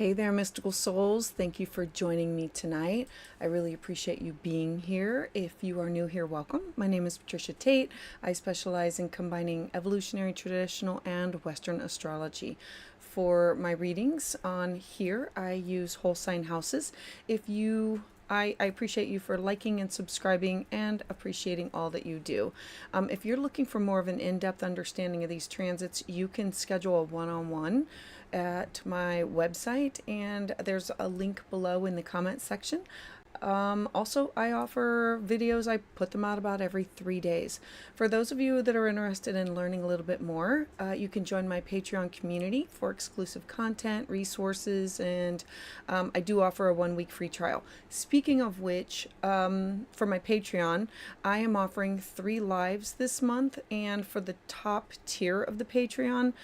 Hey there, mystical souls. Thank you for joining me tonight. I really appreciate you being here. If you are new here, welcome. My name is Patricia Tate. I specialize in combining evolutionary, traditional, and Western astrology. For my readings on here, I use whole sign houses. I appreciate you for liking and subscribing and appreciating all that you do. If you're looking for more of an in-depth understanding of these transits, you can schedule a one-on-one at my website, and there's a link below in the comment section. Also, I offer videos. I put them out about every 3 days. For those of you that are interested in learning a little bit more, you can join my Patreon community for exclusive content, resources, and I do offer a 1-week free trial. Speaking of which, for my Patreon, I am offering 3 lives this month, and for the top tier of the Patreon,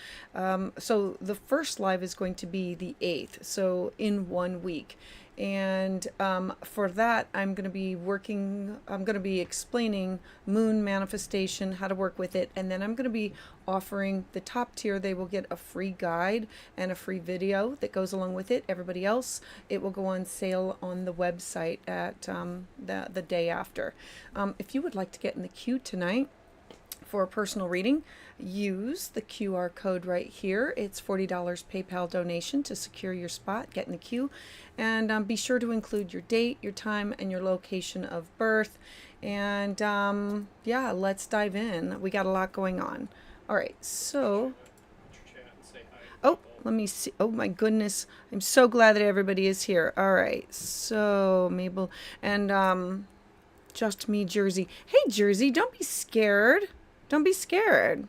so the first live is going to be the 8th, so in 1 week. And for that, I'm going to be explaining moon manifestation, how to work with it, and then I'm going to be offering the top tier. They will get a free guide and a free video that goes along with it. Everybody else, it will go on sale on the website at the day after. If you would like to get in the queue tonight for a personal reading, use the QR code right here. It's $40 PayPal donation to secure your spot. Get in the queue, and be sure to include your date, your time, and your location of birth. And yeah, let's dive in. We got a lot going on. All right, so let me see. Oh my goodness, I'm so glad that everybody is here. All right, so Mabel and just me, Jersey. Hey, Jersey, don't be scared. Don't be scared.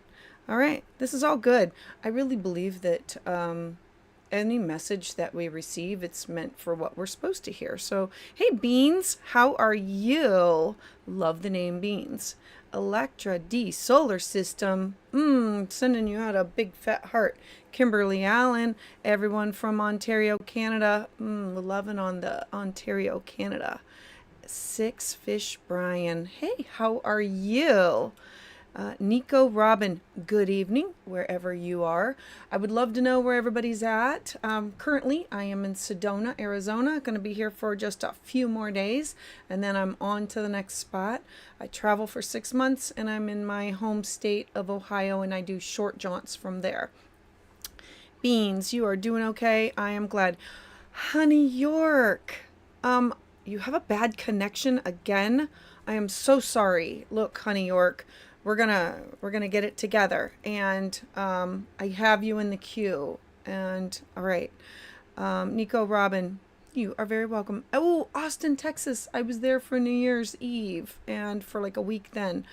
All right, this is all good. I really believe that any message that we receive, it's meant for what we're supposed to hear. So, hey, Beans, how are you? Love the name Beans. Electra D, Solar System. Sending you out a big fat heart. Kimberly Allen, everyone from Ontario, Canada. Loving on the Ontario, Canada. Six Fish Brian. Hey, how are you? Nico Robin, good evening, wherever you are. I would love to know where everybody's at. Currently, I am in Sedona, Arizona. Going to be here for just a few more days, and then I'm on to the next spot. I travel for 6 months, and I'm in my home state of Ohio, and I do short jaunts from there. Beans, you are doing okay? I am glad. Honey York, you have a bad connection again? I am so sorry. Look, Honey York, we're gonna get it together, and I have you in the queue. And all right, Nico Robin, you are very welcome. Oh, Austin, Texas, I was there for New Year's Eve and for like a week then.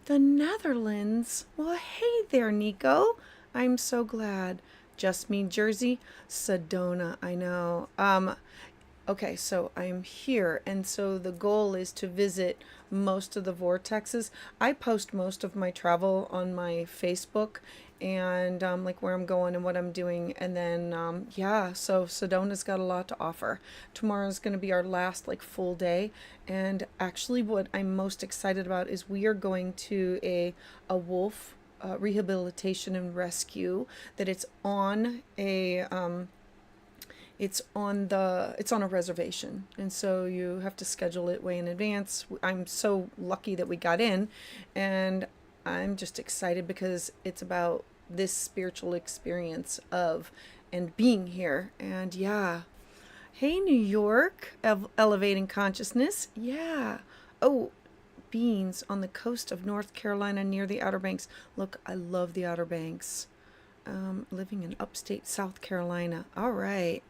The Netherlands, well, hey there, Nico, I'm so glad. Just me, Jersey, Sedona, I know. Okay, so I'm here, and so the goal is to visit most of the vortexes. I post most of my travel on my Facebook, and like where I'm going and what I'm doing, and then yeah, so Sedona's got a lot to offer. Tomorrow's going to be our last like full day, and actually what I'm most excited about is we are going to a wolf rehabilitation and rescue, that it's on a it's on a reservation, and so you have to schedule it way in advance. I'm so lucky that we got in, and I'm just excited because it's about this spiritual experience of and being here. And yeah, hey, New York, elevating consciousness. Yeah. Oh, Beans, on the coast of North Carolina near the Outer Banks. Look, I love the Outer Banks. Living in upstate South Carolina. All right.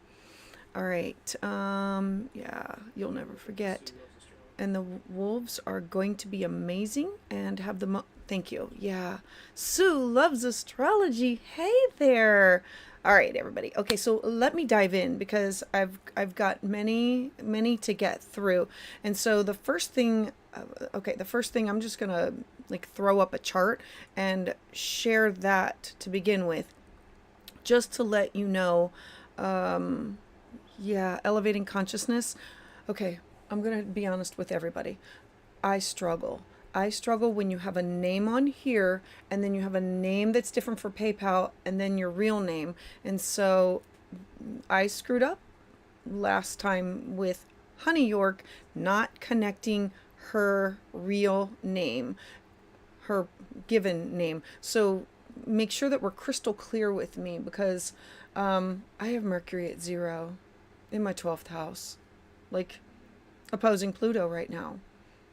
Yeah, you'll never forget. And the wolves are going to be amazing and have the thank you. Yeah. Sue loves astrology. Hey there. All right, everybody. Okay, so let me dive in because I've got many to get through. And so the first thing I'm just going to like throw up a chart and share that to begin with, just to let you know. Yeah, elevating consciousness. Okay, I'm going to be honest with everybody. I struggle. When you have a name on here, and then you have a name that's different for PayPal, and then your real name. And so I screwed up last time with Honey York not connecting her real name, her given name. So make sure that we're crystal clear with me, because I have Mercury at 0 in my 12th house, like opposing Pluto right now.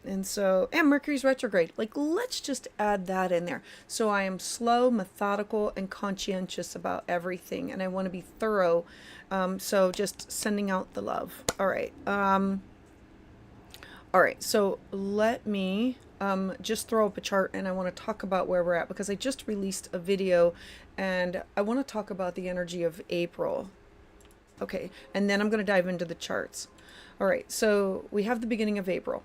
And so, and Mercury's retrograde. Like, let's just add that in there. So I am slow, methodical, and conscientious about everything. And I want to be thorough. So just sending out the love. All right. All right. So let me just throw up a chart, and I want to talk about where we're at, because I just released a video and I want to talk about the energy of April. Okay. And then I'm going to dive into the charts. All right. So we have the beginning of April.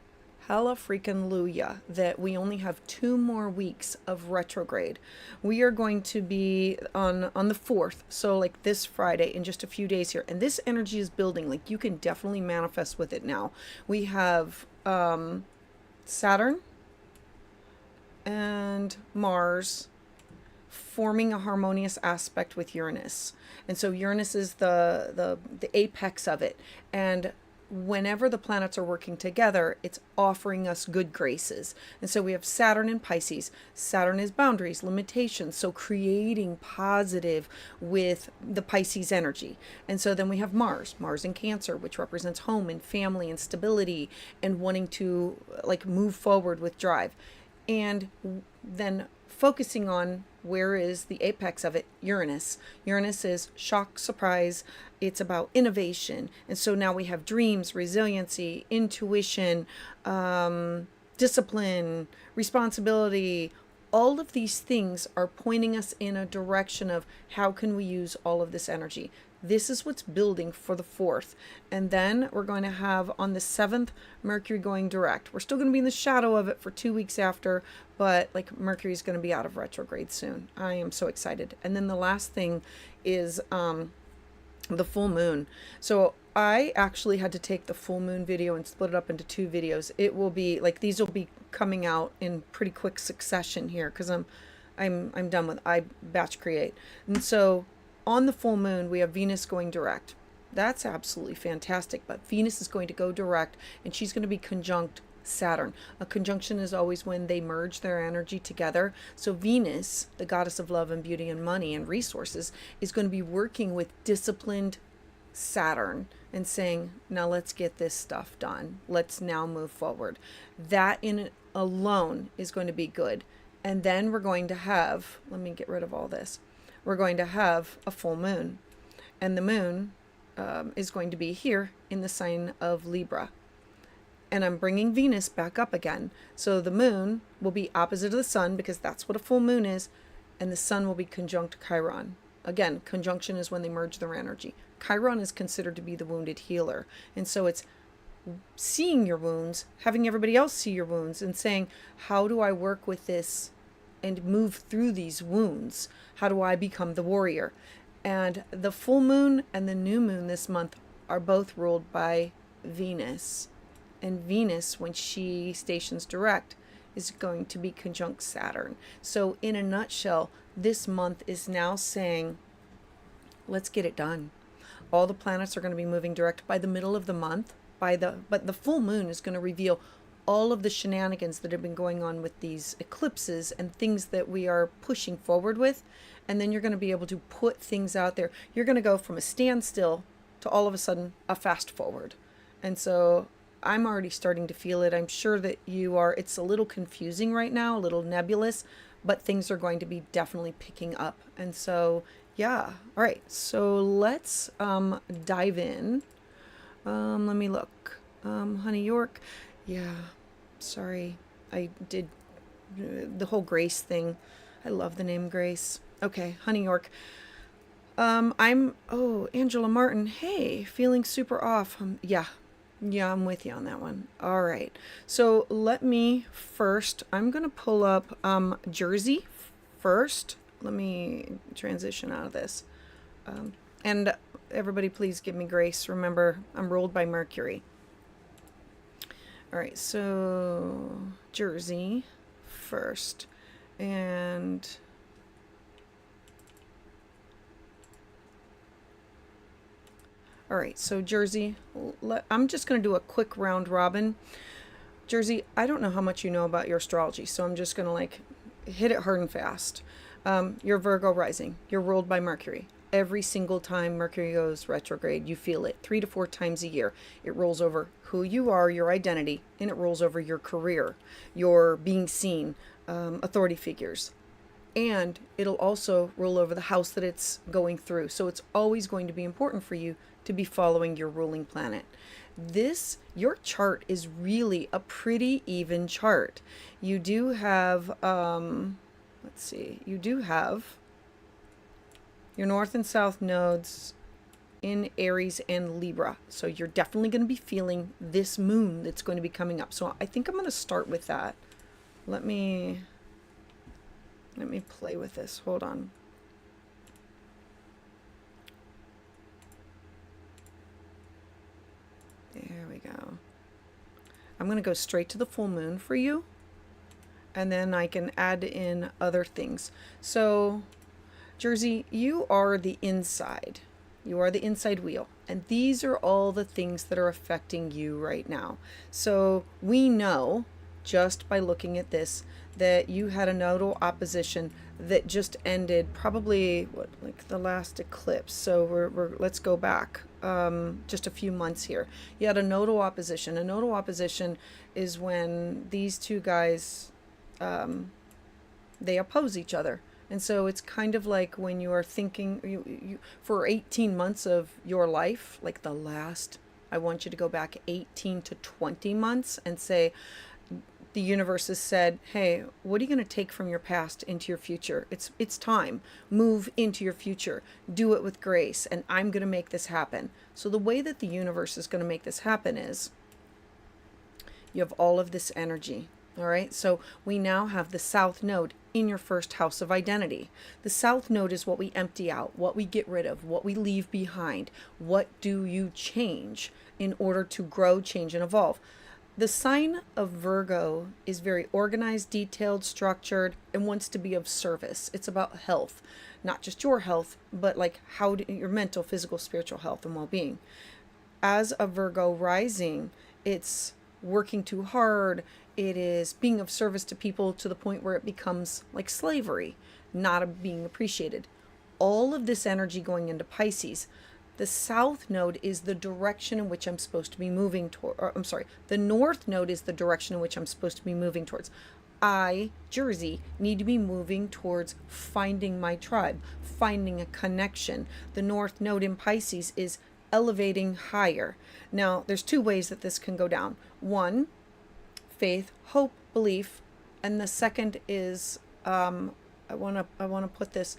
Hella freaking Luya that we only have 2 more weeks of retrograde. We are going to be on the 4th, so like this Friday, in just a few days here. And this energy is building. Like, you can definitely manifest with it now. We have Saturn and Mars forming a harmonious aspect with Uranus. And so Uranus is the apex of it. And whenever the planets are working together, it's offering us good graces. And so we have Saturn in Pisces. Saturn is boundaries, limitations, so creating positive with the Pisces energy. And so then we have Mars in Cancer, which represents home and family and stability and wanting to like move forward with drive. And then focusing on where is the apex of it, Uranus. Uranus is shock, surprise. It's about innovation. And so now we have dreams, resiliency, intuition, discipline, responsibility. All of these things are pointing us in a direction of how can we use all of this energy. This is what's building for the 4th. And then we're going to have on the 7th, Mercury going direct. We're still going to be in the shadow of it for 2 weeks after, but like Mercury is going to be out of retrograde soon. I am so excited. And then the last thing is the full moon. So I actually had to take the full moon video and split it up into 2 videos. It will be like, these will be coming out in pretty quick succession here, because I'm done with I batch create. And so on the full moon, we have Venus going direct. That's absolutely fantastic. But Venus is going to go direct, and she's going to be conjunct Saturn. A conjunction is always when they merge their energy together. So Venus, the goddess of love and beauty and money and resources, is going to be working with disciplined Saturn and saying, now let's get this stuff done. Let's now move forward. That in alone is going to be good. And then we're going to have, let me get rid of all this. We're going to have a full moon, and the moon is going to be here in the sign of Libra. And I'm bringing Venus back up again. So the moon will be opposite of the sun, because that's what a full moon is, and the sun will be conjunct Chiron. Again, conjunction is when they merge their energy. Chiron is considered to be the wounded healer. And so it's seeing your wounds, having everybody else see your wounds, and saying, how do I work with this and move through these wounds? How do I become the warrior? And the full moon and the new moon this month are both ruled by Venus. And Venus, when she stations direct, is going to be conjunct Saturn. So in a nutshell, this month is now saying, let's get it done. All the planets are going to be moving direct by the middle of the month. But the full moon is going to reveal all of the shenanigans that have been going on with these eclipses and things that we are pushing forward with. And then you're going to be able to put things out there. You're going to go from a standstill to all of a sudden a fast forward. And so I'm already starting to feel it. I'm sure that you are. It's a little confusing right now, a little nebulous, but things are going to be definitely picking up. And so, yeah. All right. So let's dive in. Let me look. Honey York. Yeah. Sorry. I did the whole Grace thing. I love the name Grace. Okay. Honey York. Angela Martin. Hey, feeling super off. Yeah, I'm with you on that one. All right. So let me first, I'm going to pull up Jersey first. Let me transition out of this. And everybody, please give me grace. Remember, I'm ruled by Mercury. All right. So Jersey first. And All right, so Jersey, I'm just going to do a quick round robin. Jersey, I don't know how much you know about your astrology, so I'm just going to like hit it hard and fast. You're Virgo rising. You're ruled by Mercury. Every single time Mercury goes retrograde, you feel it 3 to 4 times a year. It rolls over who you are, your identity, and it rolls over your career, your being seen, authority figures. And it'll also roll over the house that it's going through. So it's always going to be important for you to be following your ruling planet. Your chart is really a pretty even chart. You do have, let's see, you do have your north and south nodes in Aries and Libra. So you're definitely going to be feeling this moon that's going to be coming up. So I think I'm going to start with that. Let me play with this. Hold on. There we go. I'm going to go straight to the full moon for you. And then I can add in other things. So, Jersey, you are the inside. You are the inside wheel. And these are all the things that are affecting you right now. So we know, just by looking at this, that you had a nodal opposition that just ended probably like the last eclipse. So let's go back just a few months here. You had a nodal opposition. A nodal opposition is when these two guys they oppose each other. And so it's kind of like when you are thinking you for 18 months of your life, like the last, I want you to go back 18 to 20 months and say, the universe has said, hey, what are you going to take from your past into your future? It's time. Move into your future. Do it with grace. And I'm going to make this happen. So the way that the universe is going to make this happen is you have all of this energy. All right. So we now have the south node in your first house of identity. The south node is what we empty out, what we get rid of, what we leave behind. What do you change in order to grow, change, and evolve? The sign of Virgo is very organized, detailed, structured, and wants to be of service. It's about health, not just your health, but like your mental, physical, spiritual health and well-being. As a Virgo rising, it's working too hard. It is being of service to people to the point where it becomes like slavery, not being appreciated. All of this energy going into Pisces. The south node is the direction in which I'm supposed to be moving toward. The north node is the direction in which I'm supposed to be moving towards. I, Jersey, need to be moving towards finding my tribe, finding a connection. The north node in Pisces is elevating higher. Now, there's two ways that this can go down. One, faith, hope, belief, and the second is I want to put this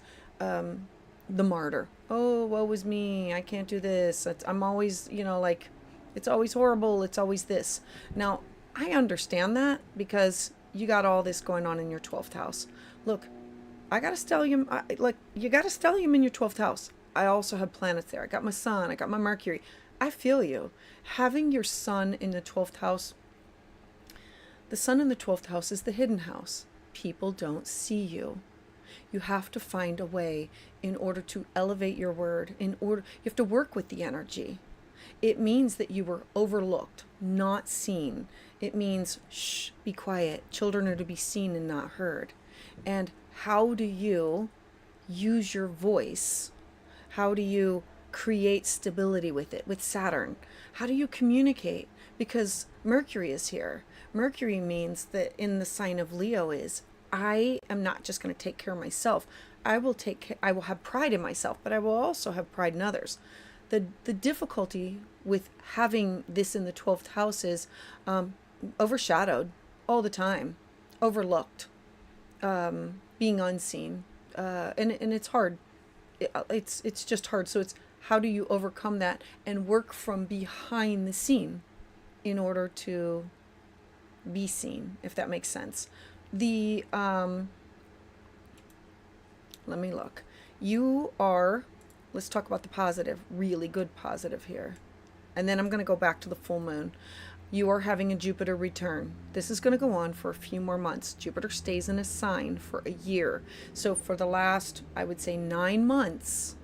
the martyr. Oh, woe is me. I can't do this. I'm always, like, it's always horrible. It's always this. Now, I understand that because you got all this going on in your 12th house. Look, I got a stellium. You got a stellium in your 12th house. I also have planets there. I got my sun. I got my Mercury. I feel you. Having your sun in the 12th house, the sun in the 12th house is the hidden house. People don't see you. You have to find a way in order to elevate your word. You have to work with the energy. It means that you were overlooked, not seen. It means, shh, be quiet. Children are to be seen and not heard. And how do you use your voice? How do you create stability with it, with Saturn? How do you communicate? Because Mercury is here. Mercury means that in the sign of Leo is, I am not just going to take care of myself. I will have pride in myself, but I will also have pride in others. The difficulty with having this in the 12th house is overshadowed all the time, overlooked, being unseen, and it's hard. It's just hard. So it's how do you overcome that and work from behind the scene in order to be seen, if that makes sense. Let me look. Let's talk about the positive, really good positive here. And then I'm going to go back to the full moon. You are having a Jupiter return. This is going to go on for a few more months. Jupiter stays in a sign for a year. So for the last, I would say 9 months,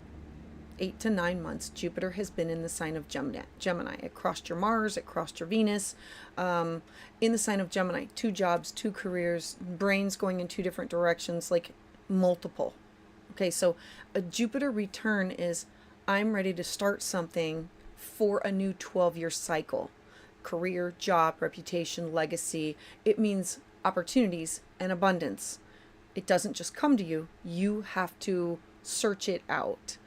8 to 9 months, Jupiter has been in the sign of Gemini. It crossed your Mars, it crossed your Venus. In the sign of Gemini, 2 jobs, 2 careers, brains going in 2 different directions, like multiple. Okay, so a Jupiter return is, I'm ready to start something for a new 12-year cycle. Career, job, reputation, legacy. It means opportunities and abundance. It doesn't just come to you. You have to search it out.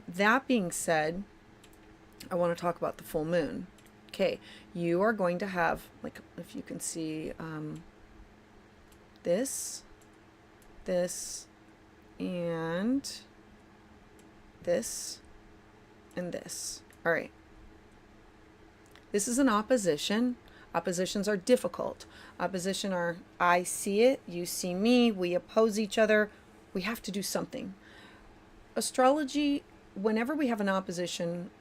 That being said, I want to talk about the full moon. Okay, you are going to have, like, if you can see, this, and this, and this. All right. This is an opposition. Oppositions are difficult. Opposition are, I see it, you see me, we oppose each other. We have to do something. Astrology, whenever we have an opposition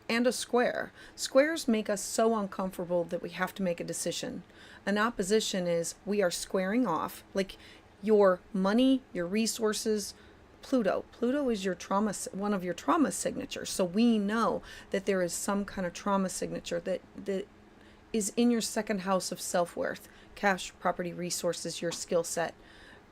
and a square, squares make us so uncomfortable that we have to make a decision. An opposition is, we are squaring off, like your money, your resources. Pluto is your trauma, one of your trauma signatures. So we know that there is some kind of trauma signature that is in your second house of self-worth, cash, property, resources, your skill set.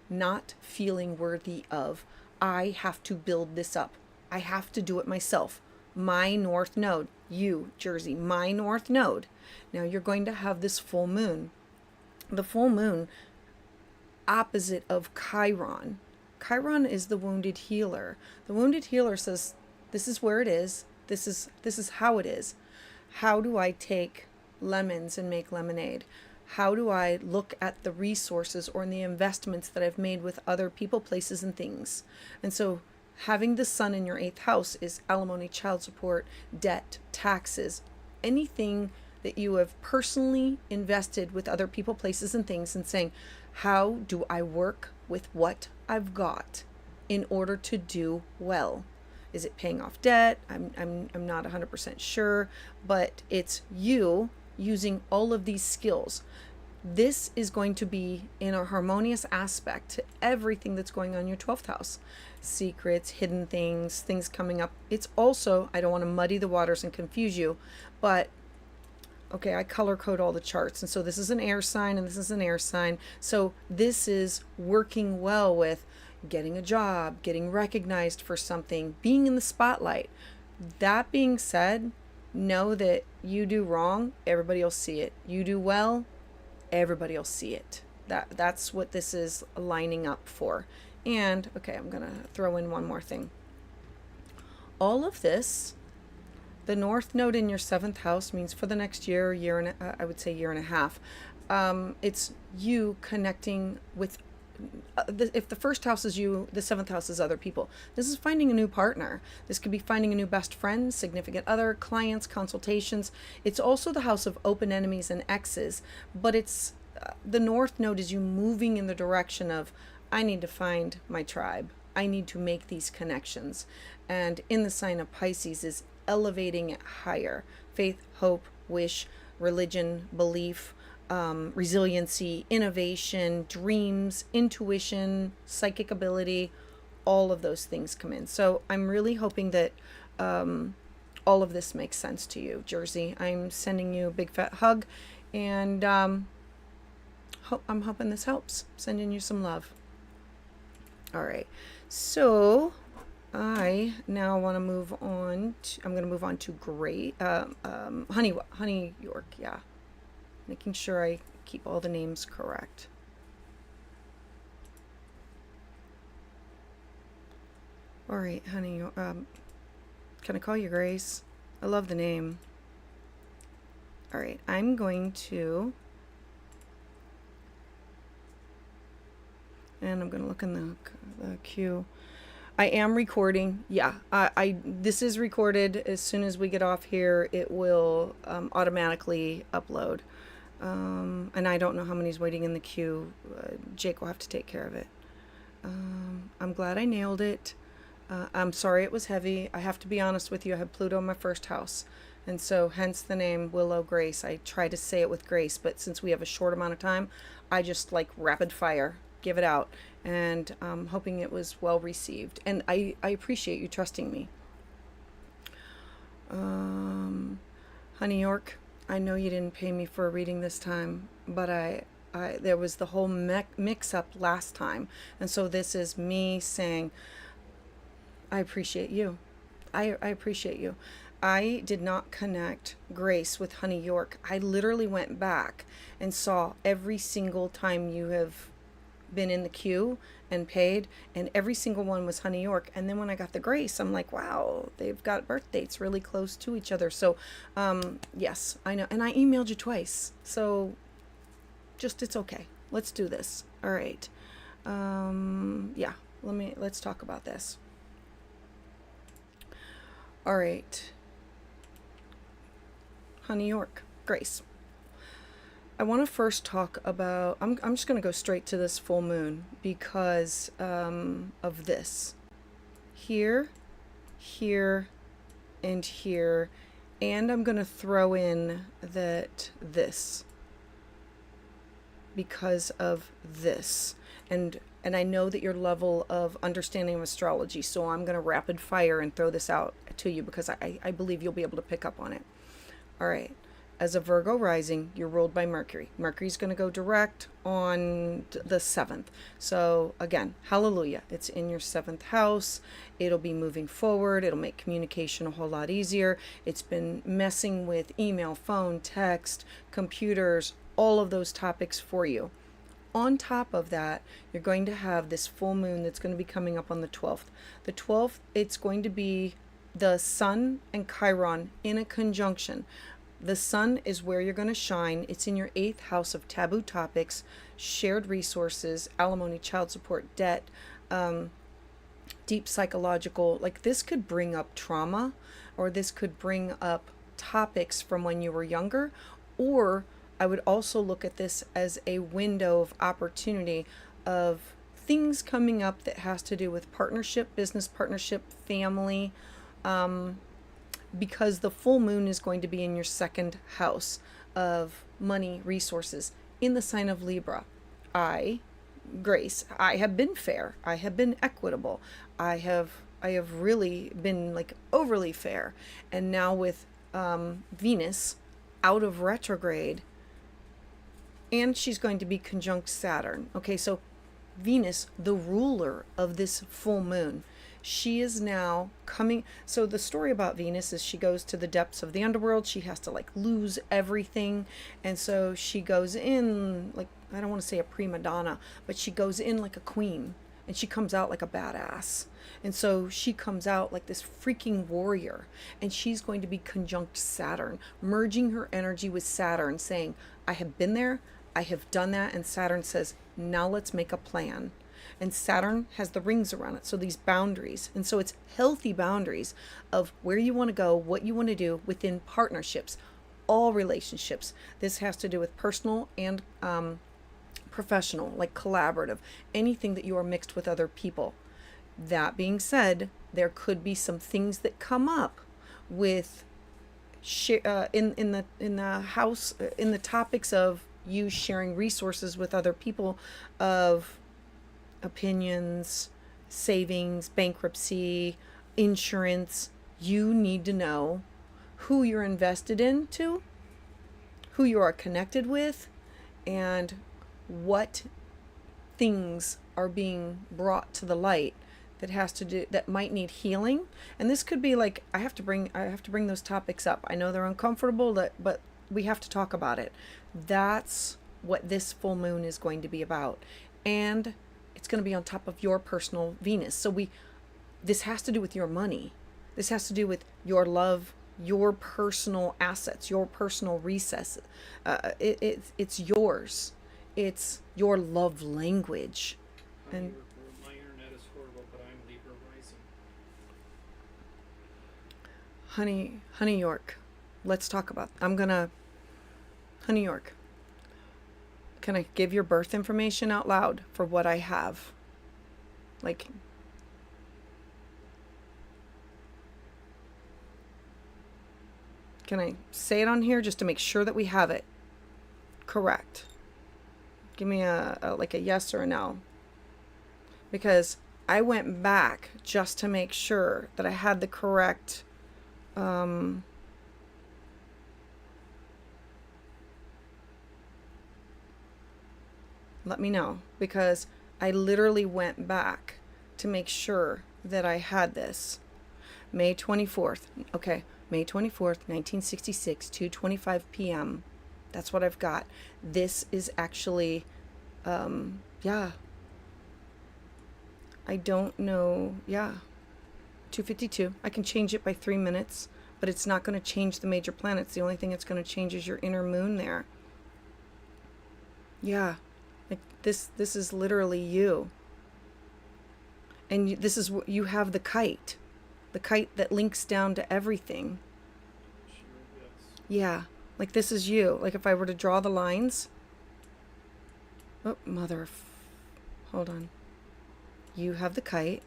Not feeling worthy of, I have to build this up. I have to do it myself. My North Node, you, Jersey, my North Node. Now you're going to have this full moon. The full moon, opposite of Chiron. Chiron is the wounded healer. The wounded healer says, this is where it is. This is how it is. How do I take lemons and make lemonade? How do I look at the resources or in the investments that I've made with other people, places, and things? And so having the sun in your 8th house is alimony, child support, debt, taxes, anything that you have personally invested with other people, places, and things, and saying, how do I work with what I've got in order to do well? Is it paying off debt? I'm not 100% sure, but it's you using all of these skills. This is going to be in a harmonious aspect to everything that's going on in your 12th house. Secrets, hidden things, things coming up. It's also, I don't want to muddy the waters and confuse you, but okay, I color code all the charts. And so this is an air sign and this is an air sign. So this is working well with getting a job, getting recognized for something, being in the spotlight. That being said, know that you do wrong, everybody will see it. You do well, everybody will see it. That's what this is lining up for. And okay, I'm gonna throw in one more thing. All of this, the North Node in your 7th house means for the next year and I would say year and a half. It's you connecting with. If the 1st house is you, the 7th house is other people. This is finding a new partner. This could be finding a new best friend, significant other, clients, consultations. It's also the house of open enemies and exes, but it's the North Node is you moving in the direction of, I need to find my tribe. I need to make these connections. And in the sign of Pisces is elevating it higher. Faith, hope, wish, religion, belief, resiliency, innovation, dreams, intuition, psychic ability, all of those things come in. So I'm really hoping that all of this makes sense to you, Jersey. I'm sending you a big fat hug, and I'm hoping this helps. Sending you some love. All right, so I now want to move on to, I'm going to move on to Honey York, yeah. Making sure I keep all the names correct. All right, honey, can I call you Grace? I love the name. All right, I'm going to, and I'm going to look in the queue. I am recording. Yeah, this is recorded. As soon as we get off here, it will automatically upload. And I don't know how many's waiting in the queue. Jake will have to take care of it. I'm glad I nailed it. I'm sorry it was heavy. I have to be honest with you. I had Pluto in my 1st house. And so hence the name Willow Grace. I try to say it with grace, but since we have a short amount of time, I just like rapid fire, give it out. And hoping it was well received. And I appreciate you trusting me. Honey York, I know you didn't pay me for a reading this time, but there was the whole mix up last time. And so this is me saying, I appreciate you. I appreciate you. I did not connect Grace with Honey York. I literally went back and saw every single time you have been in the queue and paid, and every single one was Honey York. And then when I got the Grace, I'm like, wow, they've got birth dates really close to each other. So yes, I know. And I emailed you twice, so just, it's okay. Let's do this. All right. Yeah, let's talk about this. All right. Honey York, Grace. I want to first talk about, I'm just going to go straight to this full moon because of this. Here, here, and here. And I'm going to throw in this because of this. And I know that your level of understanding of astrology, so I'm going to rapid fire and throw this out to you because I believe you'll be able to pick up on it. All right. As a Virgo rising, you're ruled by Mercury. Mercury's going to go direct on the 7th. So again, hallelujah. It's in your 7th house. It'll be moving forward. It'll make communication a whole lot easier. It's been messing with email, phone, text, computers, all of those topics for you. On top of that, you're going to have this full moon that's going to be coming up on the 12th. The 12th, it's going to be the Sun and Chiron in a conjunction. The Sun is where you're going to shine. It's in your 8th house of taboo topics, shared resources, alimony, child support, debt, deep psychological. Like this could bring up trauma, or this could bring up topics from when you were younger, or I would also look at this as a window of opportunity of things coming up that has to do with partnership, business partnership, family, because the full moon is going to be in your 2nd house of money, resources, in the sign of Libra. Grace, I have been fair. I have been equitable. I have really been like overly fair. And now with Venus out of retrograde, and she's going to be conjunct Saturn. Okay, so Venus, the ruler of this full moon, she is now coming. So the story about Venus is she goes to the depths of the underworld. She has to like lose everything. And so she goes in like, I don't want to say a prima donna, but she goes in like a queen and she comes out like a badass. And so she comes out like this freaking warrior, and she's going to be conjunct Saturn, merging her energy with Saturn, saying, I have been there, I have done that. And Saturn says, now let's make a plan. And Saturn has the rings around it, so these boundaries. And so it's healthy boundaries of where you want to go, what you want to do within partnerships, all relationships. This has to do with personal and professional, like collaborative, anything that you are mixed with other people. That being said, there could be some things that come up with in the house, in the topics of you sharing resources with other people, of opinions, savings, bankruptcy, insurance. You need to know who you're invested into, who you are connected with, and what things are being brought to the light that has to do, that might need healing. And this could be like, I have to bring those topics up. I know they're uncomfortable, but we have to talk about it. That's what this full moon is going to be about. And it's going to be on top of your personal Venus. So this has to do with your money. This has to do with your love, your personal assets, your personal recesses. It's yours. It's your love language. And my internet is horrible, but I'm Libra rising. Honey York, let's talk about. Honey York, can I give your birth information out loud for what I have? Like, can I say it on here just to make sure that we have it correct? Give me a yes or a no. Because I went back just to make sure that I had the correct let me know, because I literally went back to make sure that I had this. May 24th. Okay, May 24th, 1966, 2:25 p.m. That's what I've got. This is actually, yeah. I don't know. Yeah. 2:52. I can change it by 3 minutes, but it's not going to change the major planets. The only thing it's going to change is your inner moon there. Yeah. Like this is literally you. And this is what you have, the kite. The kite that links down to everything. Sure, yes. Yeah. Like this is you. Like if I were to draw the lines. Oh, hold on. You have the kite.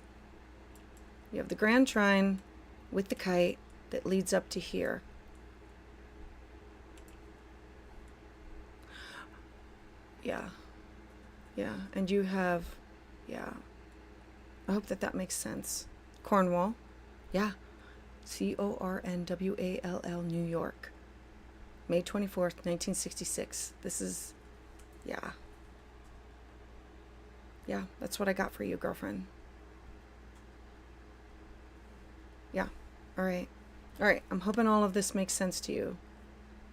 You have the grand trine with the kite that leads up to here. Yeah. Yeah. And you have, yeah. I hope that makes sense. Cornwall. Yeah. Cornwall, New York. May 24th, 1966. This is, yeah. Yeah, that's what I got for you, girlfriend. Yeah. All right. All right. I'm hoping all of this makes sense to you.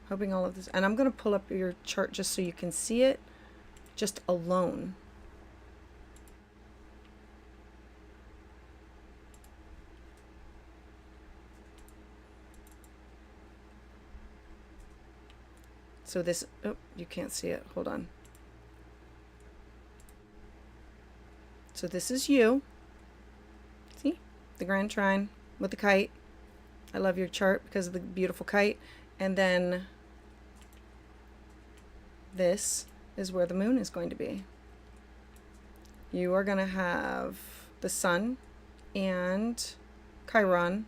Hoping all of this. And I'm going to pull up your chart just so you can see it just alone. So this, oh, you can't see it. Hold on. So this is you. See? The grand trine with the kite. I love your chart because of the beautiful kite. And then this is where the moon is going to be. You are going to have the sun and Chiron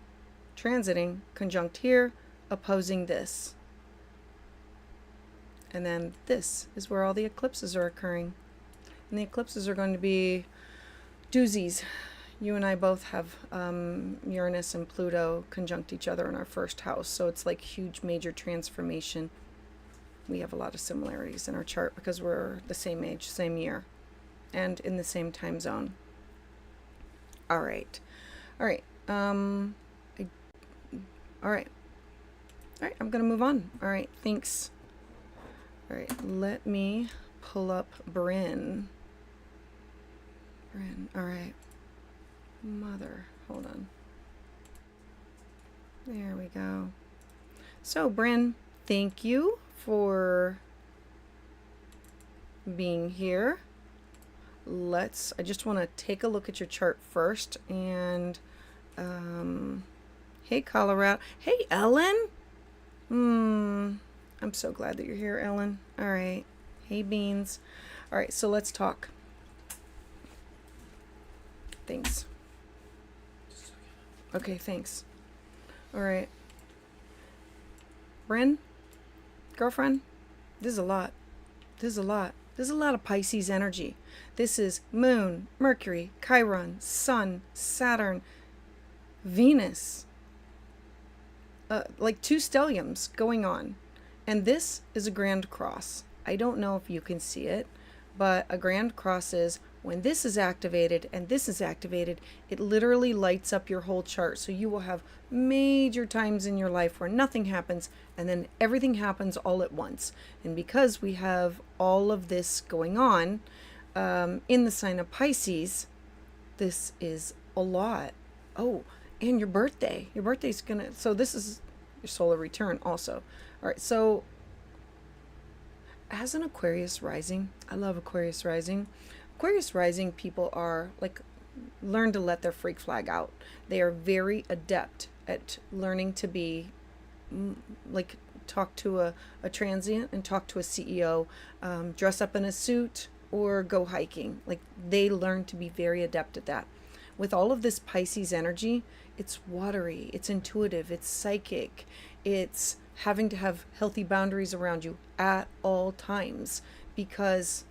transiting conjunct here, opposing this. And then this is where all the eclipses are occurring. And the eclipses are going to be doozies. You and I both have Uranus and Pluto conjunct each other in our first house. So it's like huge major transformation. We have a lot of similarities in our chart because we're the same age, same year, and in the same time zone. All right. All right. All right. All right. I'm going to move on. All right. Thanks. All right. Let me pull up Bryn. All right. Mother. Hold on. There we go. So, Bryn, thank you for being here. I just want to take a look at your chart first. And, hey, Colorado. Hey, Ellen. I'm so glad that you're here, Ellen. All right. Hey, Beans. All right, so let's talk. Thanks. Okay, thanks. All right. Bryn, girlfriend, this is a lot. This is a lot. This is a lot of Pisces energy. This is Moon, Mercury, Chiron, Sun, Saturn, Venus. Like two stelliums going on. And this is a grand cross. I don't know if you can see it, but a grand cross is when this is activated and this is activated, it literally lights up your whole chart. So you will have major times in your life where nothing happens and then everything happens all at once. And because we have all of this going on in the sign of Pisces, this is a lot. Oh, and your birthday. Your birthday's gonna, so this is your solar return also. All right, so as an Aquarius rising, I love Aquarius rising. Aquarius rising people are like, learn to let their freak flag out. They are very adept at learning to be like, talk to a transient and talk to a CEO, dress up in a suit or go hiking. Like, they learn to be very adept at that. With all of this Pisces energy, it's watery, it's intuitive, it's psychic, it's having to have healthy boundaries around you at all times, because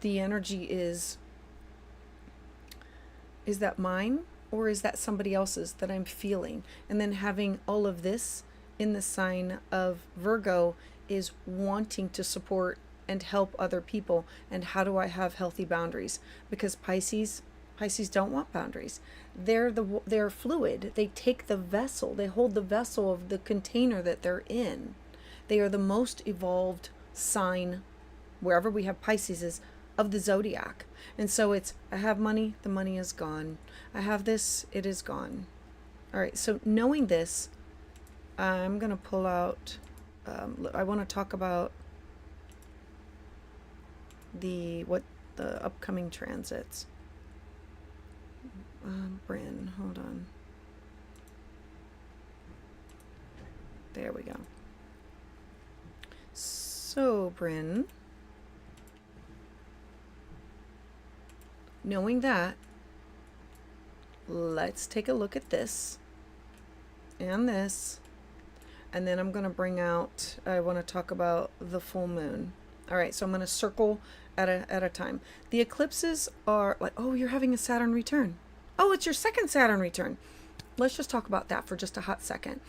the energy is that mine? or is that somebody else's that I'm feeling? And then having all of this in the sign of Virgo is wanting to support and help other people. And how do I have healthy boundaries? Because Pisces don't want boundaries. They're fluid. They take the vessel. They hold the vessel of the container that they're in. They are the most evolved sign, wherever we have Pisces is, of the zodiac. And so it's, I have money, the money is gone. I have this, it is gone. All right, so knowing this, I'm going to pull out, I want to talk about the upcoming transits. Bryn, hold on. There we go. So, Bryn, knowing that, let's take a look at this and this, and then I'm going to bring out, I want to talk about the full moon. All right, so I'm going to circle at a time. The eclipses are like, oh, you're having a Saturn return. Oh, it's your second Saturn return. Let's just talk about that for just a hot second.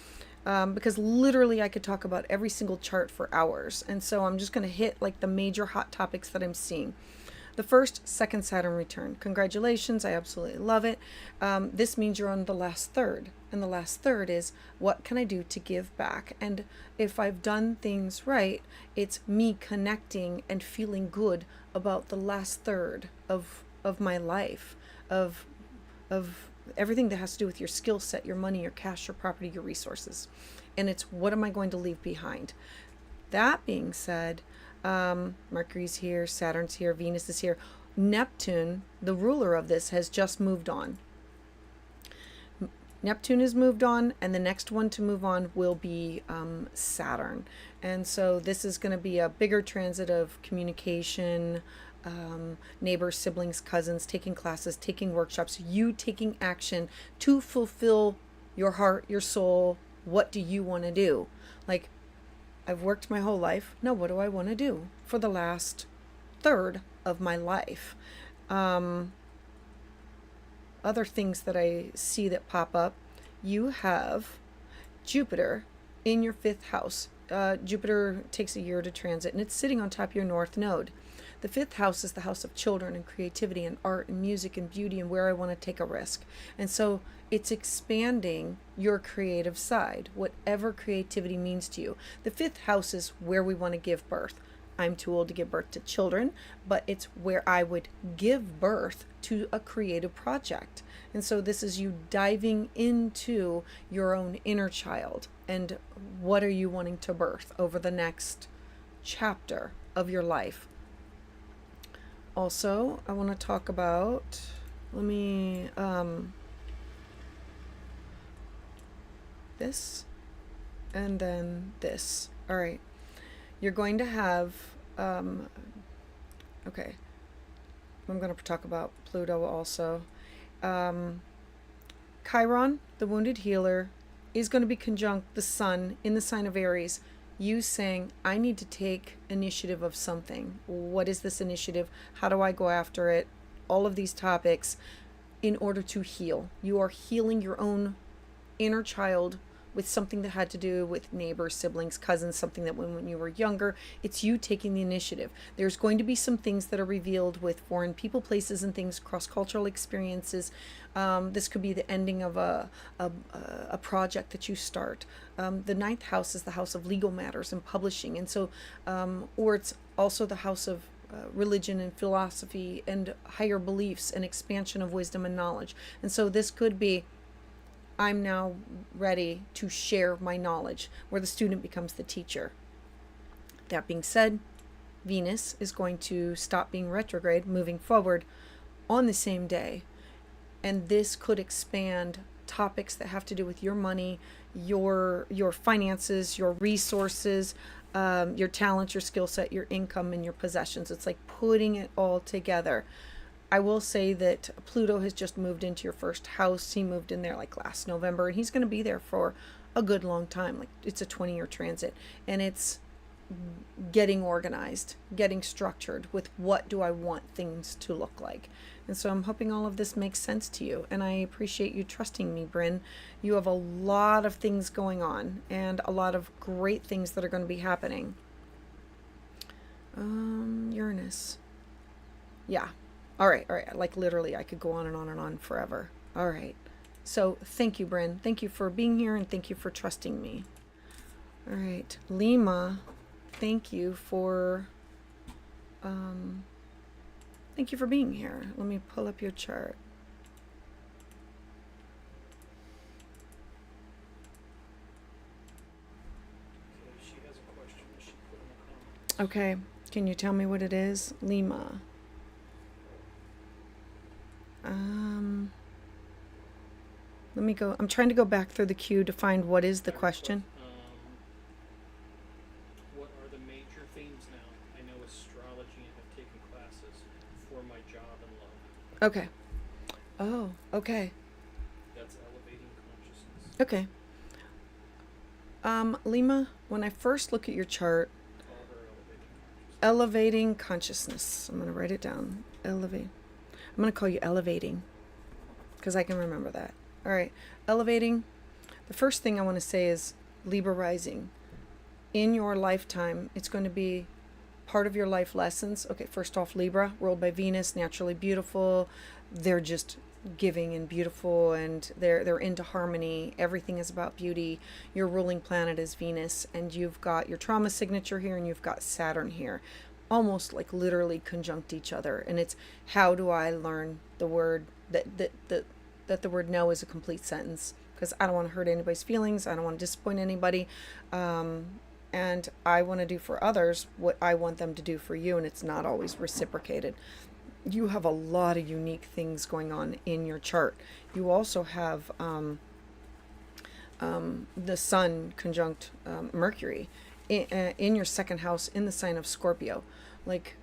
Because literally I could talk about every single chart for hours. And so I'm just going to hit like the major hot topics that I'm seeing. The first, second Saturn return. Congratulations. I absolutely love it. This means you're on the last third. And the last third is, what can I do to give back? And if I've done things right, it's me connecting and feeling good about the last third of my life, of everything that has to do with your skill set, your money, your cash, your property, your resources. And it's, what am I going to leave behind? That being said, Mercury's here, Saturn's here, Venus is here. Neptune, the ruler of this, has just moved on. Neptune has moved on, and the next one to move on will be Saturn. And so this is going to be a bigger transit of communication, neighbors, siblings, cousins, taking classes, taking workshops, you taking action to fulfill your heart, your soul. What do you want to do? Like, I've worked my whole life. Now, what do I want to do for the last third of my life? Other things that I see that pop up, you have Jupiter in your 5th house. Jupiter takes a year to transit, and it's sitting on top of your north node. The 5th house is the house of children and creativity and art and music and beauty and where I want to take a risk. And so it's expanding your creative side, whatever creativity means to you. The 5th house is where we want to give birth. I'm too old to give birth to children, but it's where I would give birth to a creative project. And so this is you diving into your own inner child and what are you wanting to birth over the next chapter of your life. Also, I want to talk about, this and then this. All right. You're going to have, okay, I'm going to talk about Pluto also. Chiron, the wounded healer, is going to be conjunct the sun in the sign of Aries. You saying, I need to take initiative of something. What is this initiative? How do I go after it? All of these topics in order to heal. You are healing your own inner child with something that had to do with neighbors, siblings, cousins, something that when you were younger, it's you taking the initiative. There's going to be some things that are revealed with foreign people, places, and things, cross-cultural experiences. This could be the ending of a project that you start. The 9th house is the house of legal matters and publishing. And so, or it's also the house of religion and philosophy and higher beliefs and expansion of wisdom and knowledge. And so this could be, I'm now ready to share my knowledge, where the student becomes the teacher. That being said, Venus is going to stop being retrograde, moving forward on the same day. And this could expand topics that have to do with your money, your finances, your resources, your talent, your skill set, your income, and your possessions. It's like putting it all together. I will say that Pluto has just moved into your 1st house. He moved in there like last November, and he's going to be there for a good long time. Like, it's a 20-year transit, and it's getting organized, getting structured with what do I want things to look like. And so I'm hoping all of this makes sense to you. And I appreciate you trusting me, Bryn. You have a lot of things going on and a lot of great things that are going to be happening. Uranus. Yeah. All right. Like literally, I could go on and on and on forever. All right. So thank you, Bryn. Thank you for being here and thank you for trusting me. All right. Lima, thank you for being here. Let me pull up your chart. Okay, she has a question that she put in the comments. Okay. Can you tell me what it is? Lima. Let me go. I'm trying to go back through the queue to find what is the question. What are the major themes now? I know astrology and have taken classes for my job and love. Okay. Oh, okay. That's elevating consciousness. Okay. Lima, when I first look at your chart, All her elevating consciousness. elevating consciousness. I'm going to write it down. Elevate. I'm going to call you elevating because I can remember that. All right. Elevating. The first thing I want to say is Libra rising. In your lifetime, it's going to be part of your life lessons. Okay, first off, Libra, ruled by Venus, naturally beautiful. They're just giving and beautiful, and they're into harmony. Everything is about beauty. Your ruling planet is Venus, and you've got your trauma signature here, and you've got Saturn here, almost like literally conjunct each other. And it's how do I learn the word that the word no is a complete sentence, because I don't want to hurt anybody's feelings. I don't want to disappoint anybody. And I want to do for others what I want them to do for you, and it's not always reciprocated. You have a lot of unique things going on in your chart. You also have the sun conjunct Mercury in your second house in the sign of Scorpio. Like,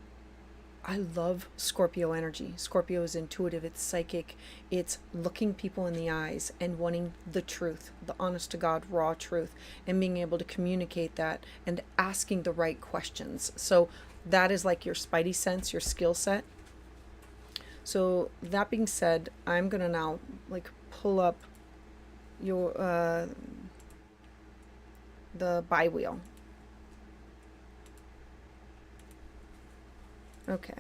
I love Scorpio energy. Scorpio is intuitive, it's psychic, it's looking people in the eyes and wanting the truth, the honest to God, raw truth, and being able to communicate that and asking the right questions. So that is like your spidey sense, your skill set. So that being said, I'm going to now like pull up your the bi-wheel. Okay.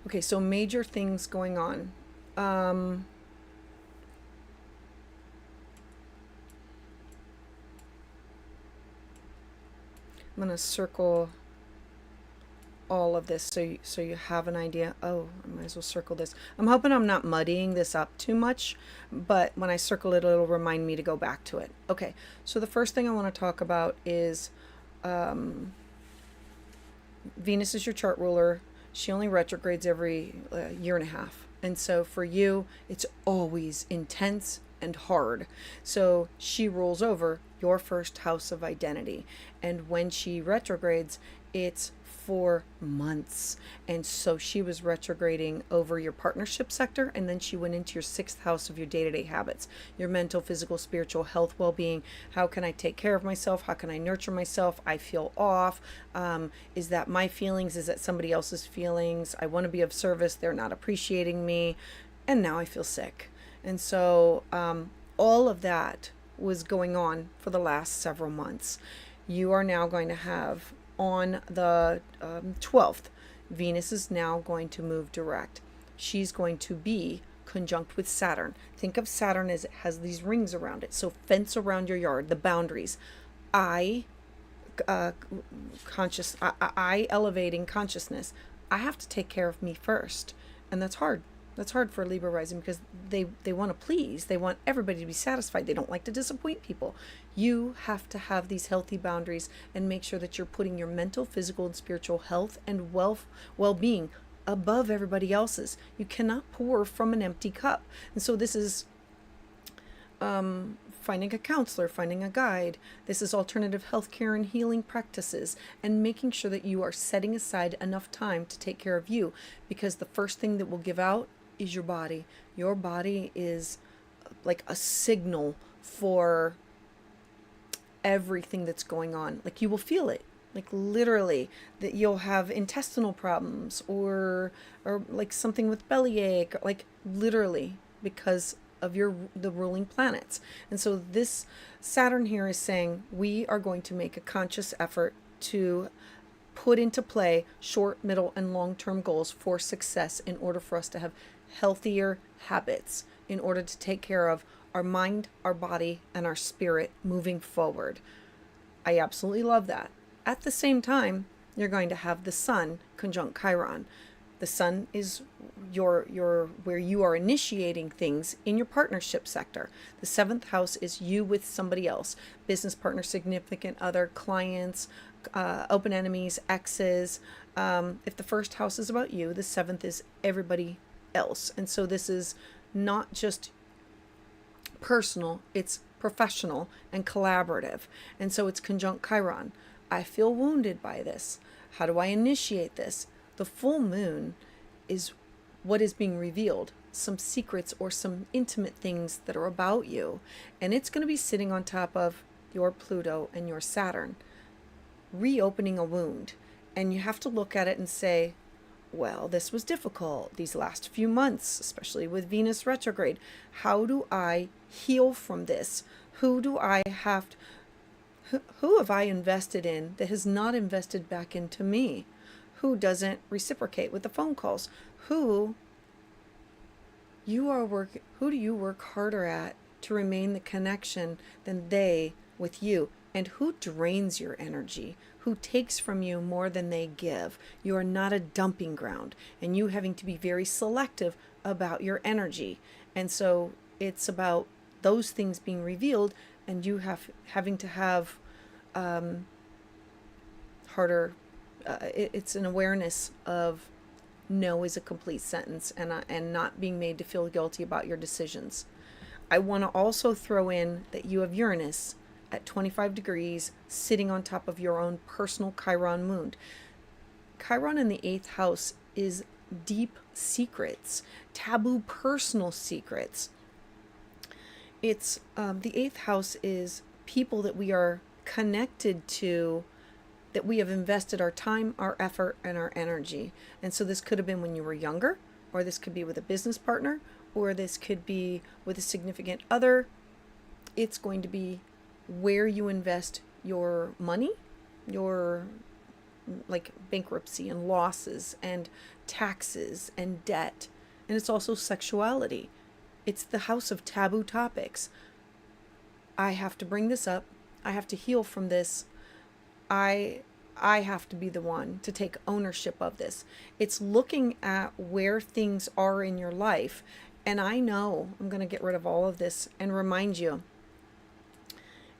Okay, so major things going on. I'm going to circle all of this so you have an idea. Oh, I might as well circle this. I'm hoping I'm not muddying this up too much, but when I circle it, it'll remind me to go back to it. Okay, so the first thing I want to talk about is Venus is your chart ruler. She only retrogrades every year and a half. And so for you, it's always intense and hard. So she rules over your first house of identity. And when she retrogrades, it's for months. And so she was retrograding over your partnership sector, and then she went into your sixth house of your day-to-day habits, your mental, physical, spiritual health, well-being. How can I take care of myself? How can I nurture myself? I feel off. Is that my feelings? Is that somebody else's feelings? I want to be of service. They're not appreciating me. And now I feel sick. And so all of that was going on for the last several months. You are now going to have on the 12th, Venus is now going to move direct. She's going to be conjunct with Saturn. Think of Saturn as it has these rings around it. So fence around your yard, the boundaries. I elevating consciousness. I have to take care of me first. And that's hard. That's hard for Libra rising because they want to please. They want everybody to be satisfied. They don't like to disappoint people. You have to have these healthy boundaries and make sure that you're putting your mental, physical, and spiritual health and well-being above everybody else's. You cannot pour from an empty cup. And so this is finding a counselor, finding a guide. This is alternative healthcare and healing practices, and making sure that you are setting aside enough time to take care of you, because the first thing that will give out is your body. Your body is like a signal for everything that's going on. Like, you will feel it. like literally, that you'll have intestinal problems, or like something with bellyache, like literally because of the ruling planets. And so this Saturn here is saying we are going to make a conscious effort to put into play short, middle, and long-term goals for success in order for us to have healthier habits, in order to take care of our mind, our body, and our spirit moving forward. I absolutely love that. At the same time, you're going to have the Sun conjunct Chiron. The Sun is your where you are initiating things in your partnership sector. The seventh house is you with somebody else, business partner, significant other, clients, open enemies, exes. If the first house is about you, the seventh is everybody else. And so this is not just personal, it's professional and collaborative. And so it's conjunct Chiron. I feel wounded by this. How do I initiate this? The full moon is what is being revealed, some secrets or some intimate things that are about you. And it's going to be sitting on top of your Pluto and your Saturn, reopening a wound. And you have to look at it and say, well, this was difficult these last few months, especially with Venus retrograde. How do I heal from this? Who do I have to, who have I invested in that has not invested back into me? Who doesn't reciprocate with the phone calls? Who do you work harder at to remain the connection than they with you? And who drains your energy? Who takes from you more than they give? You are not a dumping ground, and you having to be very selective about your energy. And so it's about those things being revealed, and you having to have harder. It's an awareness of no is a complete sentence, and not being made to feel guilty about your decisions. I want to also throw in that you have Uranus at 25 degrees sitting on top of your own personal Chiron moon. Chiron in the 8th house is deep secrets, taboo personal secrets. It's the 8th house is people that we are connected to, that we have invested our time, our effort, and our energy. And so this could have been when you were younger, or this could be with a business partner, or this could be with a significant other. It's going to be where you invest your money, your like bankruptcy and losses and taxes and debt. And it's also sexuality. It's the house of taboo topics. I have to bring this up. I have to heal from this. I have to be the one to take ownership of this. It's looking at where things are in your life. And I know I'm going to get rid of all of this and remind you,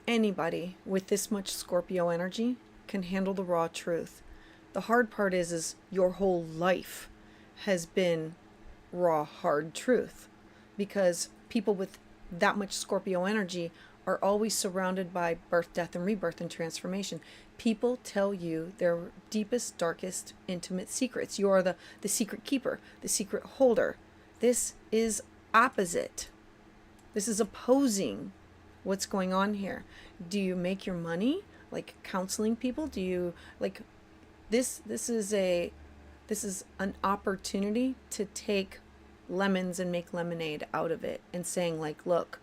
anybody with this much Scorpio energy can handle the raw truth. The hard part is your whole life has been raw, hard truth, because people with that much Scorpio energy are always surrounded by birth, death, and rebirth and transformation. People tell you their deepest, darkest, intimate secrets. You are the secret keeper, the secret holder. This is opposite. This is opposing what's going on here. Do you make your money like counseling people? Do you like this is an opportunity to take lemons and make lemonade out of it, and saying like, look,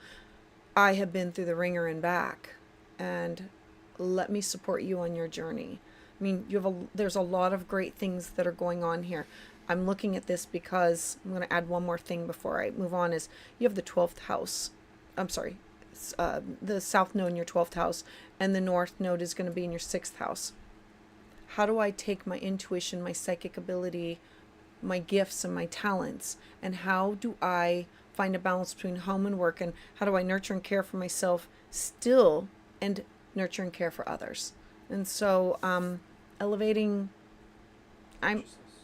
I have been through the ringer and back, and let me support you on your journey. I mean, there's a lot of great things that are going on here. I'm looking at this because I'm going to add one more thing before I move on. Is you have the 12th house. I'm sorry, the south node in your 12th house, and the north node is going to be in your 6th house. How do I take my intuition, my psychic ability, my gifts, and my talents, and how do I find a balance between home and work, and how do I nurture and care for myself still and nurture and care for others? And so elevating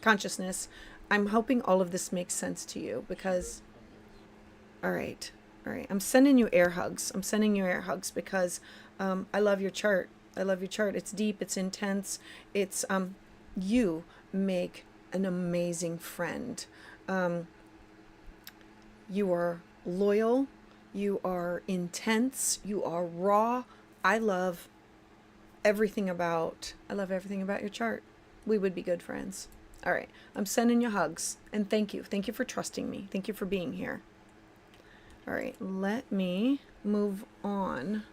consciousness. I'm hoping all of this makes sense to you, because all right, I'm sending you air hugs. Because I love your chart. It's deep, it's intense. It's you make an amazing friend. You are loyal, you are intense, you are raw. I love everything about, I love everything about your chart. We would be good friends. All right. I'm sending you hugs. And thank you. Thank you for trusting me. Thank you for being here. All right. Let me move on.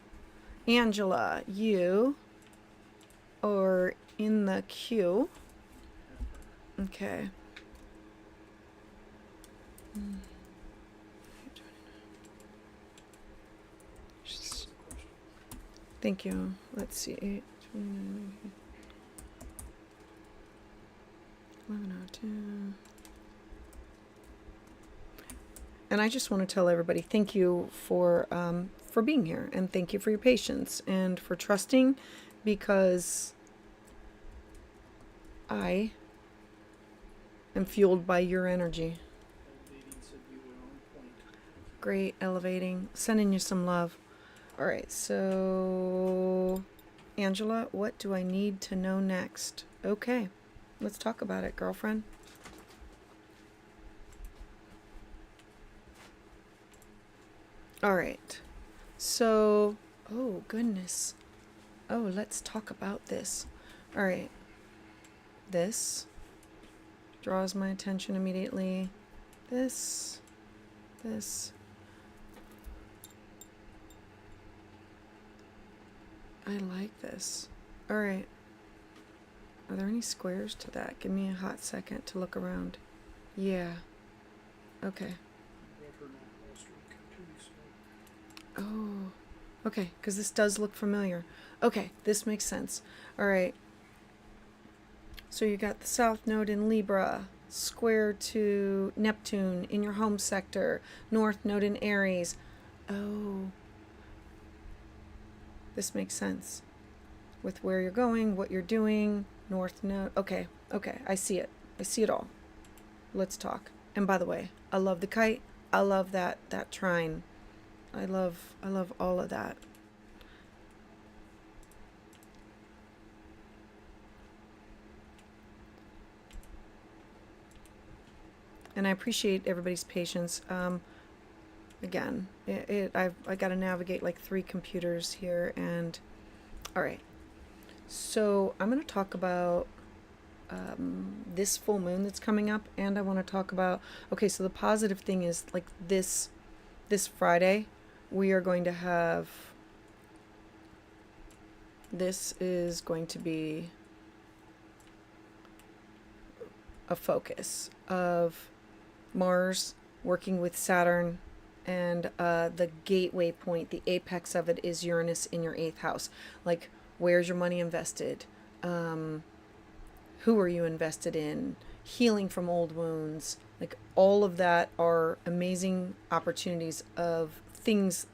Angela, you are in the queue. Okay. Thank you. Let's see. 8, 29, 11:02. And I just want to tell everybody thank you for being here, and thank you for your patience and for trusting, because I am fueled by your energy. Elevating said you were on point. Great, elevating. Sending you some love. All right, so Angela, what do I need to know next? Okay, let's talk about it, girlfriend. All right, so, oh goodness. Oh, let's talk about this. All right, this draws my attention immediately. This. I like this. All right. Are there any squares to that? Give me a hot second to look around. Yeah. Okay. I read her novel last week too, so Oh. Okay, because this does look familiar. Okay, this makes sense. All right. So you got the South Node in Libra, square to Neptune in your home sector, North Node in Aries. Oh. This makes sense with where you're going, what you're doing, North Node. Okay, I see it. I see it all. Let's talk. And by the way, I love the kite. I love that trine. I love all of that. And I appreciate everybody's patience. Again, I got to navigate like 3 computers here, and all right. So I'm going to talk about this full moon that's coming up, and I want to talk about. Okay, so the positive thing is like this Friday, we are going to have. This is going to be a focus of Mars working with Saturn. And the gateway point, the apex of it, is Uranus in your 8th house. Like, where's your money invested? Who are you invested in? Healing from old wounds. Like, all of that are amazing opportunities of things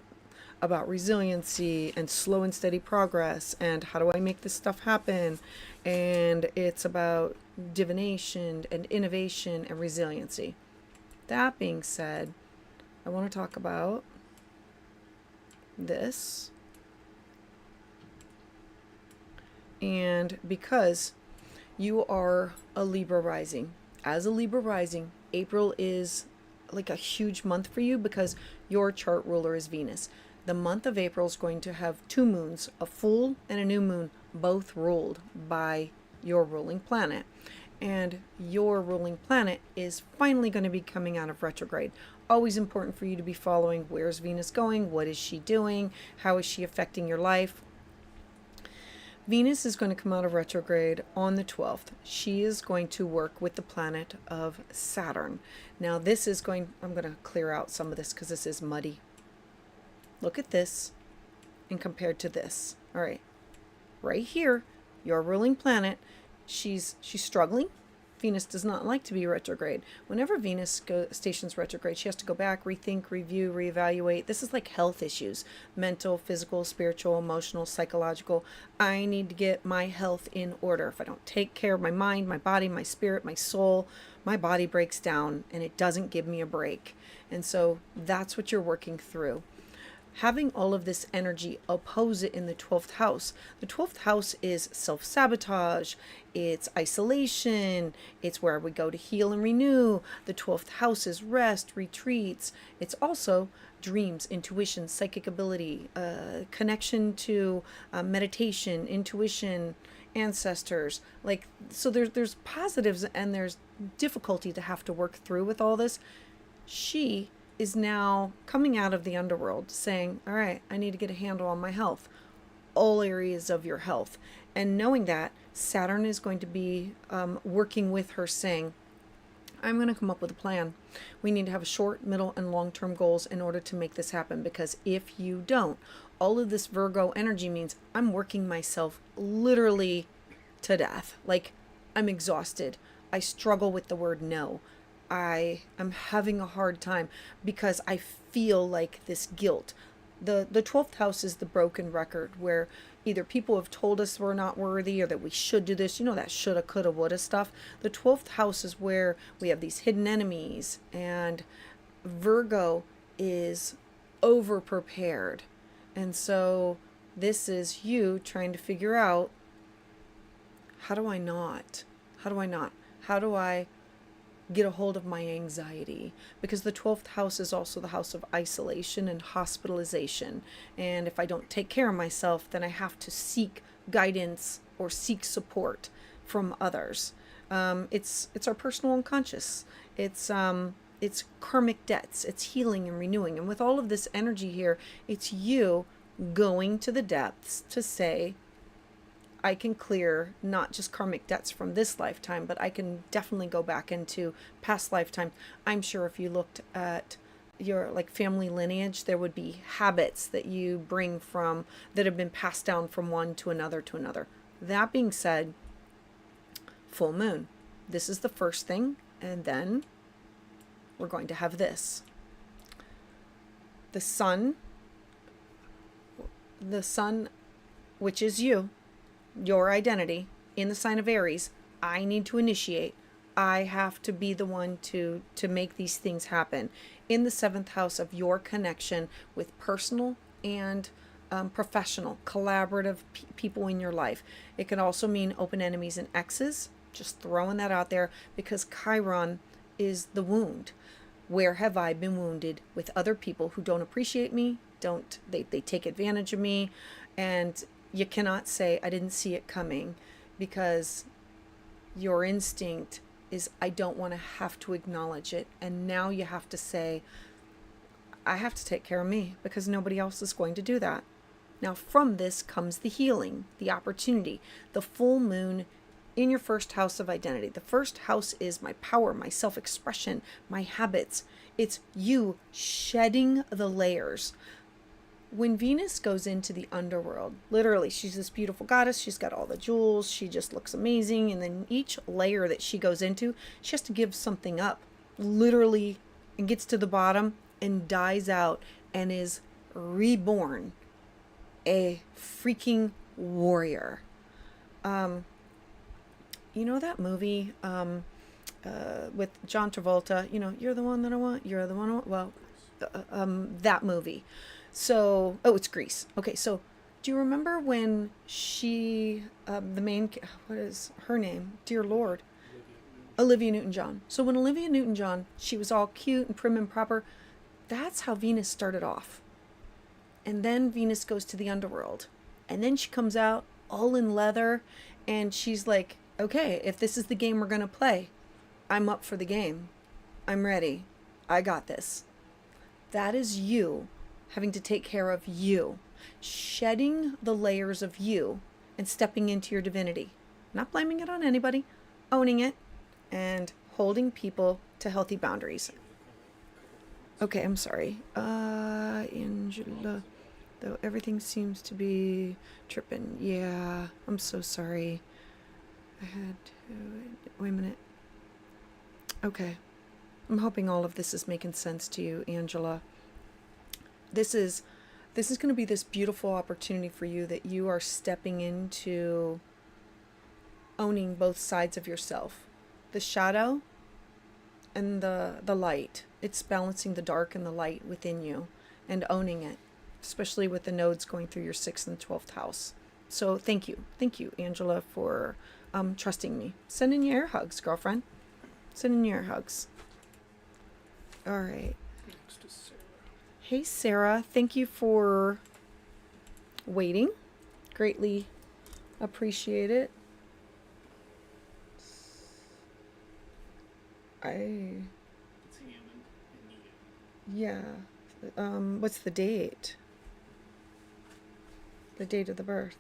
about resiliency and slow and steady progress. And how do I make this stuff happen? And it's about divination and innovation and resiliency. That being said, I want to talk about this. And because you are a Libra rising, as a Libra rising, April is like a huge month for you because your chart ruler is Venus. The month of April is going to have 2 moons, a full and a new moon, both ruled by your ruling planet. And your ruling planet is finally going to be coming out of retrograde. Always important for you to be following, where's Venus going? What is she doing? How is she affecting your life? Venus is going to come out of retrograde on the 12th. She is going to work with the planet of Saturn. Now this is going, I'm going to clear out some of this because this is muddy. Look at this and compared to this. All right. Right here, your ruling planet, she's struggling. Venus does not like to be retrograde. Whenever Venus stations retrograde, she has to go back, rethink, review, reevaluate. This is like health issues, mental, physical, spiritual, emotional, psychological. I need to get my health in order. If I don't take care of my mind, my body, my spirit, my soul, my body breaks down and it doesn't give me a break. And so that's what you're working through. having all of this energy oppose it in the 12th house. The 12th house is self-sabotage, it's isolation, it's where we go to heal and renew. The 12th house is rest, retreats. It's also dreams, intuition, psychic ability, connection to meditation, intuition, ancestors. Like, so there's positives and there's difficulty to have to work through with all this. She is now coming out of the underworld saying, all right, I need to get a handle on my health, all areas of your health. And knowing that, Saturn is going to be working with her saying, I'm going to come up with a plan. We need to have short, middle, and long-term goals in order to make this happen, because if you don't, all of this Virgo energy means I'm working myself literally to death. Like, I'm exhausted. I struggle with the word no. I am having a hard time because I feel like this guilt. The 12th house is the broken record, where either people have told us we're not worthy or that we should do this, that shoulda, coulda, woulda stuff. The 12th house is where we have these hidden enemies, and Virgo is over prepared. And so this is you trying to figure out, how do I not? How do I get a hold of my anxiety? Because the 12th house is also the house of isolation and hospitalization. And if I don't take care of myself, then I have to seek guidance or seek support from others. It's our personal unconscious. It's karmic debts. It's healing and renewing. And with all of this energy here, it's you going to the depths to say, I can clear not just karmic debts from this lifetime, but I can definitely go back into past lifetime. I'm sure if you looked at your family lineage, there would be habits that you bring from that have been passed down from one to another to another. That being said, full moon. This is the first thing, and then we're going to have this. The sun, which is you, your identity in the sign of Aries. I need to initiate. I have to be the one to make these things happen. In the 7th house of your connection with personal and professional, collaborative people in your life. It can also mean open enemies and exes. Just throwing that out there, because Chiron is the wound. Where have I been wounded with other people who don't appreciate me? They take advantage of me, and you cannot say, I didn't see it coming, because your instinct is, I don't want to have to acknowledge it. And now you have to say, I have to take care of me, because nobody else is going to do that. Now from this comes the healing, the opportunity, the full moon in your first house of identity. The first house is my power, my self-expression, my habits. It's you shedding the layers. When Venus goes into the underworld, literally, she's this beautiful goddess. She's got all the jewels. She just looks amazing. And then each layer that she goes into, she has to give something up, literally, and gets to the bottom and dies out and is reborn a freaking warrior. You know that movie with John Travolta? You're the one that I want. You're the one I want. Well, that movie. So, it's Grease. Okay, so do you remember when she, what is her name? Dear Lord. Olivia Newton-John. So when Olivia Newton-John, she was all cute and prim and proper. That's how Venus started off. And then Venus goes to the underworld. And then she comes out all in leather. And she's like, okay, if this is the game we're going to play, I'm up for the game. I'm ready. I got this. That is you having to take care of you, shedding the layers of you and stepping into your divinity, not blaming it on anybody, owning it, and holding people to healthy boundaries. Okay, I'm sorry. Angela, though everything seems to be tripping. Yeah, I'm so sorry. I had to, wait a minute. Okay. I'm hoping all of this is making sense to you, Angela. This is going to be this beautiful opportunity for you, that you are stepping into owning both sides of yourself. The shadow and the light. It's balancing the dark and the light within you and owning it. especially with the nodes going through your 6th and 12th house. So thank you, Angela, for trusting me. Send in your air hugs, girlfriend. Send in your air hugs. All right. Next is Sarah. Hey, Sarah. Thank you for waiting. Greatly appreciate it. It's Hammond and Nita. Yeah. What's the date? The date of the birth.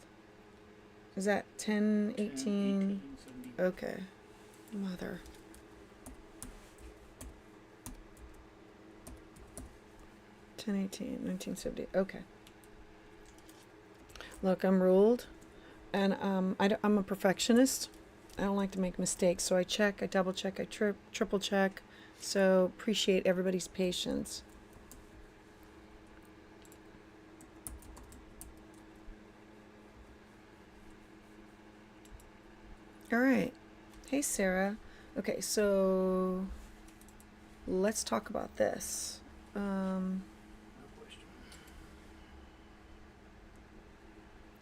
Is that 10/18? 10/18/70. Okay. Mother. Ten 18, 1970. Okay. Look, I'm ruled, and I'm a perfectionist. I don't like to make mistakes, so I check, I double check, I triple check. So appreciate everybody's patience. All right. Hey, Sarah. Okay, so let's talk about this. No question.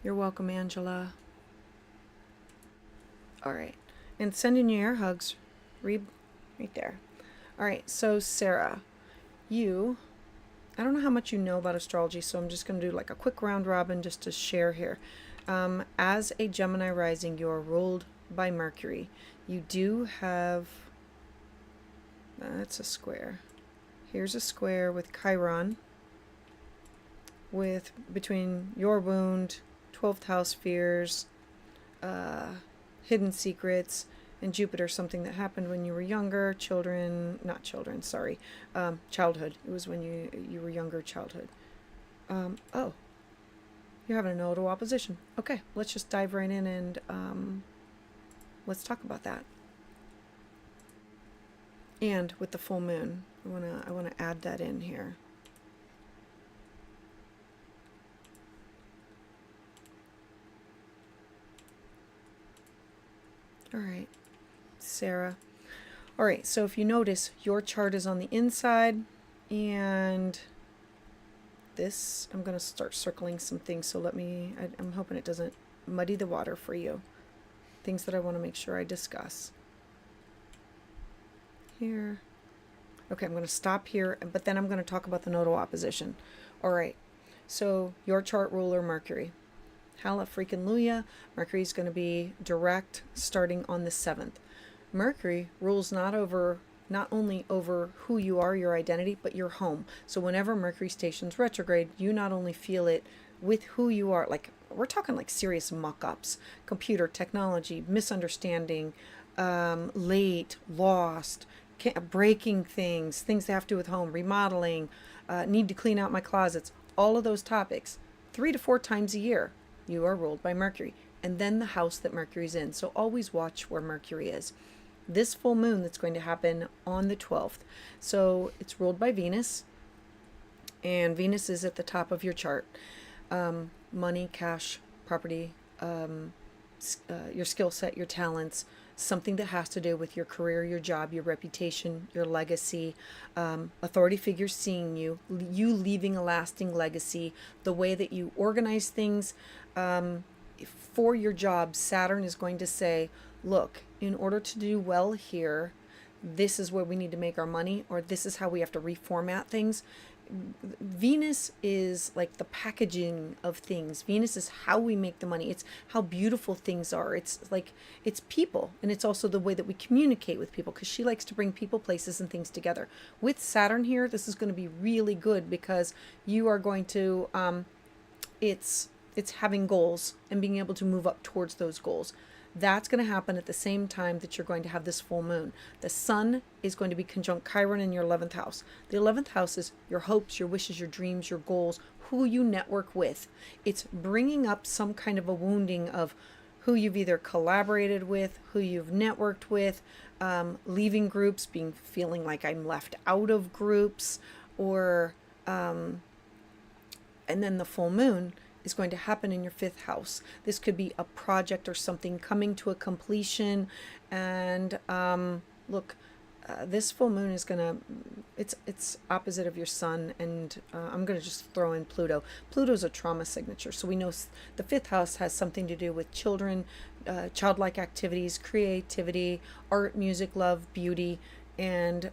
You're welcome, Angela. All right. And send in your air hugs. Read right there. All right. So, Sarah, I don't know how much you know about astrology, so I'm just going to do like a quick round robin just to share here. As a Gemini rising, you are ruled by Mercury. You do have, that's a square. Here's a square with Chiron, with between your wound, 12th house fears, hidden secrets, and Jupiter, something that happened when you were younger, childhood. It was when you were younger, childhood. Oh, you're having a nodal opposition. Okay, let's just dive right in and let's talk about that. And with the full moon, I wanna add that in here. All right, Sarah. All right, so if you notice, your chart is on the inside, and this, I'm going to start circling some things, so I'm hoping it doesn't muddy the water for you. Things that I want to make sure I discuss. Here. Okay, I'm going to stop here, but then I'm going to talk about the nodal opposition. All right, so your chart ruler, Mercury. Hallelujah. Mercury is going to be direct starting on the 7th. Mercury rules not only over who you are, your identity, but your home. So whenever Mercury stations retrograde, you not only feel it with who you are, like we're talking like serious muck-ups, computer technology, misunderstanding, late, lost, breaking things that have to do with home, remodeling, need to clean out my closets, all of those topics, 3 to 4 times a year. You are ruled by Mercury, and then the house that Mercury's in. So always watch where Mercury is. This full moon that's going to happen on the 12th. So it's ruled by Venus, and Venus is at the top of your chart. Money, cash, property, your skill set, your talents, something that has to do with your career, your job, your reputation, your legacy, authority figures seeing you leaving a lasting legacy, the way that you organize things. For your job, Saturn is going to say, look, in order to do well here, this is where we need to make our money, or this is how we have to reformat things. Venus is like the packaging of things. Venus is how we make the money. It's how beautiful things are. It's like, it's people, and it's also the way that we communicate with people, because she likes to bring people, places, and things together. With Saturn here, this is going to be really good, because you are going to it's having goals and being able to move up towards those goals. That's going to happen at the same time that you're going to have this full moon. The sun is going to be conjunct Chiron in your 11th house. The 11th house is your hopes, your wishes, your dreams, your goals, who you network with. It's bringing up some kind of a wounding of who you've either collaborated with, who you've networked with, leaving groups, feeling like I'm left out of groups, or and then the full moon is going to happen in your 5th house. This could be a project or something coming to a completion. And look, this full moon is gonna, it's opposite of your sun, and I'm gonna just throw in Pluto. Pluto's a trauma signature, so we know the fifth house has something to do with children, childlike activities, creativity, art, music, love, beauty, and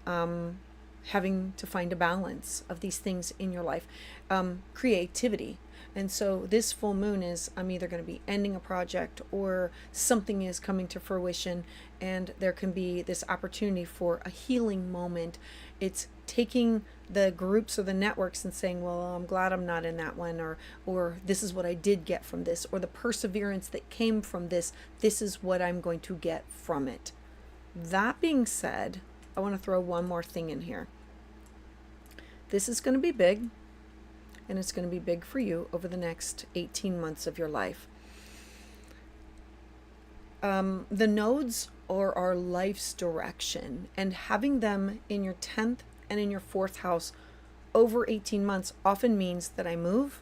having to find a balance of these things in your life, creativity. And so this full moon is, I'm either going to be ending a project or something is coming to fruition, and there can be this opportunity for a healing moment. It's taking the groups or the networks and saying, well, I'm glad I'm not in that one, or this is what I did get from this, or the perseverance that came from this. This is what I'm going to get from it. That being said, I want to throw one more thing in here. This is going to be big, and it's going to be big for you over the next 18 months of your life. The nodes are our life's direction, and having them in your 10th and in your 4th house over 18 months often means that I move,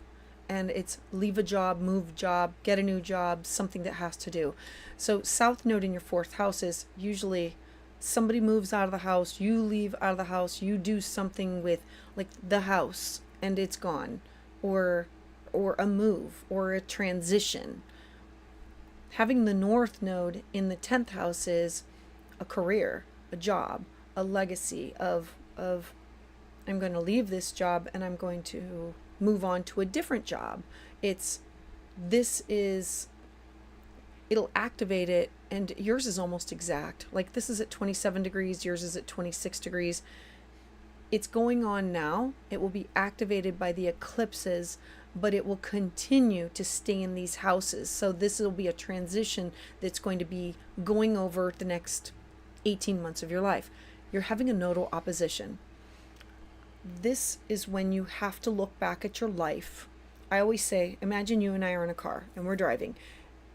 and it's leave a job, move job, get a new job, something that has to do. So South Node in your 4th house is usually somebody moves out of the house, you leave out of the house, you do something with like the house and it's gone, or a move or a transition. Having the North Node in the 10th house is a career, a job, a legacy of I'm going to leave this job and I'm going to move on to a different job. It'll activate it, and yours is almost exact. Like this is at 27 degrees, yours is at 26 degrees. It's going on now. It will be activated by the eclipses, but it will continue to stay in these houses. So this will be a transition that's going to be going over the next 18 months of your life. You're having a nodal opposition. This is when you have to look back at your life. I always say, imagine you and I are in a car and we're driving,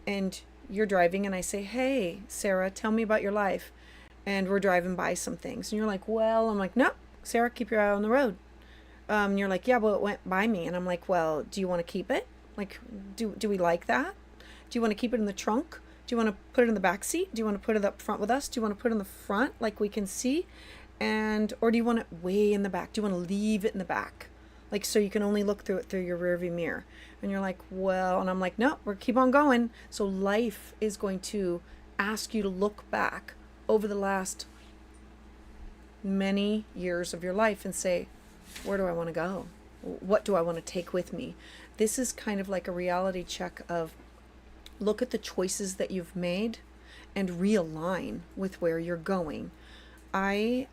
and you're driving and I say, hey, Sarah, tell me about your life. And we're driving by some things. And you're like, well, I'm like, no, Sarah, keep your eye on the road. And you're like, yeah, well, it went by me. And I'm like, well, do you want to keep it? Like, do we like that? Do you want to keep it in the trunk? Do you want to put it in the back seat? Do you want to put it up front with us? Do you want to put it in the front like we can see? Or do you want it way in the back? Do you want to leave it in the back? Like, so you can only look through it through your rearview mirror. And you're like, well, and I'm like, no, we're keep on going. So life is going to ask you to look back over the last many years of your life and say, where do I want to go? What do I want to take with me? This is kind of like a reality check of look at the choices that you've made and realign with where you're going. An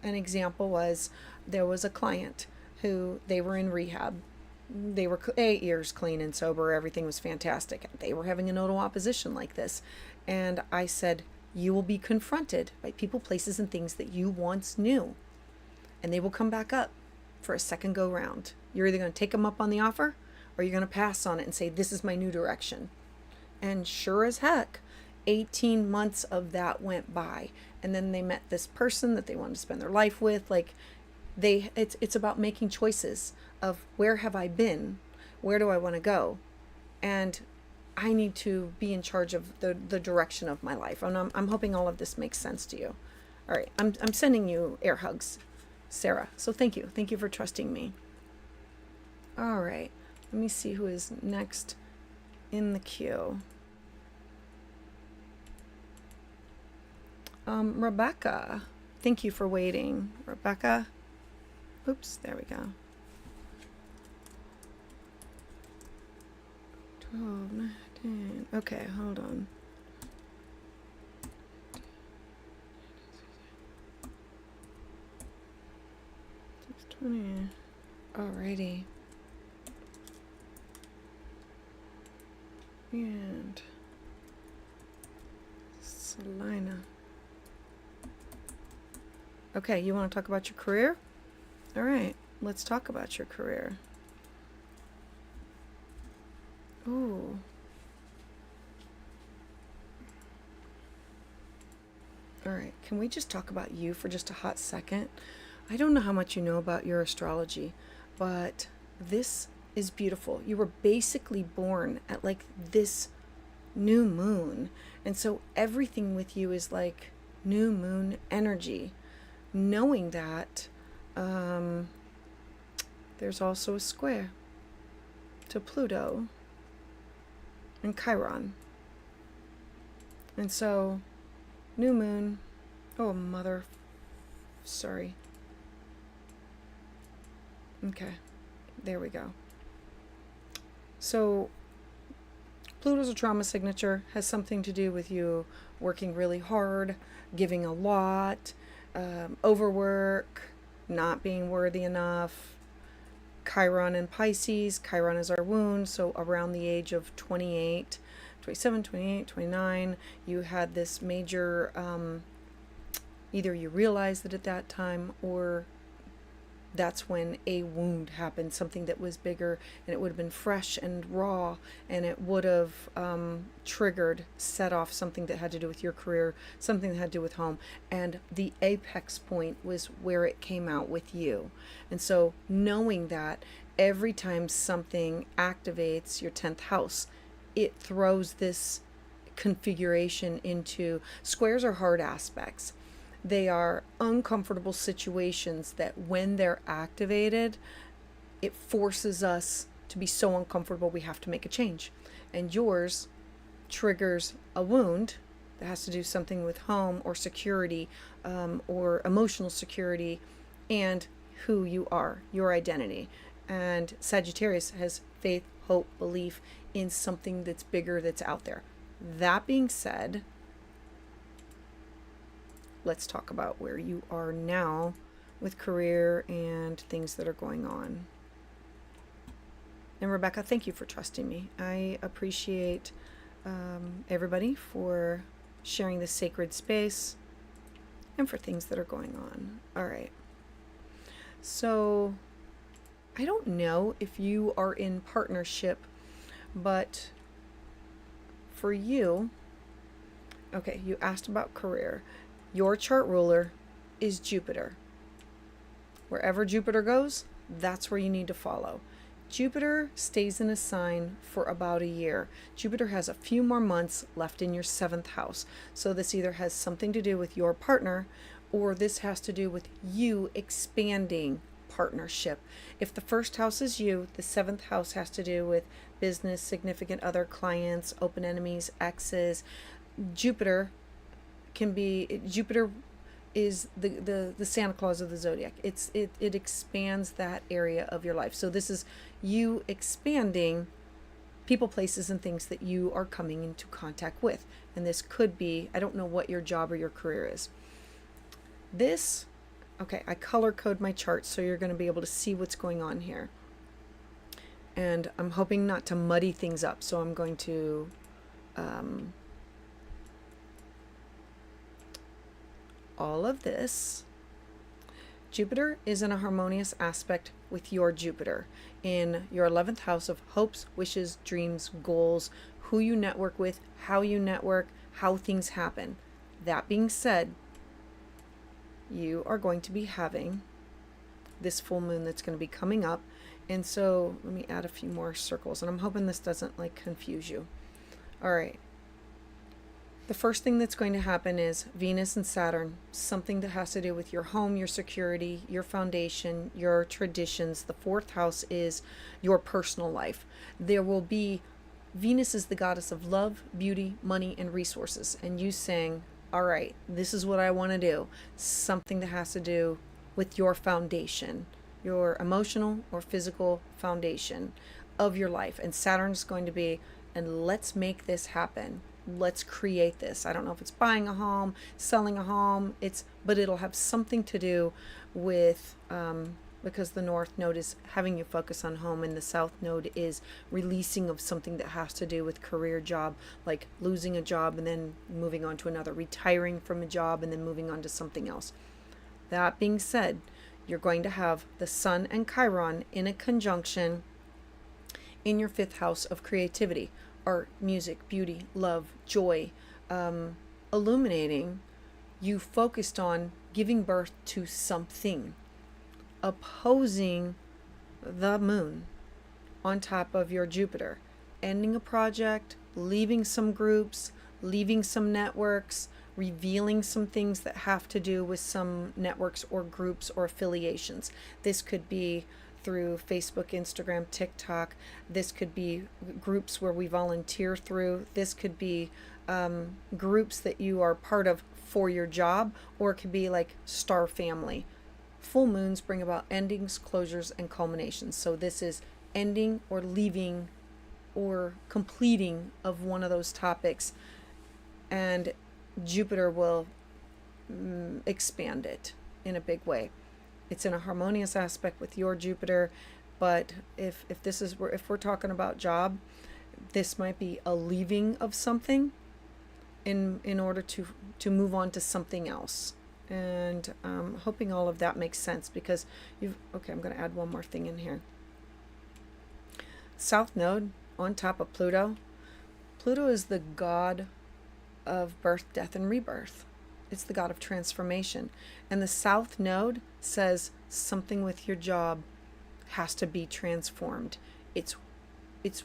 example was, there was a client who, they were in rehab. They were 8 years clean and sober. Everything was fantastic. They were having a nodal opposition like this. And I said, you will be confronted by people, places, and things that you once knew. And they will come back up for a second go round. You're either going to take them up on the offer, or you're going to pass on it and say, this is my new direction. And sure as heck, 18 months of that went by. And then they met this person that they wanted to spend their life with. Like, it's about making choices of, where have I been? Where do I want to go? And I need to be in charge of the direction of my life. And I'm hoping all of this makes sense to you. All right, I'm sending you air hugs, Sarah. So thank you. Thank you for trusting me. All right, let me see who is next in the queue. Rebecca, thank you for waiting. Rebecca, oops, there we go. 12, 19, okay, hold on. Alrighty. And Selina. Okay, you want to talk about your career? All right, let's talk about your career. Ooh. All right, can we just talk about you for just a hot second? I don't know how much you know about your astrology, but this is beautiful. You were basically born at like this new moon. And so everything with you is like new moon energy. Knowing that there's also a square to Pluto and Chiron. And so, new moon, oh mother, sorry. Okay, there we go. So, Pluto's a trauma signature, has something to do with you working really hard, giving a lot, overwork, not being worthy enough. Chiron and Pisces, Chiron is our wound, so around the age of 28, 27, 28, 29, you had this major, either you realized it at that time, or that's when a wound happened, something that was bigger, and it would have been fresh and raw, and it would have triggered, set off something that had to do with your career, something that had to do with home, and the apex point was where it came out with you. And so knowing that every time something activates your 10th house, it throws this configuration into squares or hard aspects. They are uncomfortable situations that when they're activated, it forces us to be so uncomfortable we have to make a change. And yours triggers a wound that has to do something with home or security, or emotional security, and who you are, your identity. And Sagittarius has faith, hope, belief in something that's bigger, that's out there. That being said, let's talk about where you are now with career and things that are going on. And Rebecca, thank you for trusting me. I appreciate everybody for sharing this sacred space and for things that are going on. All right. So I don't know if you are in partnership, but for you, okay, you asked about career. Your chart ruler is Jupiter. Wherever Jupiter goes, that's where you need to follow. Jupiter stays in a sign for about a year. Jupiter has a few more months left in your 7th house. So this either has something to do with your partner, or this has to do with you expanding partnership. If the 1st house is you, the 7th house has to do with business, significant other, clients, open enemies, exes. Jupiter is the Santa Claus of the zodiac. It expands that area of your life. So this is you expanding people, places, and things that you are coming into contact with. And this could be, I don't know what your job or your career is. This, okay, I color code my chart so you're going to be able to see what's going on here. And I'm hoping not to muddy things up, so I'm going to all of this. Jupiter is in a harmonious aspect with your Jupiter in your 11th house of hopes, wishes, dreams, goals, who you network with, how you network, how things happen. That being said, you are going to be having this full moon that's going to be coming up. And so let me add a few more circles, and I'm hoping this doesn't like confuse you. All right. The first thing that's going to happen is Venus and Saturn, something that has to do with your home, your security, your foundation, your traditions. The 4th house is your personal life. There will be, Venus is the goddess of love, beauty, money, and resources. And you saying, all right, this is what I want to do. Something that has to do with your foundation, your emotional or physical foundation of your life. And Saturn's going to be, and let's make this happen. Let's create this. I don't know if it's buying a home, selling a home, but it'll have something to do with, because the North Node is having you focus on home, and the South Node is releasing of something that has to do with career, job, like losing a job and then moving on to another, retiring from a job and then moving on to something else. That being said, you're going to have the Sun and Chiron in a conjunction in your 5th house of creativity. Art, music, beauty, love, joy, illuminating. You focused on giving birth to something, opposing the moon on top of your Jupiter, ending a project, leaving some groups, leaving some networks, revealing some things that have to do with some networks or groups or affiliations. This could be through Facebook, Instagram, TikTok. This could be groups where we volunteer through. This could be groups that you are part of for your job, or it could be like star family. Full moons bring about endings, closures, and culminations. So this is ending or leaving or completing of one of those topics, and Jupiter will expand it in a big way. It's in a harmonious aspect with your Jupiter, but if this is where, if we're talking about job, this might be a leaving of something in order to move on to something else. And hoping all of that makes sense, because okay, I'm going to add one more thing in here. South Node on top of Pluto. Pluto is the god of birth, death, and rebirth. It's the god of transformation. And the South Node says something with your job has to be transformed. It's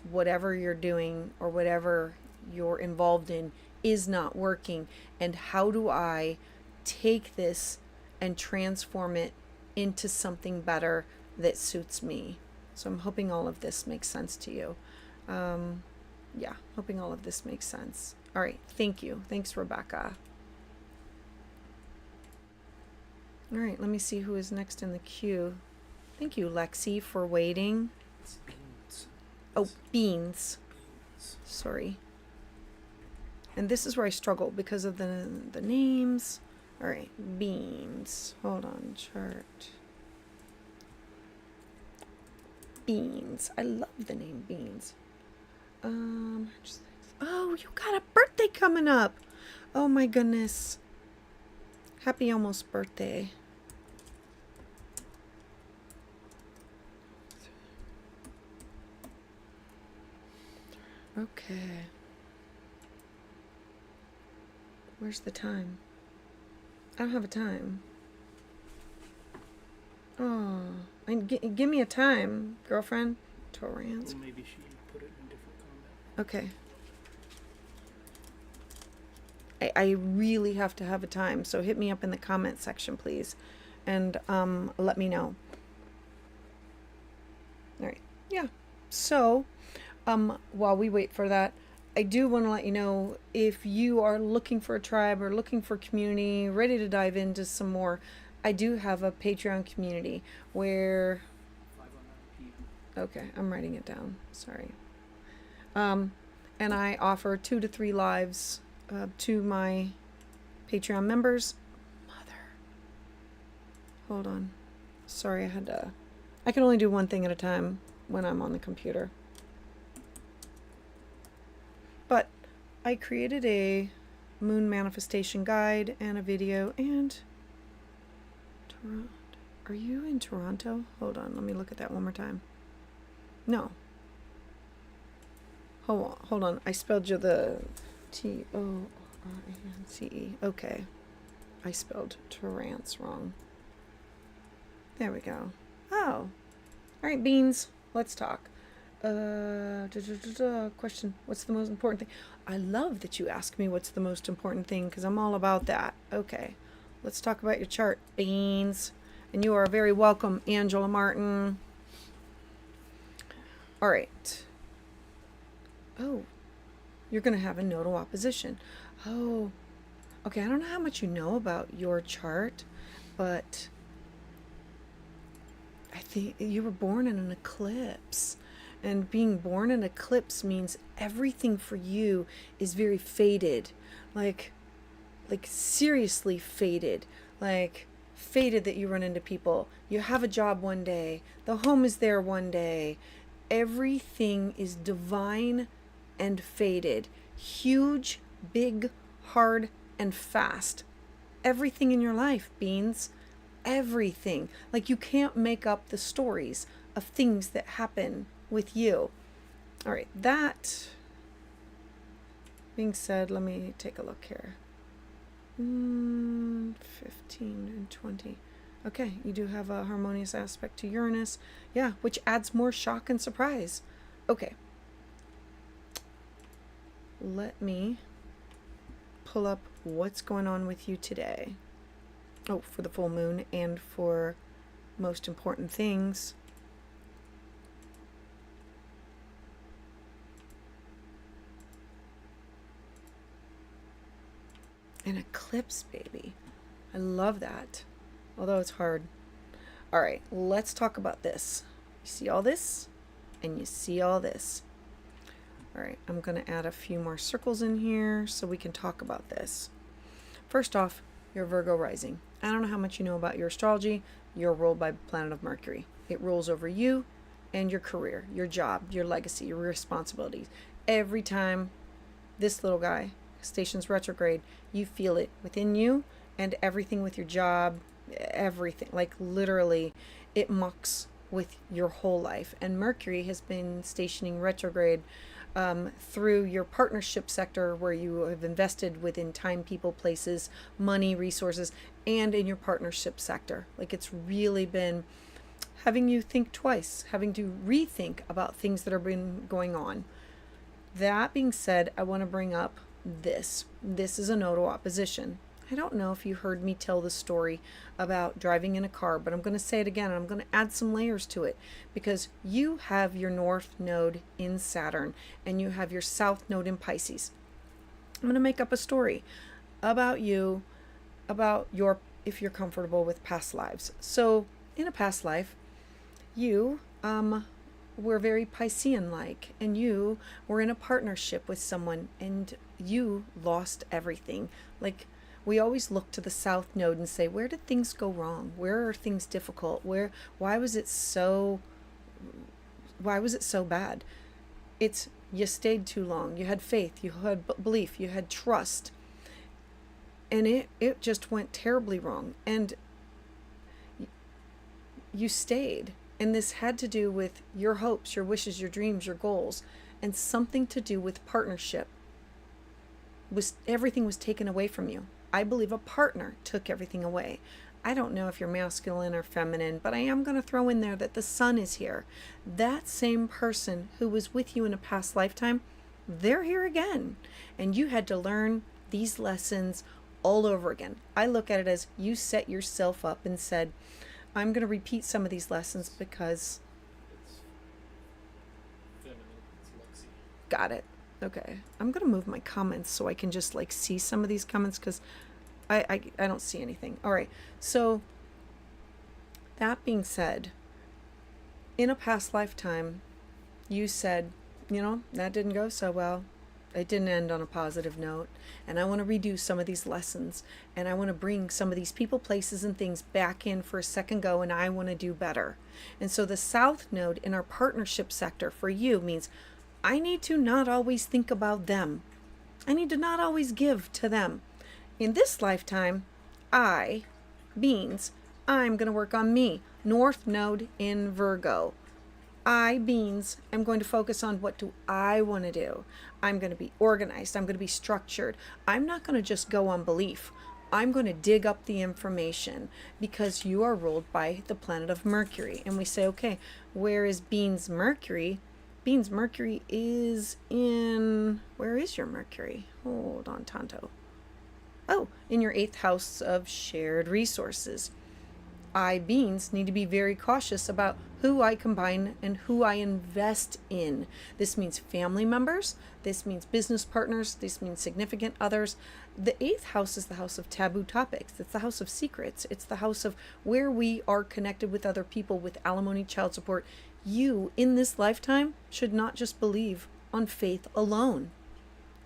whatever you're doing or whatever you're involved in is not working. And how do I take this and transform it into something better that suits me? So I'm hoping all of this makes sense to you. Yeah, hoping all of this makes sense. All right, thank you. Thanks, Rebecca. All right, let me see who is next in the queue. Thank you, Lexi, for waiting. It's beans. Oh, beans. Beans. Sorry. And this is where I struggle because of the names. All right, beans. Hold on, chart. Beans. I love the name Beans. Oh, you got a birthday coming up. Oh my goodness. Happy almost birthday. Okay. Where's the time? I don't have a time. Oh, and give me a time, girlfriend. Taurans. Well, maybe she put it in a different comment. Okay. I really have to have a time, so hit me up in the comment section, please, and let me know. All right. Yeah. So, while we wait for that, I do want to let you know, if you are looking for a tribe or looking for community, ready to dive into some more, I do have a Patreon community where... 5:09 p.m. Okay, I'm writing it down. Sorry. And I offer 2 to 3 lives to my Patreon members. Mother. Hold on. Sorry, I can only do one thing at a time when I'm on the computer. But I created a moon manifestation guide and a video, and Toronto. Are you in Toronto? Hold on, let me look at that one more time. No. Hold on. I spelled you the Torance. Okay. I spelled Torrance wrong. There we go. Oh. All right, Beans. Let's talk. Question. What's the most important thing? I love that you ask me what's the most important thing, because I'm all about that. Okay. Let's talk about your chart, Beans. And you are very welcome, Angela Martin. All right. Oh, you're going to have a nodal opposition. Oh, okay. I don't know how much you know about your chart, but I think you were born in an eclipse. And being born in an eclipse means everything for you is very faded. Like seriously faded. Like faded that you run into people. You have a job one day. The home is there one day. Everything is divine and faded. Huge, big, hard, and fast. Everything in your life, Beans. Everything. Like, you can't make up the stories of things that happen with you. All right, that being said, let me take a look here. 15 and 20. Okay, you do have a harmonious aspect to Uranus. Yeah, which adds more shock and surprise. Okay. Let me pull up what's going on with you today. Oh, for the full moon and for most important things. An eclipse, baby. I love that. Although it's hard. All right, let's talk about this. You see all this? And you see all this. All right, I'm going to add a few more circles in here so we can talk about this. First off, your Virgo rising. I don't know how much you know about your astrology. You're ruled by the planet of Mercury. It rules over you and your career, your job, your legacy, your responsibilities. Every time this little guy stations retrograde, you feel it within you and everything with your job, everything. Like literally, it mucks with your whole life. And Mercury has been stationing retrograde through your partnership sector, where you have invested within time, people, places, money, resources, and in your partnership sector. Like it's really been having you think twice, having to rethink about things that have been going on. That being said, I want to bring up this. This is a nodal opposition. I don't know if you heard me tell the story about driving in a car, but I'm going to say it again, and I'm going to add some layers to it, because you have your north node in Saturn and you have your south node in Pisces. I'm going to make up a story about you, about your, if you're comfortable with past lives. So in a past life, you were very Piscean-like, and you were in a partnership with someone and you lost everything. Like, we always look to the south node and say, where did things go wrong? Where are things difficult? Why was it so bad? It's you stayed too long. You had faith, you had belief, you had trust. And it just went terribly wrong. And you stayed. And this had to do with your hopes, your wishes, your dreams, your goals, and something to do with partnership. Everything was taken away from you. I believe a partner took everything away. I don't know if you're masculine or feminine, but I am going to throw in there that the sun is here. That same person who was with you in a past lifetime, they're here again. And you had to learn these lessons all over again. I look at it as you set yourself up and said, I'm going to repeat some of these lessons because... It's feminine. It's Lexi. Got it. Okay. I'm going to move my comments so I can just like see some of these comments, because I don't see anything. All right. So that being said, in a past lifetime, you said, that didn't go so well. It didn't end on a positive note. And I want to redo some of these lessons. And I want to bring some of these people, places, and things back in for a second go. And I want to do better. And so the south node in our partnership sector for you means I need to not always think about them. I need to not always give to them. In this lifetime, I'm going to work on me. North node in Virgo. I'm going to focus on what do I want to do. I'm going to be organized. I'm going to be structured. I'm not going to just go on belief. I'm going to dig up the information, because you are ruled by the planet of Mercury. And we say, okay, where is Bean's Mercury? Bean's Mercury is in... Where is your Mercury? Hold on, Tonto. Oh, in your 8th house of shared resources. Beans need to be very cautious about who I combine and who I invest in. This means family members. This means business partners. This means significant others. The 8th house is the house of taboo topics. It's the house of secrets. It's the house of where we are connected with other people with alimony, child support. You, in this lifetime, should not just believe on faith alone.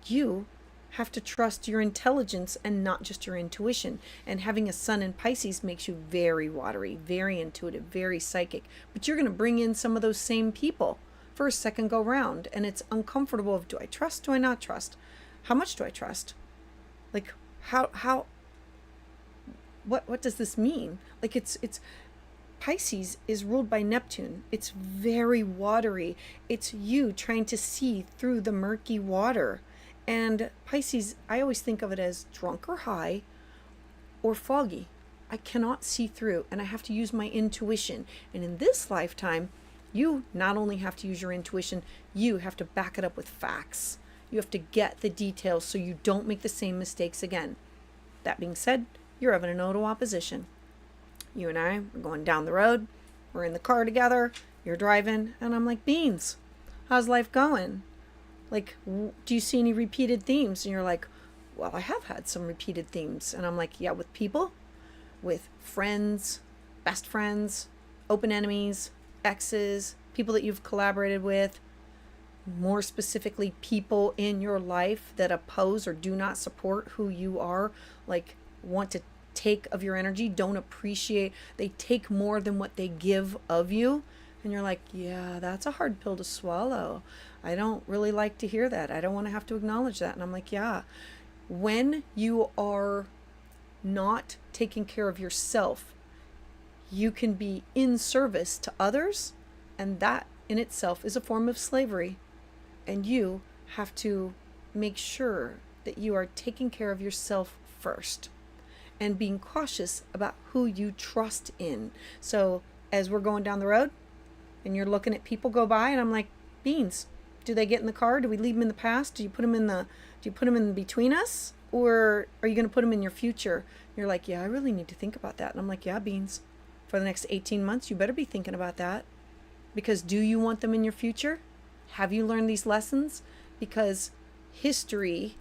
You have to trust your intelligence and not just your intuition. And having a sun in Pisces makes you very watery, very intuitive, very psychic. But you're going to bring in some of those same people for a second go round. And it's uncomfortable of, do I trust? Do I not trust? How much do I trust? Like, what does this mean? Like, it's Pisces is ruled by Neptune. It's very watery. It's you trying to see through the murky water. And Pisces, I always think of it as drunk or high or foggy. I cannot see through, and I have to use my intuition. And in this lifetime, you not only have to use your intuition, you have to back it up with facts. You have to get the details so you don't make the same mistakes again. That being said, you're having a nodal opposition. You and I are going down the road. We're in the car together. You're driving. And I'm like, Beans, how's life going? Like, do you see any repeated themes? And you're like, well, I have had some repeated themes. And I'm like, yeah, with people, with friends, best friends, open enemies, exes, people that you've collaborated with, more specifically, people in your life that oppose or do not support who you are, like want to take of your energy, don't appreciate, they take more than what they give of you. And you're like, yeah, that's a hard pill to swallow. I don't really like to hear that. I don't want to have to acknowledge that. And I'm like, yeah, when you are not taking care of yourself, you can be in service to others, and that in itself is a form of slavery. And you have to make sure that you are taking care of yourself first and being cautious about who you trust in. So as we're going down the road and you're looking at people go by, and I'm like, Beans, do they get in the car? Do we leave them in the past? Do you put them in between us? Or are you going to put them in your future? You're like, yeah, I really need to think about that. And I'm like, yeah, Beans, for the next 18 months, you better be thinking about that. Because do you want them in your future? Have you learned these lessons? Because history,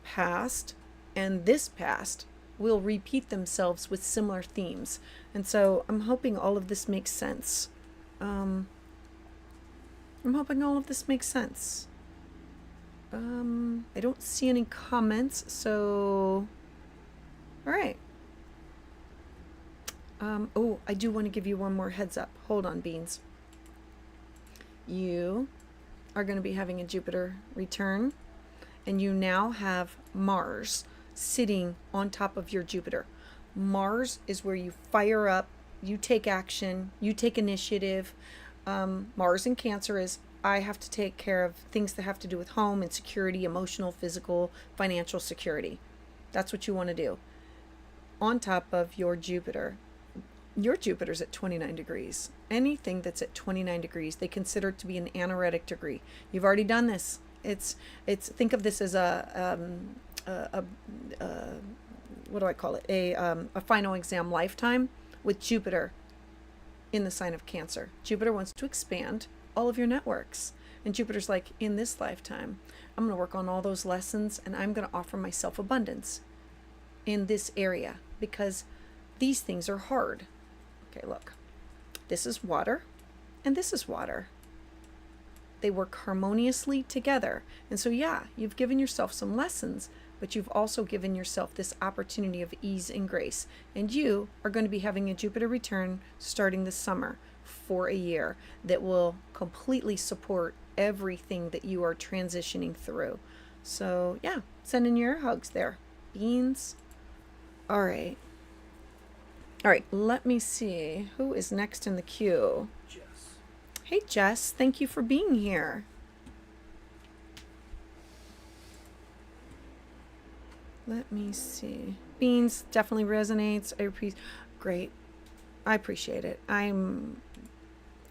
past, and this past will repeat themselves with similar themes. And so I'm hoping all of this makes sense. I don't see any comments, so all right. Oh, I do want to give you one more heads up. Hold on, Beans. You are going to be having a Jupiter return, and you now have Mars sitting on top of your Jupiter. Mars is where you fire up, you take action, you take initiative. Mars in Cancer is, I have to take care of things that have to do with home and security, emotional, physical, financial security. That's what you want to do. On top of your Jupiter. Your Jupiter's at 29 degrees. Anything that's at 29 degrees, they consider it to be an anaretic degree. You've already done this. It's think of this as a what do I call it? A final exam lifetime with Jupiter in the sign of Cancer. Jupiter wants to expand all of your networks. And Jupiter's like, in this lifetime, I'm going to work on all those lessons, and I'm going to offer myself abundance in this area because these things are hard. Okay, look, this is water and this is water. They work harmoniously together. And so, yeah, you've given yourself some lessons, but you've also given yourself this opportunity of ease and grace. And you are going to be having a Jupiter return starting this summer for a year that will completely support everything that you are transitioning through. So, yeah, sending your hugs there. Beans. All right. All right, let me see. Who is next in the queue? Jess. Hey, Jess. Thank you for being here. Let me see. Beans definitely resonates. Great. I appreciate it. I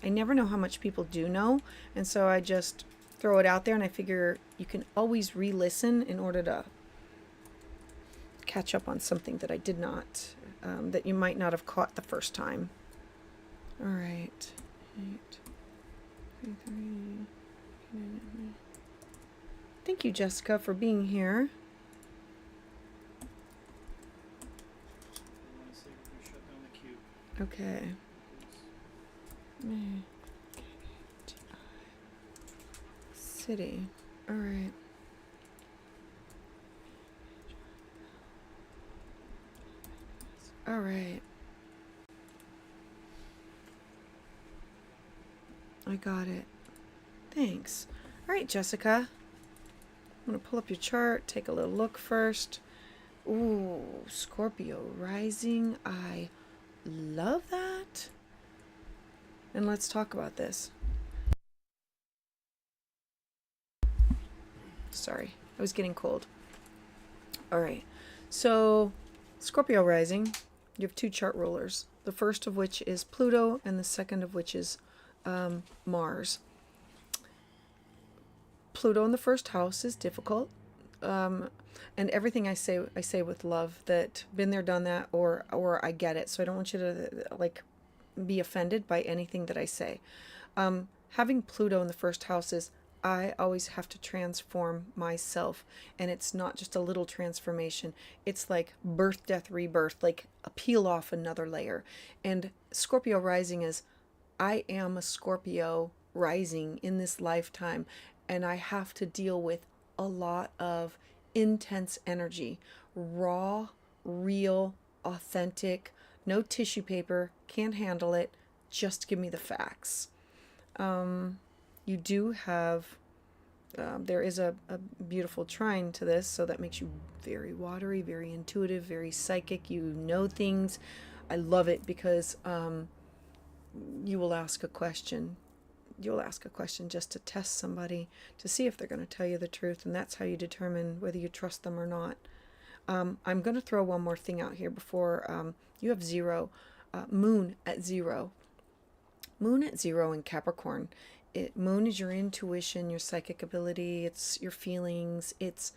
never know how much people do know, and so I just throw it out there, and I figure you can always re-listen in order to catch up on something that I did not, that you might not have caught the first time. All right. 8, 3, 3. Thank you, Jessica, for being here. I want to say we shut down the queue. Okay. City. All right. All right. I got it. Thanks. All right, Jessica. I'm going to pull up your chart, take a little look first. Ooh, Scorpio rising. I love that. And let's talk about this. Sorry, I was getting cold. All right. So, Scorpio rising, you have two chart rulers. The first of which is Pluto, and the second of which is Mars. Pluto in the first house is difficult. And everything I say with love, that been there, done that, or I get it. So I don't want you to like be offended by anything that I say. Having Pluto in the first house is, I always have to transform myself, and it's not just a little transformation. It's like birth, death, rebirth, like a peel off another layer. And Scorpio rising is, I am a Scorpio rising in this lifetime, and I have to deal with a lot of intense energy, raw, real, authentic, no tissue paper, can't handle it, just give me the facts. You do have, there is a beautiful trine to this, so that makes you very watery, very intuitive, very psychic. You know things. I love it because you will ask a question. You'll ask a question just to test somebody, to see if they're going to tell you the truth, and that's how you determine whether you trust them or not. I'm going to throw one more thing out here before you have zero. Moon at zero. Moon at zero in Capricorn. Moon is your intuition, your psychic ability. It's your feelings. It's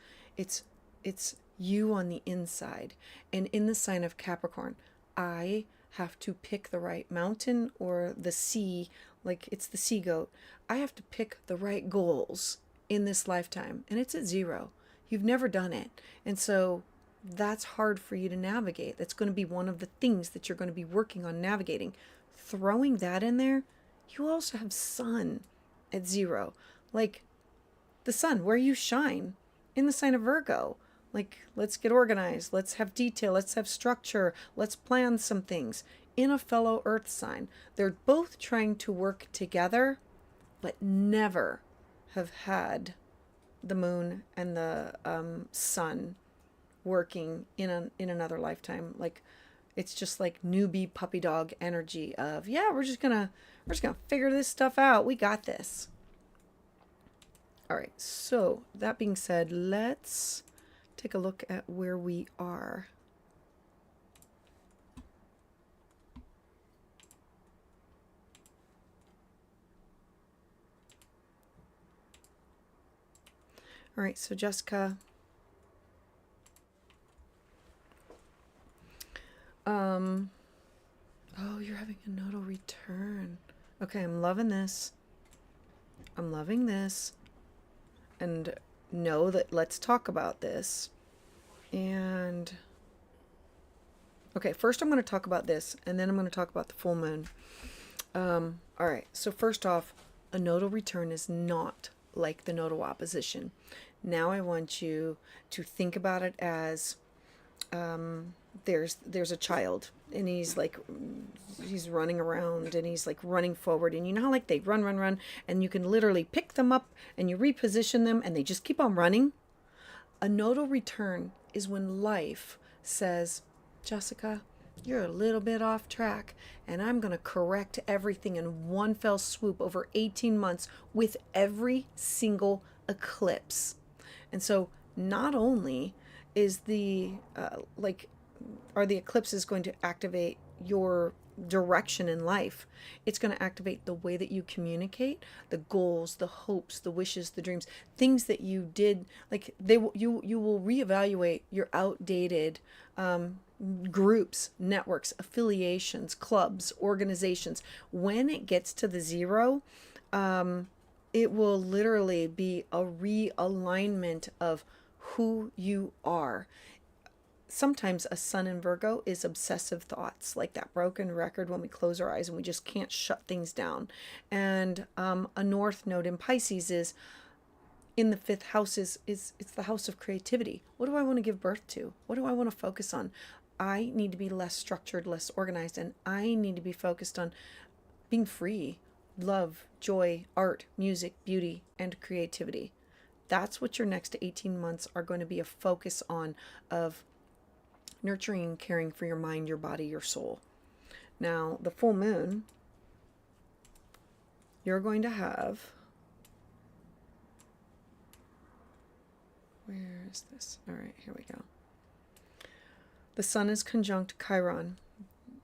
you on the inside. And in the sign of Capricorn, I have to pick the right mountain or the sea, like it's the sea goat. I have to pick the right goals in this lifetime, and it's at zero. You've never done it. And so that's hard for you to navigate. That's going to be one of the things that you're going to be working on navigating. Throwing that in there, you also have sun at zero. Like the sun, where you shine in the sign of Virgo. Like, let's get organized. Let's have detail. Let's have structure. Let's plan some things in a fellow earth sign. They're both trying to work together, but never have had the moon and the sun working in another lifetime. Like, it's just like newbie puppy dog energy of, yeah, we're just gonna figure this stuff out. We got this. All right. So that being said, let's take a look at where we are. All right. So Jessica. Oh, you're having a nodal return. Okay, I'm loving this. I'm loving this. And know that let's talk about this. And okay, first I'm going to talk about this, and then I'm going to talk about the full moon. All right, so first off, a nodal return is not like the nodal opposition. Now I want you to think about it as there's a child, and he's running around, and he's like running forward, and you know how like they run, and you can literally pick them up and you reposition them and they just keep on running. A nodal return is when life says, Jessica, you're a little bit off track, and I'm going to correct everything in one fell swoop over 18 months with every single eclipse. And so not only is the are the eclipses going to activate your direction in life, it's going to activate the way that you communicate, the goals, the hopes, the wishes, the dreams, things that you did. Like you will reevaluate your outdated groups, networks, affiliations, clubs, organizations. When it gets to the zero, it will literally be a realignment of who you are. Sometimes a sun in Virgo is obsessive thoughts, like that broken record when we close our eyes and we just can't shut things down. And a north node in Pisces is in the fifth house, is it's the house of creativity. What do I want to give birth to? What do I want to focus on? I need to be less structured, less organized, and I need to be focused on being free, love, joy, art, music, beauty, and creativity. That's what your next 18 months are going to be a focus on, of nurturing and caring for your mind, your body, your soul. Now, the full moon, you're going to have, where is this? All right, here we go. The sun is conjunct Chiron.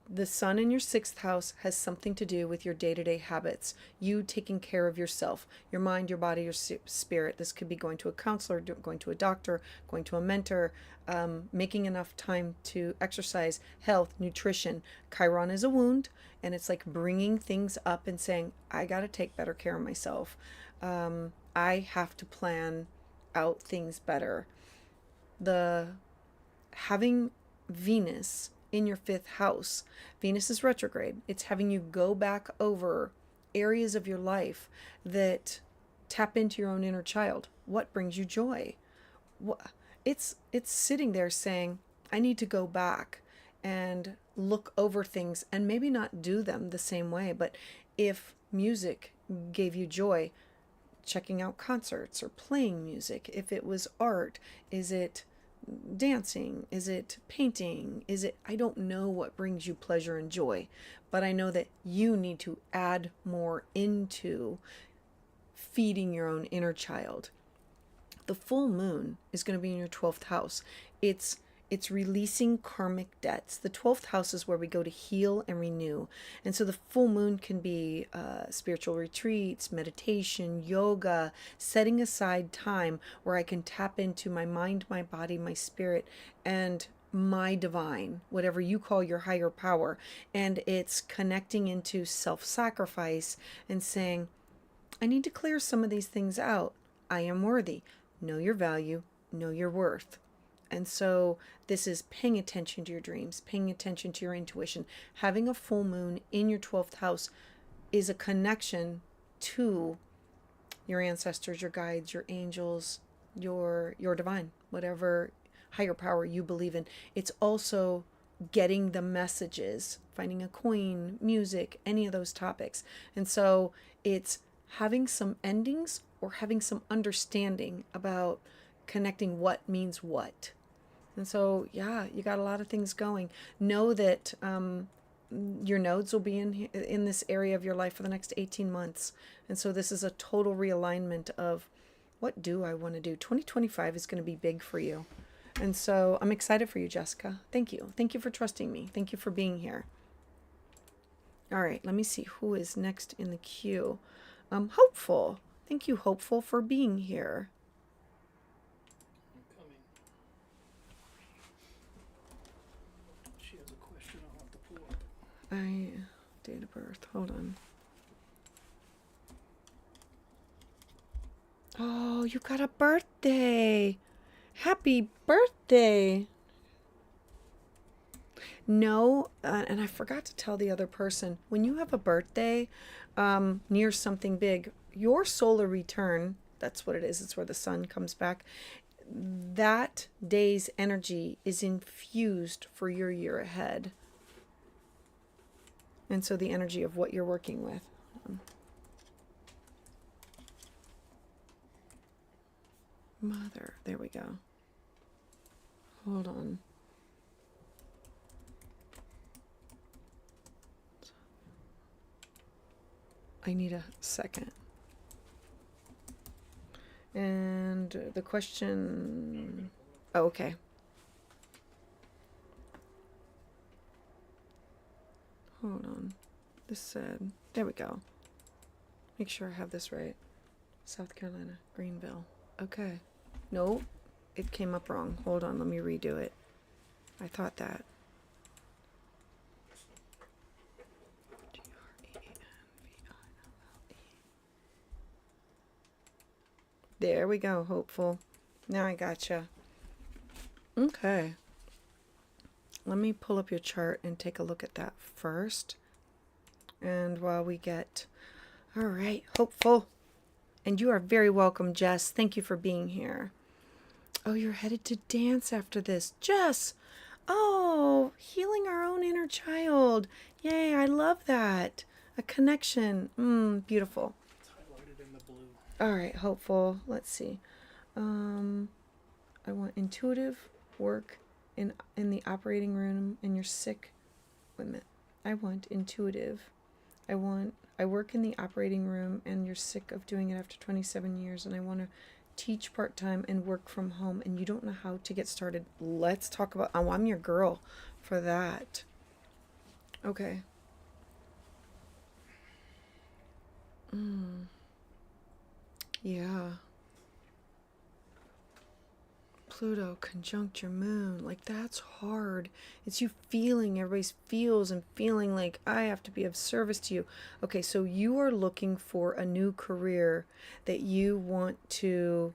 The sun in your 6th house has something to do with your day-to-day habits, you taking care of yourself, your mind, your body, your spirit. This could be going to a counselor, going to a doctor, going to a mentor, making enough time to exercise, health, nutrition. Chiron is a wound, and it's like bringing things up and saying, I got to take better care of myself. I have to plan out things better. The having Venus in your 5th house, Venus is retrograde. It's having you go back over areas of your life that tap into your own inner child. What brings you joy? It's sitting there saying, I need to go back and look over things and maybe not do them the same way. But if music gave you joy, checking out concerts or playing music. If it was art, is it dancing? Is it painting? Is it, I don't know what brings you pleasure and joy, but I know that you need to add more into feeding your own inner child. The full moon is going to be in your 12th house. It's releasing karmic debts. The 12th house is where we go to heal and renew. And so the full moon can be spiritual retreats, meditation, yoga, setting aside time where I can tap into my mind, my body, my spirit, and my divine, whatever you call your higher power. And it's connecting into self-sacrifice and saying, I need to clear some of these things out. I am worthy. Know your value, know your worth. And so this is paying attention to your dreams, paying attention to your intuition. Having a full moon in your 12th house is a connection to your ancestors, your guides, your angels, your divine, whatever higher power you believe in. It's also getting the messages, finding a coin, music, any of those topics. And so it's having some endings or having some understanding about connecting what means what. And so, yeah, you got a lot of things going. Know that your nodes will be in this area of your life for the next 18 months. And so this is a total realignment of what do I want to do? 2025 is going to be big for you. And so I'm excited for you, Jessica. Thank you. Thank you for trusting me. Thank you for being here. All right, let me see who is next in the queue. Hopeful. Thank you, Hopeful, for being here. I'm coming. She has a question I'll have to pull up. Date of birth. Hold on. Oh, you got a birthday. Happy birthday. No, and I forgot to tell the other person, when you have a birthday near something big, your solar return, that's what it is, it's where the sun comes back, that day's energy is infused for your year ahead. And so the energy of what you're working with. Mother, there we go. Hold on. I need a second. And the question, oh, okay. Hold on. This said, there we go. Make sure I have this right. South Carolina, Greenville. Okay. Nope, it came up wrong. Hold on, let me redo it. I thought that. There we go, Hopeful. Now I gotcha. Okay. Let me pull up your chart and take a look at that first. And while we get... All right, Hopeful. And you are very welcome, Jess. Thank you for being here. Oh, you're headed to dance after this. Jess! Oh, healing our own inner child. Yay, I love that. A connection. Beautiful. It's highlighted in the blue. All right, Hopeful. Let's see. I want intuitive work in the operating room, and you're sick. Wait a minute. I want intuitive. I work in the operating room, and you're sick of doing it after 27 years, and I want to teach part-time and work from home, and you don't know how to get started. Let's talk about, oh, I'm your girl for that. Okay. Yeah. Pluto conjunct your moon. Like, that's hard. It's you feeling, everybody feels and feeling like I have to be of service to you. Okay, so you are looking for a new career that you want to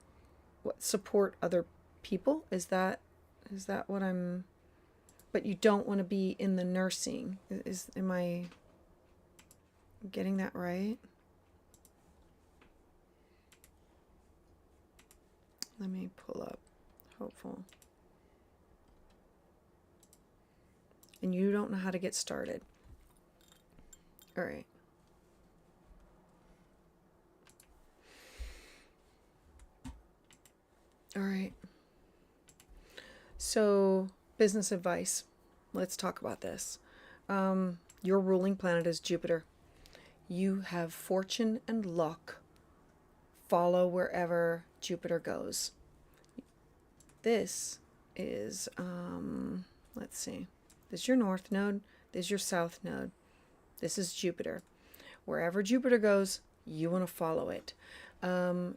support other people. Is that what I'm, but you don't want to be in the nursing. Am I getting that right? Let me pull up hopeful. And you don't know how to get started. All right. All right. So, business advice. Let's talk about this. Your ruling planet is Jupiter. You have fortune and luck. Follow wherever Jupiter goes. This is, let's see. This is your north node. This is your south node. This is Jupiter. Wherever Jupiter goes, you want to follow it.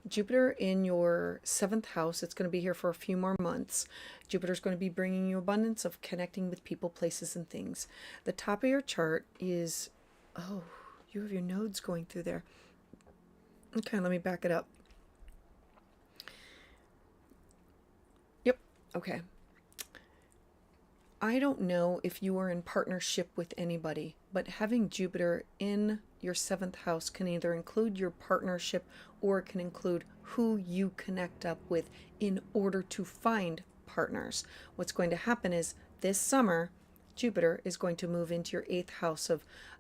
Jupiter in your 7th house, it's going to be here for a few more months. Jupiter's going to be bringing you abundance of connecting with people, places, and things. The top of your chart is, oh, you have your nodes going through there. Okay, let me back it up. Yep, okay. I don't know if you are in partnership with anybody, but having Jupiter in your 7th house can either include your partnership or it can include who you connect up with in order to find partners. What's going to happen is this summer, Jupiter is going to move into your 8th house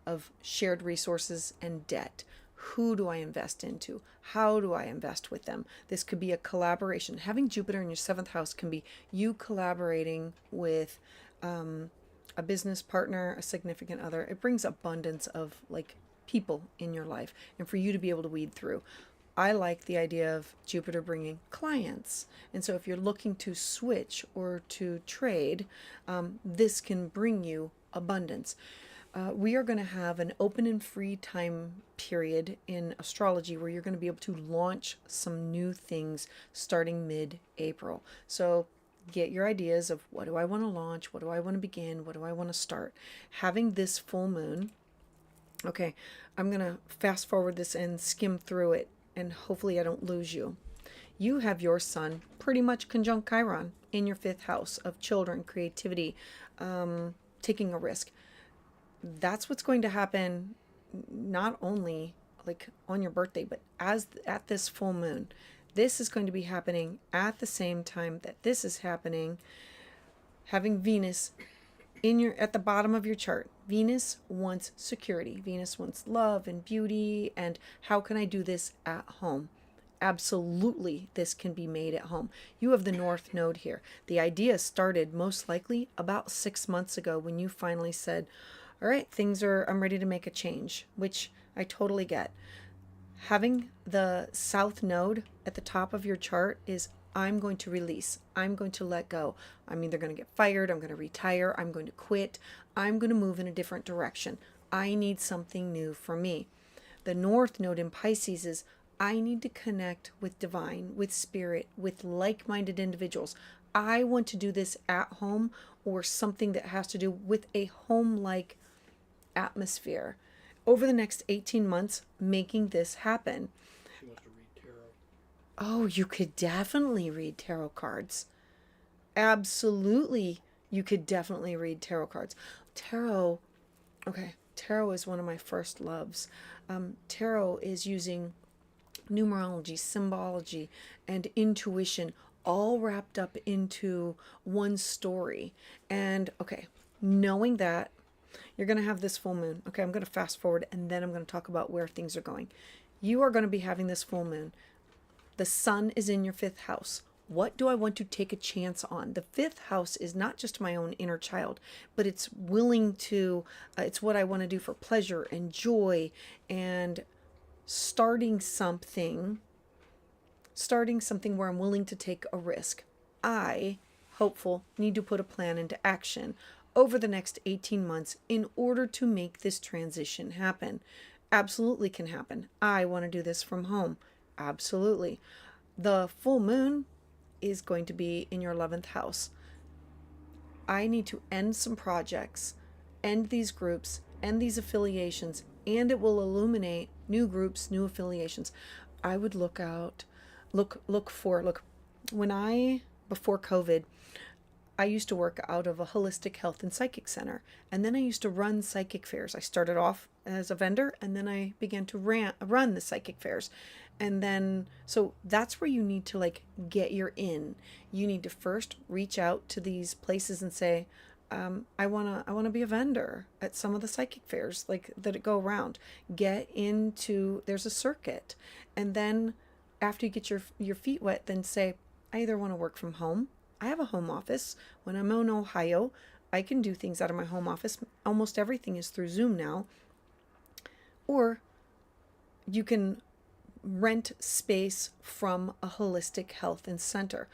of shared resources and debt. Who do I invest into? How do I invest with them? This could be a collaboration. Having Jupiter in your 7th house can be you collaborating with a business partner, a significant other. It brings abundance of like people in your life and for you to be able to weed through. I like the idea of Jupiter bringing clients. And so if you're looking to switch or to trade, this can bring you abundance. We are going to have an open and free time period in astrology where you're going to be able to launch some new things starting mid-April. So get your ideas of what do I want to launch? What do I want to begin? What do I want to start? Having this full moon. Okay, I'm going to fast forward this and skim through it, and hopefully I don't lose you. You have your sun pretty much conjunct Chiron in your 5th house of children, creativity, taking a risk. That's what's going to happen not only like on your birthday, but at this full moon. This is going to be happening at the same time that this is happening. Having Venus at the bottom of your chart. Venus wants security. Venus wants love and beauty. And how can I do this at home? Absolutely, this can be made at home. You have the North Node here. The idea started most likely about 6 months ago when you finally said, all right, I'm ready to make a change, which I totally get. Having the South Node at the top of your chart is I'm going to release. I'm going to let go. I'm either going to get fired, I'm going to retire, I'm going to quit, I'm going to move in a different direction. I need something new for me. The North Node in Pisces is I need to connect with divine, with spirit, with like-minded individuals. I want to do this at home or something that has to do with a home-like atmosphere. Over the next 18 months, making this happen. She wants to read tarot. Oh, you could definitely read tarot cards. Absolutely, you could definitely read tarot cards. Tarot is one of my first loves. Tarot is using numerology, symbology, and intuition all wrapped up into one story. And knowing that, you're going to have this full moon. Okay, I'm going to fast forward and then I'm going to talk about where things are going. You are going to be having this full moon. The sun is in your 5th house. What do I want to take a chance on? The 5th house is not just my own inner child, but it's it's what I want to do for pleasure and joy and starting something where I'm willing to take a risk. I, hopeful, need to put a plan into action. over the next 18 months in order to make this transition happen. Absolutely can happen. I want to do this from home. Absolutely. The full moon is going to be in your 11th house. I need to end some projects, end these groups, end these affiliations, and it will illuminate new groups, new affiliations. I would look before COVID, I used to work out of a holistic health and psychic center. And then I used to run psychic fairs. I started off as a vendor and then I began to run the psychic fairs. And then, so that's where you need to like get your in. You need to first reach out to these places and say, I wanna be a vendor at some of the psychic fairs like that go around. Get into, there's a circuit. And then after you get your feet wet, then say, I either want to work from home. I have a home office. When I'm in Ohio, I can do things out of my home office. Almost everything is through Zoom now. Or you can rent space from a holistic health and center.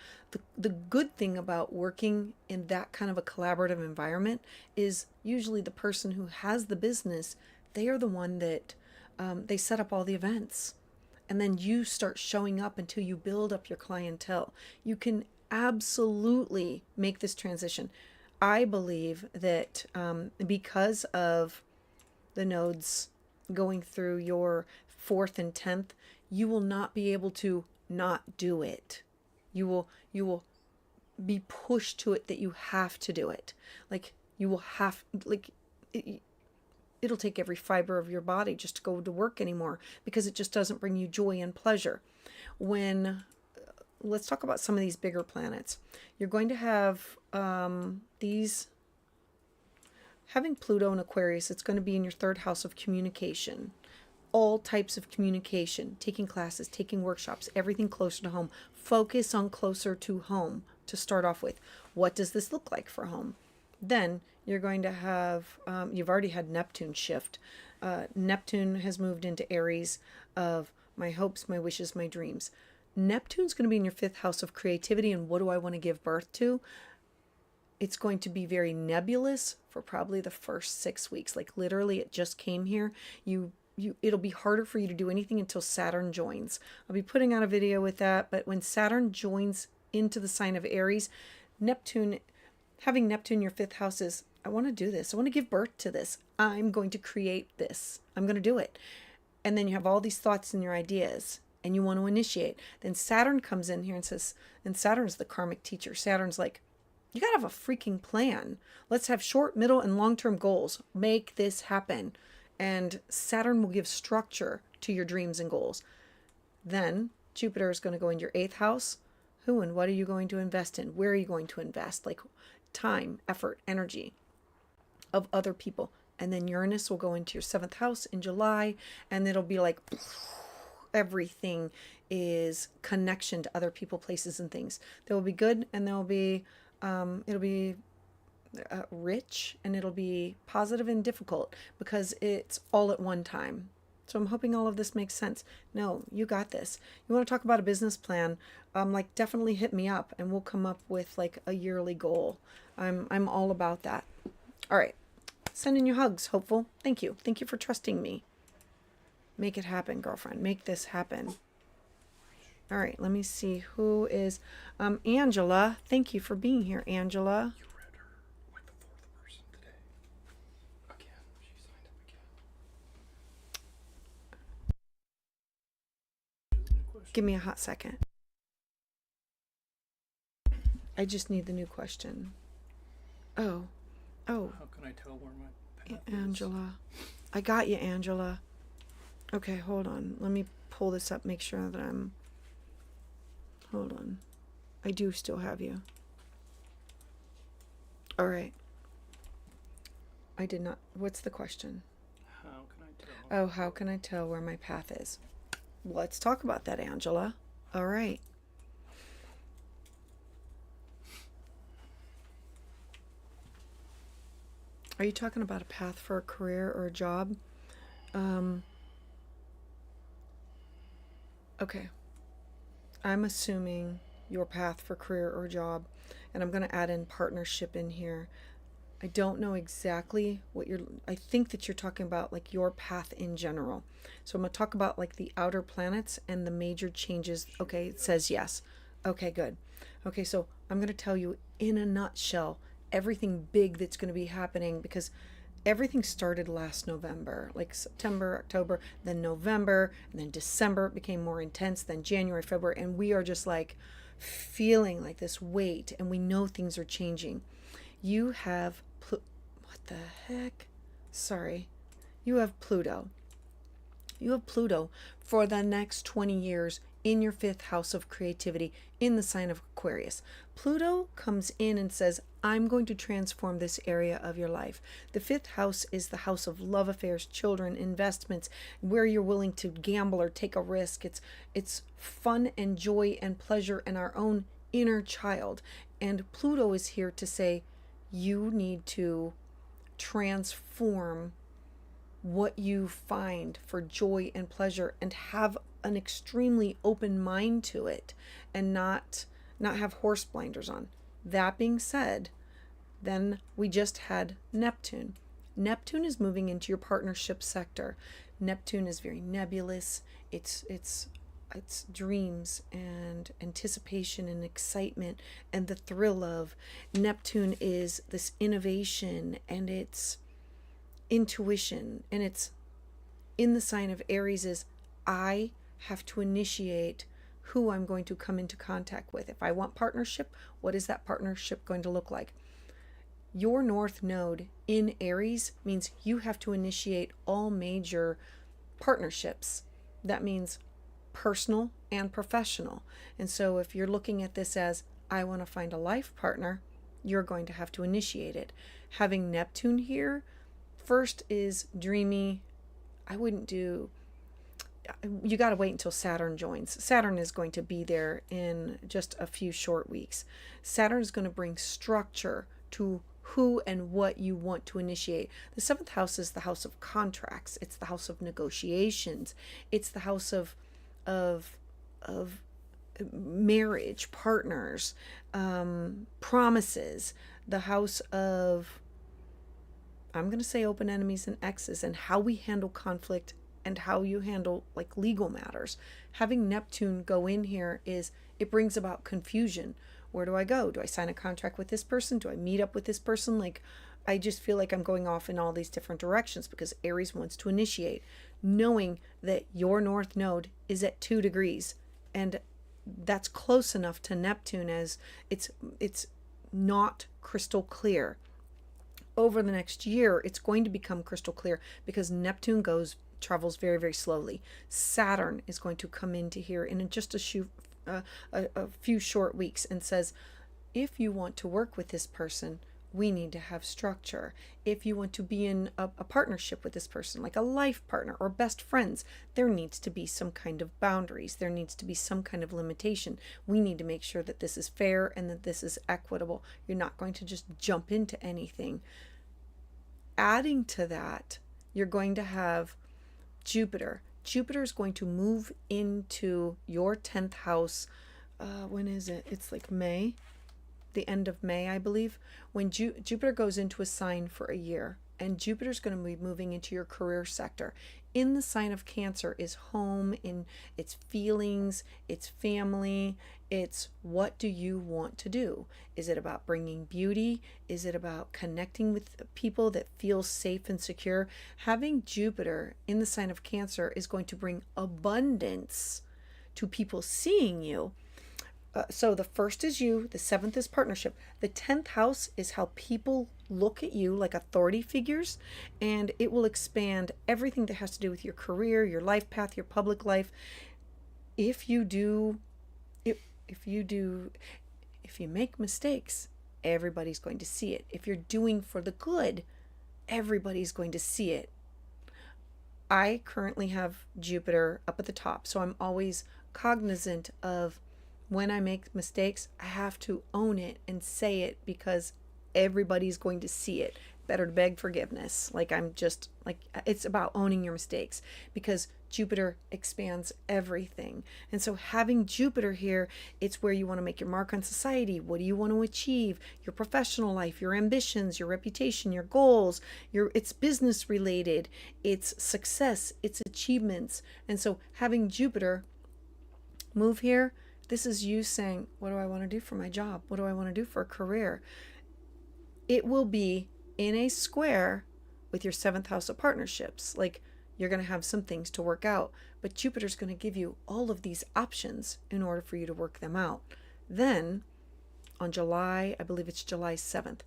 The good thing about working in that kind of a collaborative environment is usually the person who has the business, they are the one that they set up all the events. And then you start showing up until you build up your clientele. You can absolutely make this transition. I believe that because of the nodes going through your 4th and 10th, you will not be able to not do it. You will be pushed to it that you have to do it. Like you will have, like it'll take every fiber of your body just to go to work anymore because it just doesn't bring you joy and pleasure. Let's talk about some of these bigger planets. You're going to have having Pluto in Aquarius, it's going to be in your 3rd house of communication. All types of communication, taking classes, taking workshops, everything closer to home. Focus on closer to home to start off with. What does this look like for home? Then you're going to have, you've already had Neptune shift. Neptune has moved into Aries of my hopes, my wishes, my dreams. Neptune's going to be in your 5th house of creativity and what do I want to give birth to? It's going to be very nebulous for probably the first 6 weeks. Like literally it just came here. It'll be harder for you to do anything until Saturn joins. I'll be putting out a video with that, but when Saturn joins into the sign of Aries, having Neptune in your 5th house is, I want to do this. I want to give birth to this. I'm going to create this. I'm going to do it. And then you have all these thoughts and your ideas and you want to initiate. Then Saturn comes in here and says, and Saturn's the karmic teacher. Saturn's like, you got to have a freaking plan. Let's have short, middle, and long-term goals. Make this happen. And Saturn will give structure to your dreams and goals. Then Jupiter is going to go in your 8th house. Who and what are you going to invest in? Where are you going to invest? Like time, effort, energy of other people. And then Uranus will go into your 7th house in July. And it'll be like everything is connection to other people, places, and things. There will be good and there will be, it'll be rich and it'll be positive and difficult because it's all at one time. So I'm hoping all of this makes sense. No, you got this. You want to talk about a business plan? Like definitely hit me up and we'll come up with like a yearly goal. I'm all about that. All right. Sending you hugs, hopeful. Thank you. Thank you for trusting me. Make it happen, girlfriend. Make this happen. All right. Let me see who is Angela. Thank you for being here, Angela. Give me a hot second. I just need the new question. Oh. How can I tell where my path Angela. I got you, Angela. Okay, hold on. Let me pull this up, make sure that I'm... Hold on. I do still have you. All right. I did not... What's the question? How can I tell? Oh, how can I tell where my path is? Let's talk about that, Angela. All right. Are you talking about a path for a career or a job? Okay. I'm assuming your path for career or job, and I'm going to add in partnership in here. I don't know exactly what I think that you're talking about like your path in general. So I'm going to talk about like the outer planets and the major changes. Okay, it says yes. Okay, good. Okay, so I'm going to tell you in a nutshell everything big that's going to be happening, because everything started last November, like September, October, then November, and then December became more intense, then January, February, and we are just like feeling like this weight, and we know things are changing. You have what the heck? Sorry. You have Pluto. You have Pluto for the next 20 years in your fifth house of creativity in the sign of Aquarius. Pluto comes in and says, I'm going to transform this area of your life. The fifth house is the house of love affairs, children, investments, where you're willing to gamble or take a risk. It's fun and joy and pleasure and our own inner child. And Pluto is here to say, you need to transform what you find for joy and pleasure and have an extremely open mind to it, and not have horse blinders on. That being said, then we just had Neptune. Neptune is moving into your partnership sector. Neptune is very nebulous. It's dreams and anticipation and excitement and the thrill of Neptune is this innovation, and it's intuition, and it's in the sign of Aries is I have to initiate who I'm going to come into contact with. If I want partnership, what is that partnership going to look like? Your North Node in Aries means you have to initiate all major partnerships. That means personal and professional. And so if you're looking at this as I want to find a life partner, you're going to have to initiate it. Having Neptune here, first is dreamy. You got to wait until Saturn joins. Saturn is going to be there in just a few short weeks. Saturn is going to bring structure to who and what you want to initiate. The seventh house is the house of contracts. It's the house of negotiations. It's the house of marriage, partners, promises. The house of, I'm going to say, open enemies and exes, and how we handle conflict and how you handle like legal matters. Having Neptune go in here it brings about confusion. Where do I go? Do I sign a contract with this person? Do I meet up with this person? Like, I just feel like I'm going off in all these different directions because Aries wants to initiate, knowing that your North Node is at 2 degrees, and that's close enough to Neptune as it's not crystal clear. Over the next year, it's going to become crystal clear because Neptune travels very, very slowly. Saturn is going to come into here in just a few short weeks and says, if you want to work with this person, we need to have structure. If you want to be in a partnership with this person, like a life partner or best friends, there needs to be some kind of boundaries. There needs to be some kind of limitation. We need to make sure that this is fair and that this is equitable. You're not going to just jump into anything. Adding to that, you're going to have Jupiter. Jupiter is going to move into your 10th house. When is it? It's like May. The end of May, I believe, when Jupiter goes into a sign for a year, and Jupiter's going to be moving into your career sector. In the sign of Cancer is home, in its feelings, its family, it's what do you want to do? Is it about bringing beauty? Is it about connecting with people that feel safe and secure? Having Jupiter in the sign of Cancer is going to bring abundance to people seeing you. So the first is you, the 7th is partnership. The 10th house is how people look at you like authority figures, and it will expand everything that has to do with your career, your life path, your public life. If you make mistakes, everybody's going to see it. If you're doing for the good, everybody's going to see it. I currently have Jupiter up at the top, so I'm always cognizant of when I make mistakes, I have to own it and say it because everybody's going to see it. Better to beg forgiveness. Like, I'm just like, it's about owning your mistakes, because Jupiter expands everything. And so having Jupiter here, it's where you want to make your mark on society. What do you want to achieve? Your professional life, your ambitions, your reputation, your goals, it's business related, it's success, it's achievements. And so having Jupiter move here, this is you saying, what do I want to do for my job? What do I want to do for a career? It will be in a square with your 7th house of partnerships. Like, you're going to have some things to work out, but Jupiter's going to give you all of these options in order for you to work them out. Then on July, I believe it's July 7th,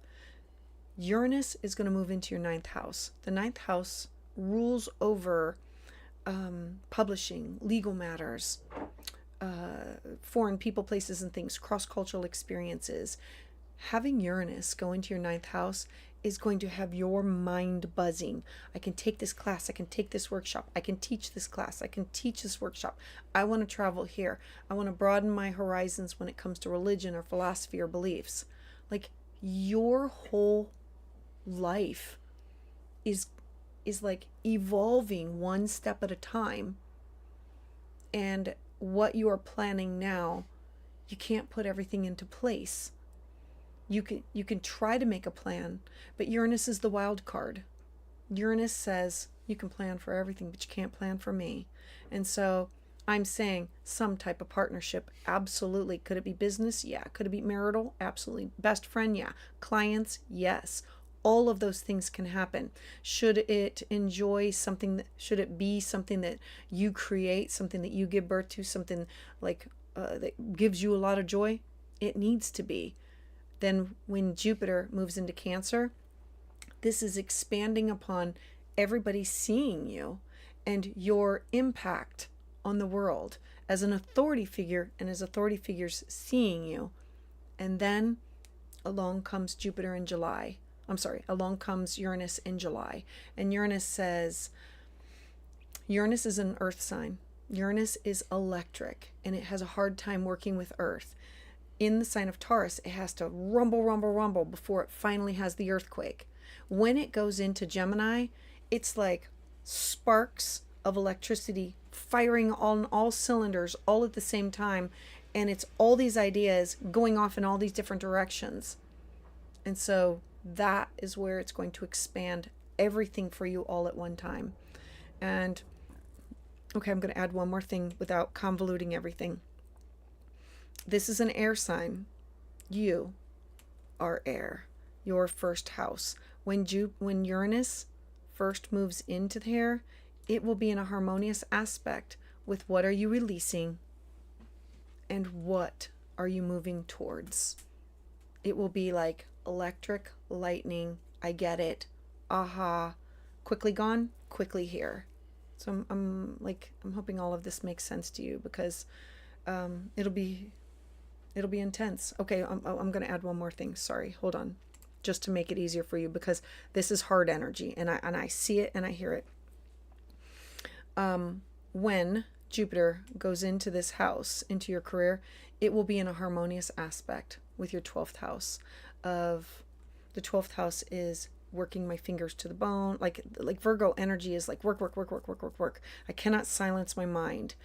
Uranus is going to move into your 9th house. The 9th house rules over publishing, legal matters, foreign people, places, and things, cross-cultural experiences. Having Uranus go into your 9th house is going to have your mind buzzing. I can take this class. I can take this workshop. I can teach this class. I can teach this workshop. I want to travel here. I want to broaden my horizons when it comes to religion or philosophy or beliefs. Like, your whole life is like evolving one step at a time. And what you are planning now, you can't put everything into place. You can try to make a plan, but Uranus is the wild card. Uranus says you can plan for everything, but you can't plan for me. And so I'm saying some type of partnership, absolutely. Could it be business? Yeah. Could it be marital? Absolutely. Best friend? Yeah. Clients? Yes. All of those things can happen. Should it should it be something that you create, something that you give birth to, something like that gives you a lot of joy? It needs to be. Then when Jupiter moves into Cancer, this is expanding upon everybody seeing you and your impact on the world as an authority figure and as authority figures seeing you. And then along comes Jupiter in July. Along comes Uranus in July. And Uranus says, Uranus is an earth sign. Uranus is electric, and it has a hard time working with earth. In the sign of Taurus, it has to rumble, rumble, rumble before it finally has the earthquake. When it goes into Gemini, it's like sparks of electricity firing on all cylinders all at the same time. And it's all these ideas going off in all these different directions. And so that is where it's going to expand everything for you all at one time. And okay, I'm going to add one more thing without convoluting everything. This is an air sign. You are air. Your first house. When Uranus first moves into there, it will be in a harmonious aspect with what are you releasing and what are you moving towards. It will be like electric, lightning, I get it, aha, quickly gone, quickly here. So I'm hoping all of this makes sense to you, because it'll be intense. Okay, I'm going to add one more thing. Sorry, hold on. Just to make it easier for you, because this is hard energy, and I see it and I hear it. When Jupiter goes into this house, into your career, it will be in a harmonious aspect with your 12th house. The 12th house is working my fingers to the bone. Like Virgo energy is like work, work, work, work, work, work, work. I cannot silence my mind.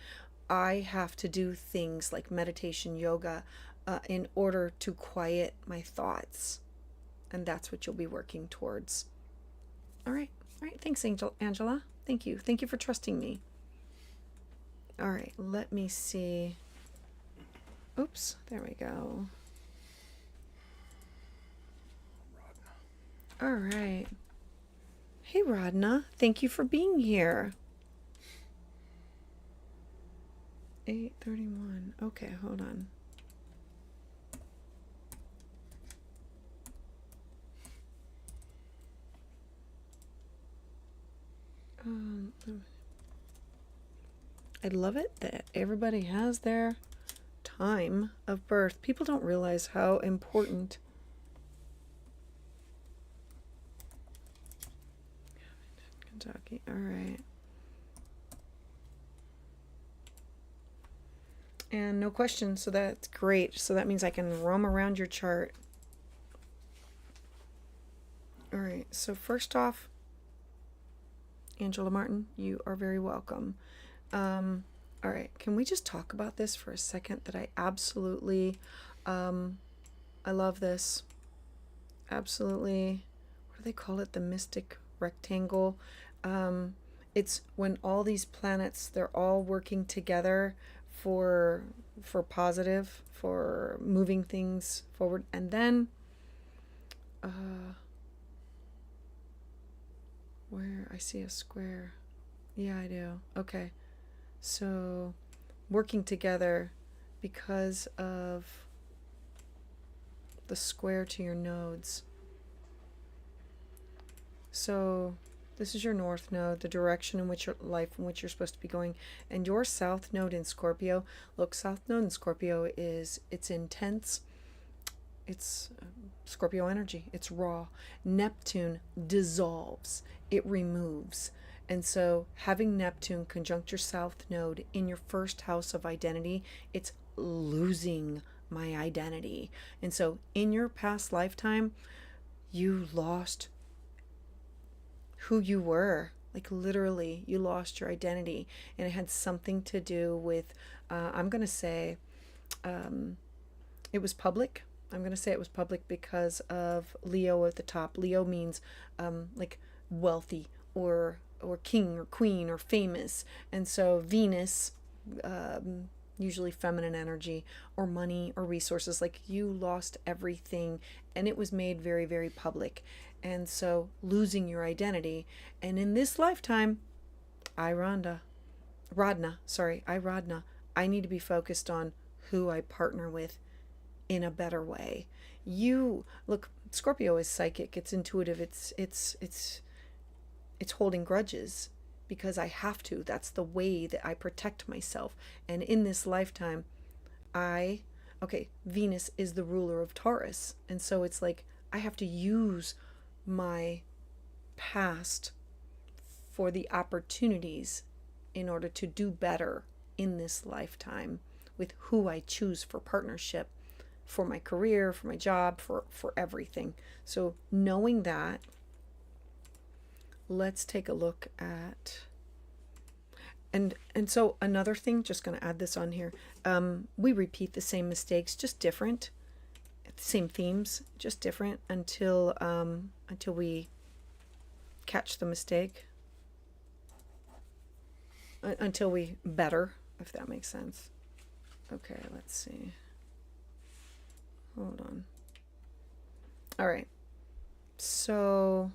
I have to do things like meditation, yoga, in order to quiet my thoughts. And that's what you'll be working towards. All right. Thanks, Angela. Thank you. Thank you for trusting me. All right. Let me see. Oops. There we go. All right. Hey, Rodna. Thank you for being here. 8:31. Okay, hold on. I love it that everybody has their time of birth. People don't realize how important Kentucky. All right. And no questions, so that's great. So that means I can roam around your chart. All right, so first off, Angela Martin, you are very welcome. All right, can we just talk about this for a second? That I absolutely, I love this. Absolutely. What do they call it? The mystic rectangle. Um, it's when all these planets, they're all working together for positive, for moving things forward. And then where I see a square. Yeah, I do. Okay. So working together because of the square to your nodes. So this is your north node, the direction in which your life in which you're supposed to be going, and your south node in Scorpio. Look, south node in Scorpio it's intense. It's Scorpio energy. It's raw. Neptune dissolves. It removes. And so having Neptune conjunct your south node in your first house of identity, it's losing my identity. And so in your past lifetime, you lost who you were. Like literally, you lost your identity. And it had something to do with, I'm going to say, it was public. I'm going to say it was public because of Leo at the top. Leo means like wealthy or king or queen or famous. And so Venus, usually feminine energy, or money or resources, like you lost everything and it was made very, very public. And so losing your identity. And in this lifetime, I need to be focused on who I partner with in a better way. You look, Scorpio is psychic, it's intuitive, it's holding grudges because I have to. That's the way that I protect myself. And in this lifetime, Venus is the ruler of Taurus. And so it's like I have to use my past for the opportunities in order to do better in this lifetime with who I choose for partnership, for my career, for my job, for everything. So knowing that, let's take a look at and so another thing, just going to add this on here. We repeat the same mistakes, just different. Same themes, just different until we catch the mistake. Until we better, if that makes sense. Okay, let's see. Hold on. All right. So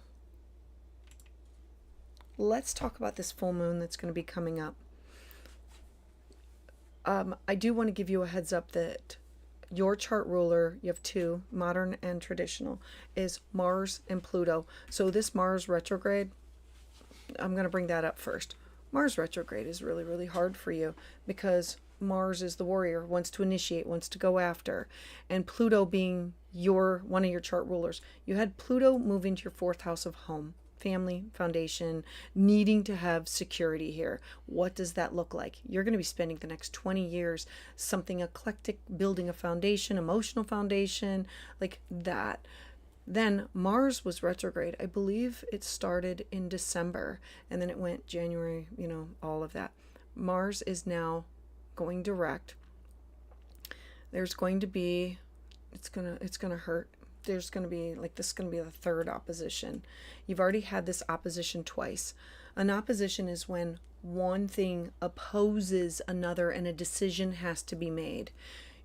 let's talk about this full moon that's going to be coming up. I do want to give you a heads up that your chart ruler, you have two, modern and traditional, is Mars and Pluto. So this Mars retrograde, I'm going to bring that up first. Mars retrograde is really, really hard for you because Mars is the warrior, wants to initiate, wants to go after. And Pluto being one of your chart rulers. You had Pluto move into your fourth house of home, family, foundation, needing to have security here. What does that look like? You're going to be spending the next 20 years something eclectic, building a foundation, emotional foundation, like that. Then Mars was retrograde. I believe it started in December and then it went January, all of that. Mars is now going direct. There's going to be, it's going to hurt. There's going to be this is going to be the third opposition. You've already had this opposition twice. An opposition is when one thing opposes another and a decision has to be made.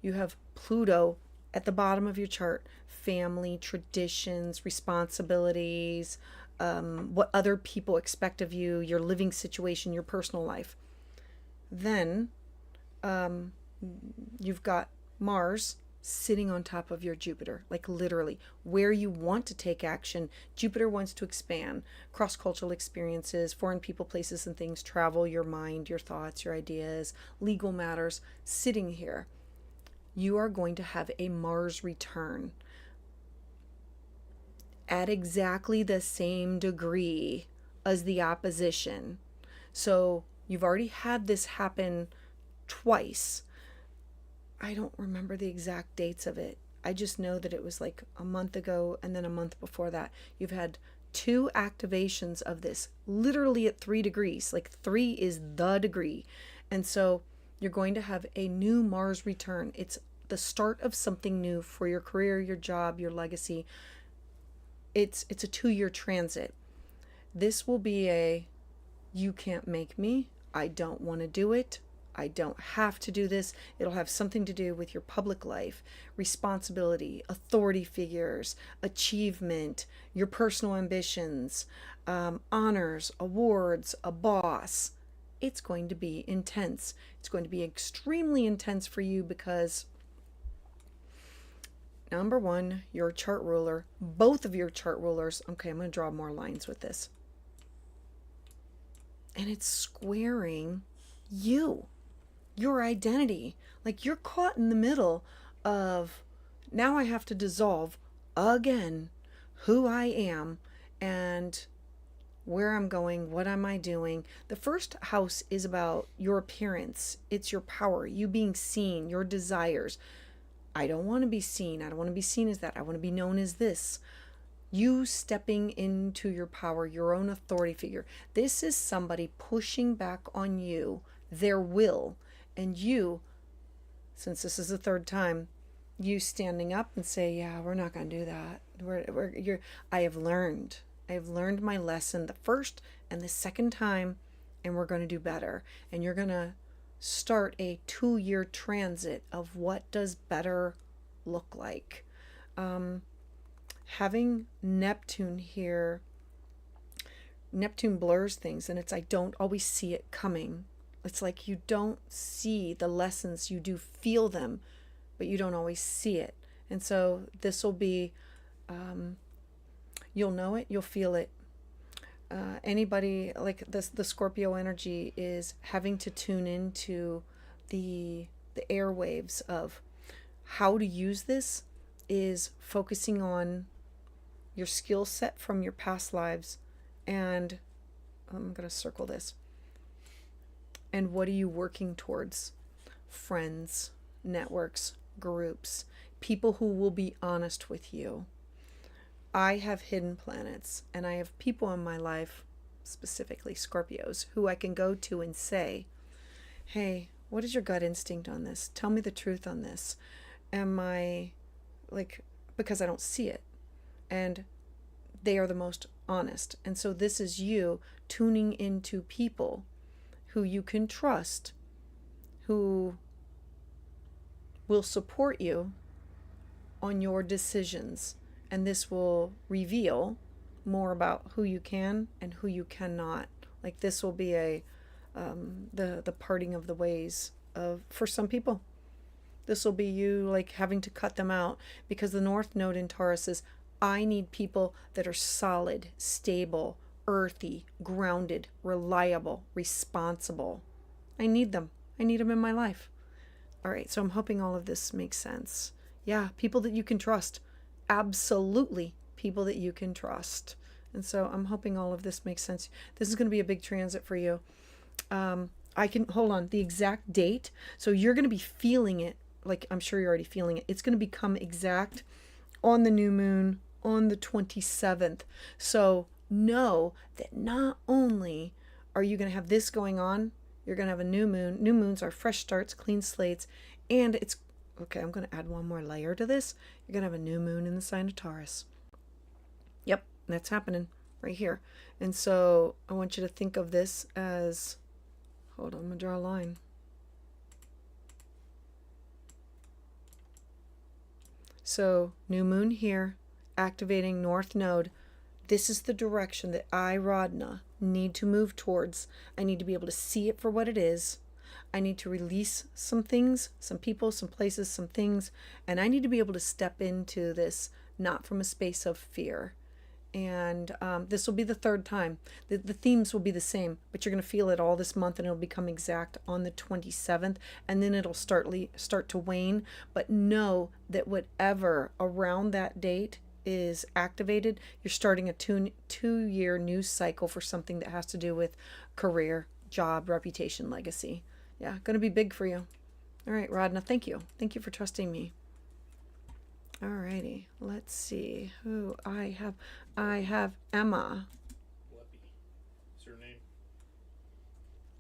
You have Pluto at the bottom of your chart, family, traditions, responsibilities, what other people expect of you, your living situation, your personal life. Then you've got Mars sitting on top of your Jupiter, like literally where you want to take action. Jupiter wants to expand, cross-cultural experiences, foreign people, places and things, travel, your mind, your thoughts, your ideas, legal matters, sitting here. You are going to have a Mars return at exactly the same degree as the opposition. So you've already had this happen twice. I don't remember the exact dates of it. I just know that it was like a month ago and then a month before that. You've had 2 activations of this, literally at 3 degrees. Like 3 is the degree. And so you're going to have a new Mars return. It's the start of something new for your career, your job, your legacy. It's a 2-year transit. This will be a, you can't make me. I don't want to do it. I don't have to do this. It'll have something to do with your public life, responsibility, authority figures, achievement, your personal ambitions, honors, awards, a boss. It's going to be intense. It's going to be extremely intense for you because, number one, your chart ruler, both of your chart rulers. Okay, I'm going to draw more lines with this. And it's squaring you, your identity. Like you're caught in the middle of, now I have to dissolve again who I am and where I'm going, what am I doing. The first house is about your appearance. It's your power, you being seen, your desires. I don't want to be seen. I don't want to be seen as that. I want to be known as this. You stepping into your power, your own authority figure. This is somebody pushing back on you, their will, and you, since this is the 3rd time, you standing up and say, yeah, we're not going to do that. I have learned my lesson the first and the second time, and we're going to do better. And you're going to start a 2-year transit of what does better look like. Having Neptune here, Neptune blurs things, and it's, I don't always see it coming. It's like you don't see the lessons, you do feel them, but you don't always see it. And so this will be, you'll know it, you'll feel it. Anybody like this, the Scorpio energy is having to tune into the airwaves of how to use this, is focusing on your skill set from your past lives, and I'm going to circle this. And what are you working towards? Friends, networks, groups, people who will be honest with you. I have hidden planets, and I have people in my life, specifically Scorpios, who I can go to and say, hey, what is your gut instinct on this? Tell me the truth on this. Am I, like, because I don't see it. And they are the most honest. And so this is you tuning into people who you can trust, who will support you on your decisions. And this will reveal more about who you can and who you cannot. Like this will be a the parting of the ways of, for some people. This will be you like having to cut them out, because the North Node in Taurus is, I need people that are solid, stable, earthy, grounded, reliable, responsible. I need them. I need them in my life. All right, so I'm hoping all of this makes sense. Yeah, people that you can trust. Absolutely, people that you can trust. And so I'm hoping all of this makes sense. This is going to be a big transit for you. I can, hold on, the exact date. So you're going to be feeling it, like I'm sure you're already feeling it. It's going to become exact on the new moon on the 27th. So know that not only are you going to have this going on, you're going to have a new moon. New moons are fresh starts, clean slates, and it's, okay, I'm going to add one more layer to this. You're going to have a new moon in the sign of Taurus. Yep, that's happening right here. And so I want you to think of this as, hold on, I'm going to draw a line. So new moon here, activating North Node. This is the direction that I, Radna, need to move towards. I need to be able to see it for what it is. I need to release some things, some people, some places, some things, and I need to be able to step into this not from a space of fear. And this will be the 3rd time. The themes will be the same, but you're going to feel it all this month, and it'll become exact on the 27th, and then it'll start to wane. But know that whatever around that date is activated, you're starting a 2-year news cycle for something that has to do with career, job, reputation, legacy. Yeah, going to be big for you. All right, Radna, thank you. Thank you for trusting me. Alrighty, let's see who I have. I have Emma. Leppy is her name.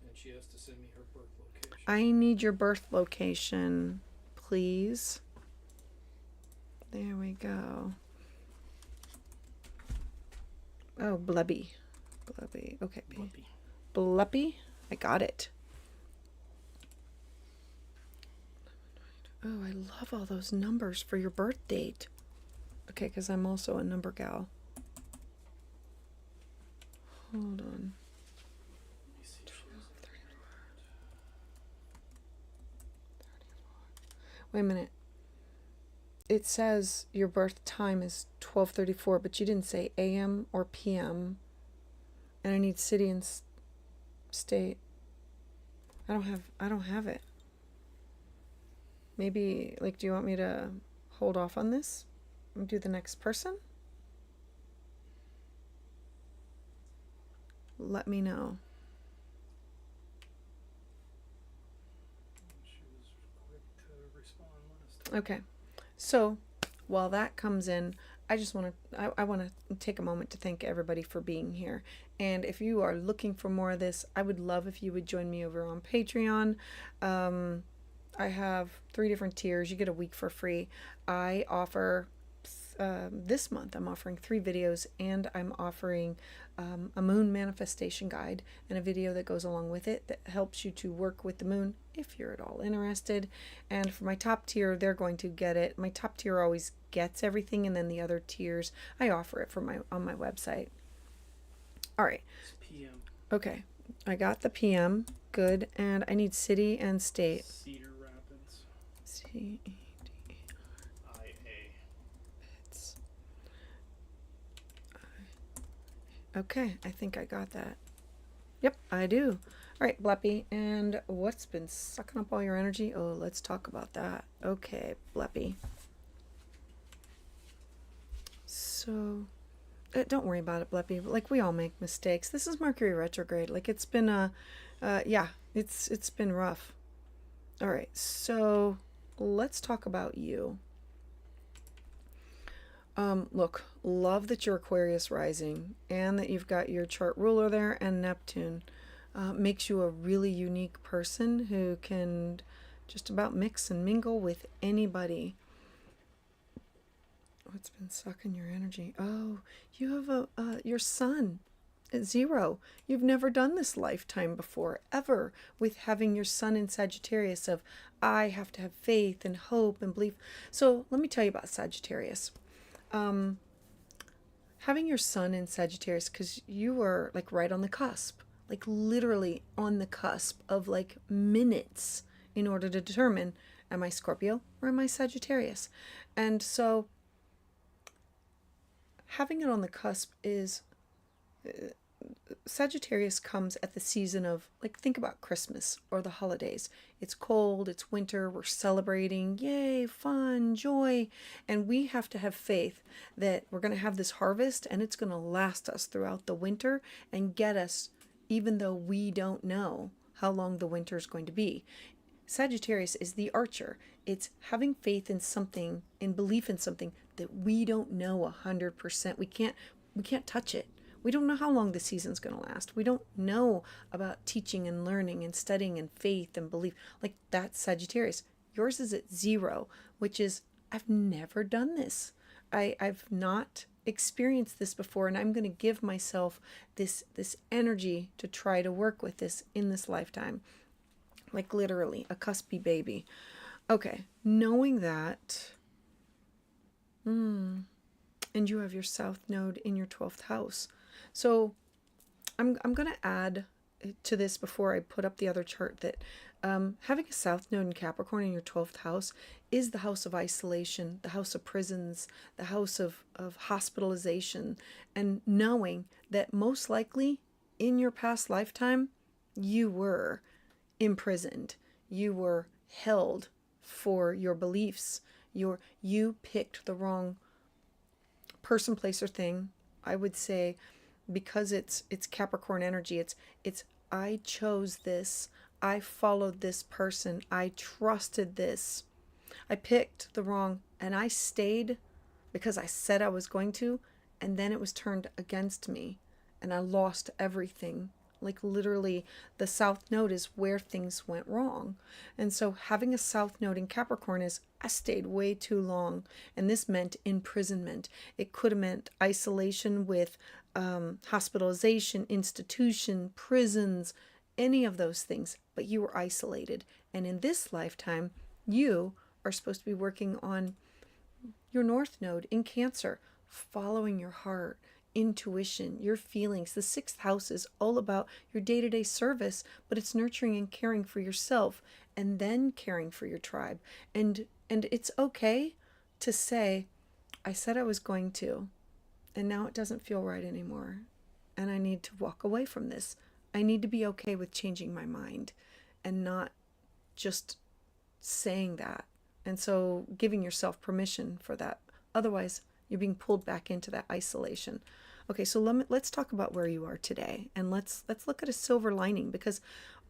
And she has to send me her birth location. I need your birth location, please. There we go. Oh, Blubby. Blubby. Okay. Leppy. Bluppy. I got it. Oh, I love all those numbers for your birth date. Okay, because I'm also a number gal. Hold on. Let me see if she has a 34. Wait a minute. It says your birth time is 12:34, but you didn't say AM or PM. And I need city and state. I don't have it. Maybe, like, do you want me to hold off on this and do the next person? Let me know. She was quick to respond last time. Okay. So, while that comes in, I just want to I want to take a moment to thank everybody for being here. And if you are looking for more of this, I would love if you would join me over on Patreon. I have 3 different tiers. You get a week for free. I offer this month I'm offering 3 videos, and I'm offering a moon manifestation guide and a video that goes along with it that helps you to work with the moon if you're at all interested. And for my top tier, they're going to get it. My top tier always gets everything, and then the other tiers I offer it on my website. All right. It's PM. Okay. I got the PM. Good. And I need city and state. Cedar Rapids. C-E-D. IA. It's okay. I think I got that. Yep, I do. All right, Bleppy. And what's been sucking up all your energy? Oh, let's talk about that. Okay, Bleppy. So, don't worry about it, Bleppy. Like, we all make mistakes. This is Mercury retrograde. Like, it's been yeah, it's been rough. All right, so let's talk about you. Look, love that you're Aquarius rising and that you've got your chart ruler there, and Neptune makes you a really unique person who can just about mix and mingle with anybody. What's been sucking your energy? Oh, you have your sun at 0. You've never done this lifetime before, ever, with having your sun in Sagittarius of, I have to have faith and hope and belief. So let me tell you about Sagittarius. Having your sun in Sagittarius, because you were like right on the cusp, like literally on the cusp of like minutes in order to determine, am I Scorpio or am I Sagittarius? And so having it on the cusp is Sagittarius comes at the season of, like, think about Christmas or the holidays. It's cold, it's winter, we're celebrating, yay, fun, joy. And we have to have faith that we're going to have this harvest and it's going to last us throughout the winter and get us, even though we don't know how long the winter is going to be. Sagittarius is the archer. It's having faith in something, in belief in something that we don't know 100%. We can't touch it. We don't know how long the season's going to last. We don't know about teaching and learning and studying and faith and belief. Like, that's Sagittarius. Yours is at 0, which is, I've never done this. I've not experienced this before, and I'm going to give myself this energy to try to work with this in this lifetime. Like, literally, a cuspy baby. Okay, knowing that, and you have your South Node in your 12th house. So I'm going to add to this before I put up the other chart that having a South Node in Capricorn in your 12th house is the house of isolation, the house of prisons, the house of hospitalization, and knowing that most likely in your past lifetime you were imprisoned, you were held for your beliefs, you picked the wrong person, place, or thing. I would say, because it's Capricorn energy, it's I chose this, I followed this person, I trusted this, I picked the wrong and I stayed because I said I was going to, and then it was turned against me and I lost everything. Like literally, the South Node is where things went wrong. And so having a South Node in Capricorn is I stayed way too long. And this meant imprisonment. It could have meant isolation with hospitalization, institution, prisons, any of those things. But you were isolated. And in this lifetime, you are supposed to be working on your North Node in Cancer, following your heart, intuition, your feelings. The sixth house is all about your day-to-day service, but it's nurturing and caring for yourself and then caring for your tribe. And it's okay to say, I said I was going to, and now it doesn't feel right anymore. And I need to walk away from this. I need to be okay with changing my mind and not just saying that. And so giving yourself permission for that. Otherwise, you're being pulled back into that isolation. Okay, so let's talk about where you are today, and let's look at a silver lining, because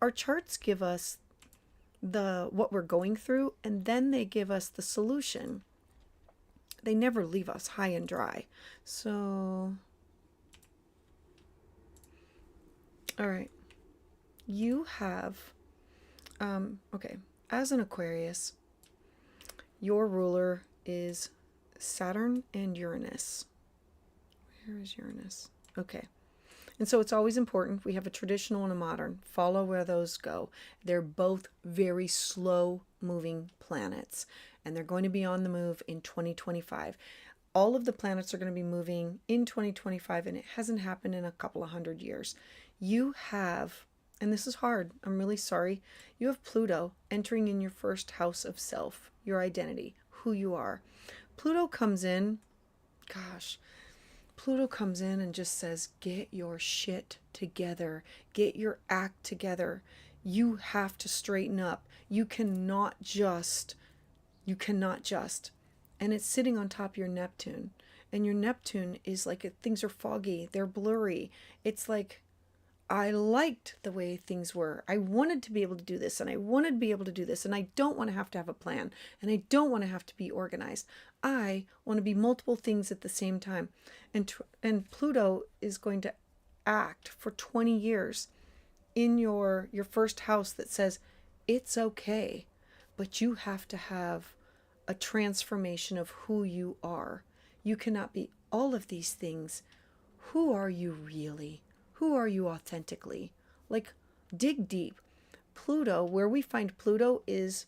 our charts give us the what we're going through, and then they give us the solution. They never leave us high and dry. So, all right, you have okay, as an Aquarius, your ruler is Saturn and Uranus. Where is Uranus? Okay. And so it's always important. We have a traditional and a modern. Follow where those go. They're both very slow moving planets, and they're going to be on the move in 2025. All of the planets are going to be moving in 2025, and it hasn't happened in a couple of hundred years. You have, and this is hard, I'm really sorry, you have Pluto entering in your first house of self, your identity, who you are. Pluto comes in, Pluto comes in and just says, get your shit together. Get your act together. You have to straighten up. You cannot just. And it's sitting on top of your Neptune. And your Neptune is like, things are foggy. They're blurry. It's like, I liked the way things were. I wanted to be able to do this, and I wanted to be able to do this, and I don't want to have a plan, and I don't want to have to be organized. I want to be multiple things at the same time. And Pluto is going to act for 20 years in your first house that says it's okay, but you have to have a transformation of who you are. You cannot be all of these things. Who are you really? Who are you authentically? Like, dig deep. Pluto, where we find Pluto is,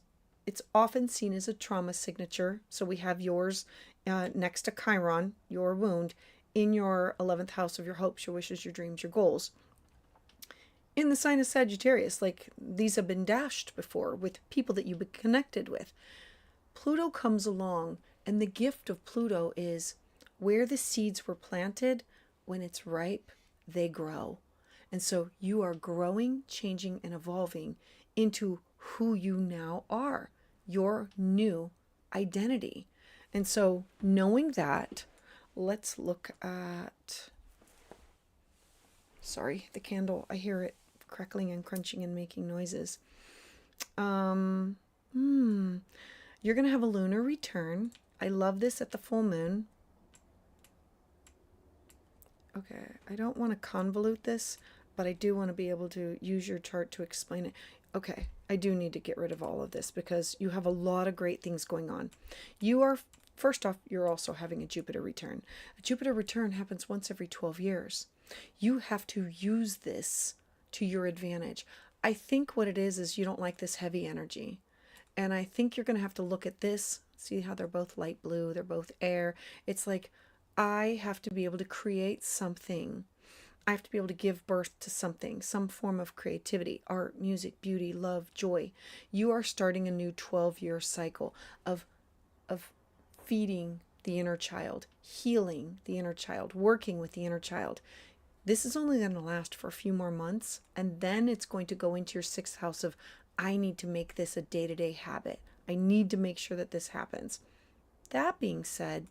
it's often seen as a trauma signature. So we have yours next to Chiron, your wound, in your 11th house of your hopes, your wishes, your dreams, your goals. In the sign of Sagittarius, like, these have been dashed before with people that you've been connected with. Pluto comes along, and the gift of Pluto is where the seeds were planted, when it's ripe, they grow. And so you are growing, changing, and evolving into who you now are, your new identity. And so knowing that, let's look at, sorry, the candle, I hear it crackling and crunching and making noises. You're going to have a lunar return. I love this at the full moon. Okay, I don't want to convolute this, but I do want to be able to use your chart to explain it. Okay, I do need to get rid of all of this because you have a lot of great things going on. You are, first off, you're also having a Jupiter return. A Jupiter return happens once every 12 years. You have to use this to your advantage. I think what it is you don't like this heavy energy. And I think you're going to have to look at this. See how they're both light blue, they're both air. It's like, I have to be able to create something. I have to be able to give birth to something, some form of creativity, art, music, beauty, love, joy. You are starting a new 12-year cycle of feeding the inner child, healing the inner child, working with the inner child. This is only going to last for a few more months, and then it's going to go into your sixth house of, I need to make this a day-to-day habit. I need to make sure that this happens. That being said,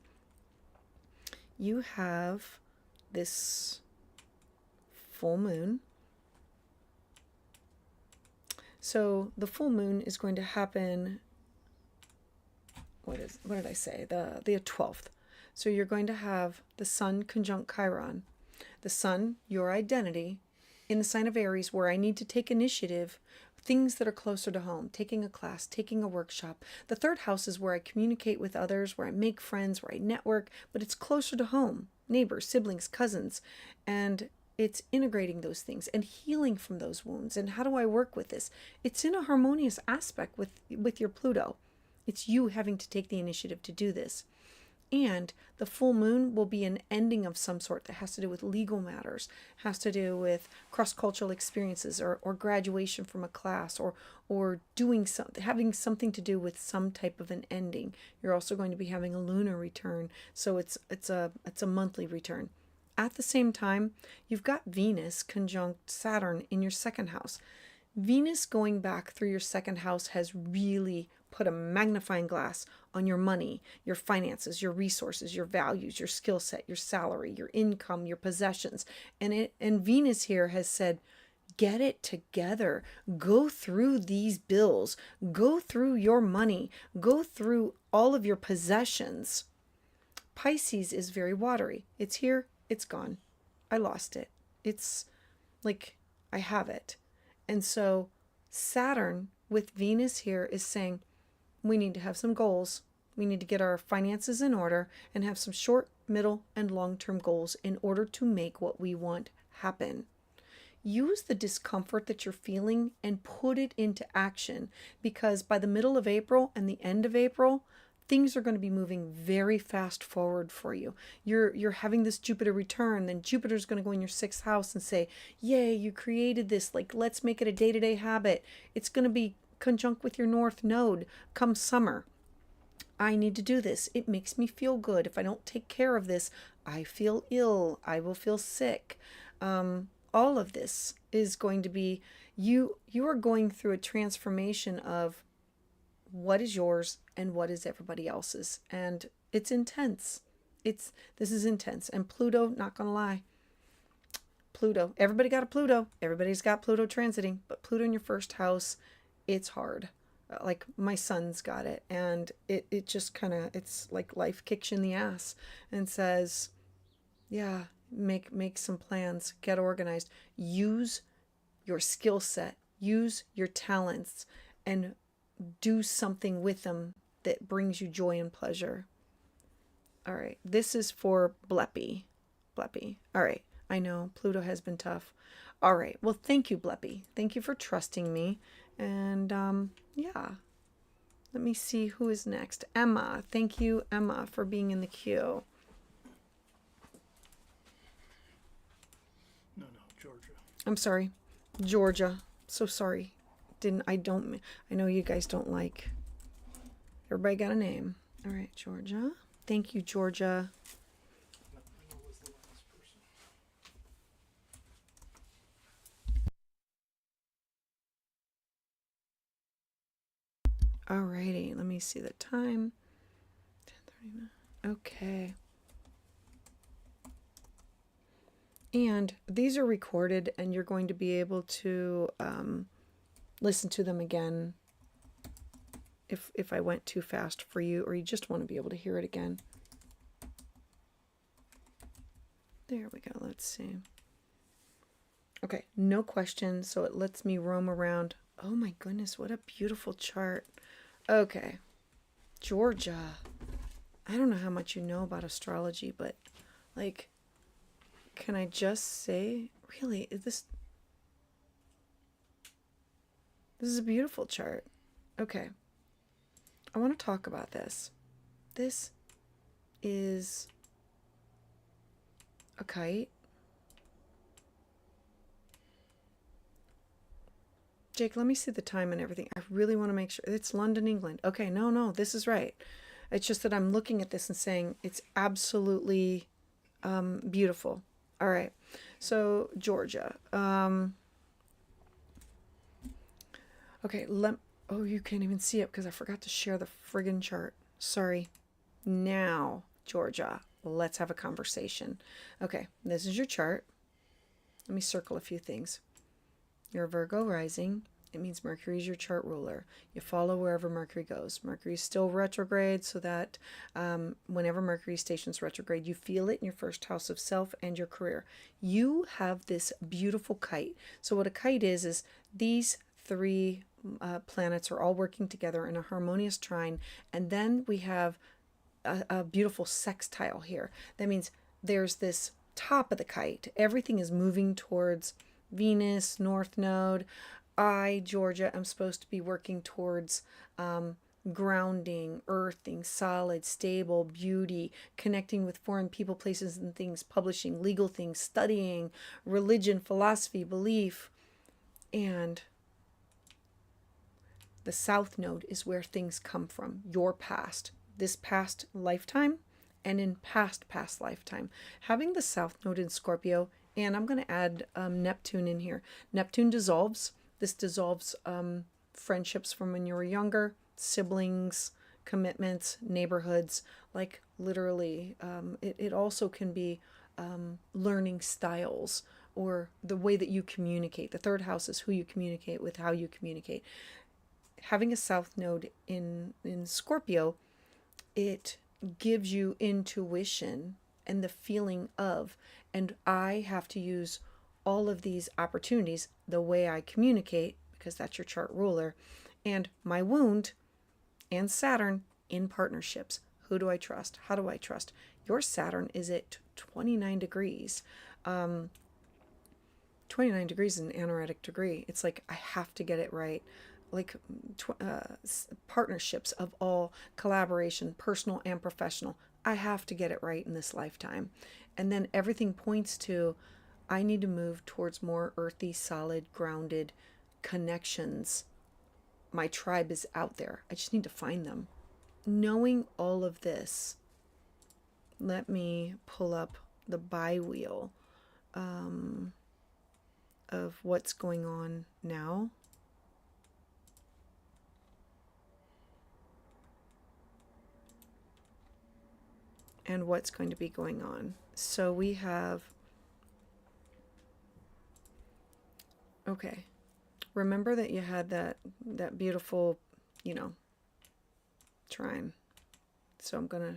you have this full moon. So the full moon is going to happen what did I say? The 12th. So you're going to have the Sun conjunct Chiron. The Sun, your identity, in the sign of Aries, where I need to take initiative, things that are closer to home, taking a class, taking a workshop. The third house is where I communicate with others, where I make friends, where I network, but it's closer to home, neighbors, siblings, cousins, and it's integrating those things and healing from those wounds. And how do I work with this? It's in a harmonious aspect with your Pluto. It's you having to take the initiative to do this. And the full moon will be an ending of some sort that has to do with legal matters, has to do with cross-cultural experiences or graduation from a class or doing something, having something to do with some type of an ending. You're also going to be having a lunar return. So it's a monthly return. At the same time, you've got Venus conjunct Saturn in your second house. Venus going back through your second house has really put a magnifying glass on your money, your finances, your resources, your values, your skill set, your salary, your income, your possessions. And Venus here has said, get it together. Go through these bills. Go through your money. Go through all of your possessions. Pisces is very watery. It's here. It's gone. I lost it. It's like I have it. And so Saturn with Venus here is saying, we need to have some goals. We need to get our finances in order and have some short, middle, and long-term goals in order to make what we want happen. Use the discomfort that you're feeling and put it into action, because by the middle of April and the end of April, things are going to be moving very fast forward for you. You're having this Jupiter return, then Jupiter's going to go in your sixth house and say, yay, you created this, like, let's make it a day-to-day habit. It's going to be conjunct with your North Node come summer. I need to do this. It makes me feel good. If I don't take care of this, I feel ill. I will feel sick. All of this is going to be, you are going through a transformation of what is yours and what is everybody else's. And it's intense. This is intense. And Pluto, not going to lie, Pluto, everybody got a Pluto. Everybody's got Pluto transiting, but Pluto in your first house, it's hard. Like my son's got it, and it just kind of, it's like life kicks you in the ass and says, yeah, make some plans, get organized, use your skill set, use your talents, and do something with them that brings you joy and pleasure. All right, this is for Bleppy. All right, I know Pluto has been tough. All right, well, thank you, Bleppy. Thank you for trusting me. And yeah, let me see who is next. Emma. Thank you, Emma, for being in the queue. No, Georgia. I'm sorry, Georgia. So sorry. I know you guys don't like. Everybody got a name. All right, Georgia. Thank you, Georgia. What was the last person? All righty, let me see the time. 10:39. Okay. And these are recorded, and you're going to be able to listen to them again if I went too fast for you, or you just want to be able to hear it again. There we go. Let's see. Okay, no questions, so it lets me roam around. Oh my goodness, what a beautiful chart. Okay, Georgia. I don't know how much you know about astrology, but like, can I just say, really, this is a beautiful chart. Okay, I want to talk about this. This is a kite. Jake, let me see the time and everything. I really want to make sure. It's London, England. Okay, no, this is right. It's just that I'm looking at this and saying it's absolutely beautiful. All right, so Georgia. Okay, oh, you can't even see it because I forgot to share the friggin' chart. Sorry. Now, Georgia, let's have a conversation. Okay, this is your chart. Let me circle a few things. Your Virgo rising It means Mercury is your chart ruler. You follow wherever Mercury goes. Mercury is still retrograde, so that whenever Mercury stations retrograde, you feel it in your first house of self and your career. You have this beautiful kite. So what a kite is these three planets are all working together in a harmonious trine, and then we have a beautiful sextile here. That means there's this top of the kite. Everything is moving towards Venus, North Node. I, Georgia, am supposed to be working towards grounding, earthing, solid, stable, beauty, connecting with foreign people, places, and things, publishing, legal things, studying, religion, philosophy, belief. And the South Node is where things come from, your past, this past lifetime, and in past lifetime. Having the South Node in Scorpio, and I'm going to add Neptune in here. Neptune dissolves. This dissolves friendships from when you were younger, siblings, commitments, neighborhoods, like literally. It also can be learning styles or the way that you communicate. The third house is who you communicate with, how you communicate. Having a South Node in Scorpio, it gives you intuition and the feeling of, and I have to use all of these opportunities the way I communicate, because that's your chart ruler, and my wound and Saturn in partnerships. Who do I trust? How do I trust? Your Saturn is at 29 degrees. 29 degrees is an anaretic degree. It's like, I have to get it right. Like partnerships of all, collaboration, personal and professional. I have to get it right in this lifetime. And then everything points to, I need to move towards more earthy, solid, grounded connections. My tribe is out there. I just need to find them. Knowing all of this, let me pull up the bi-wheel of what's going on now. And what's going to be going on. So we have, okay, remember that you had that beautiful, trine. So I'm gonna,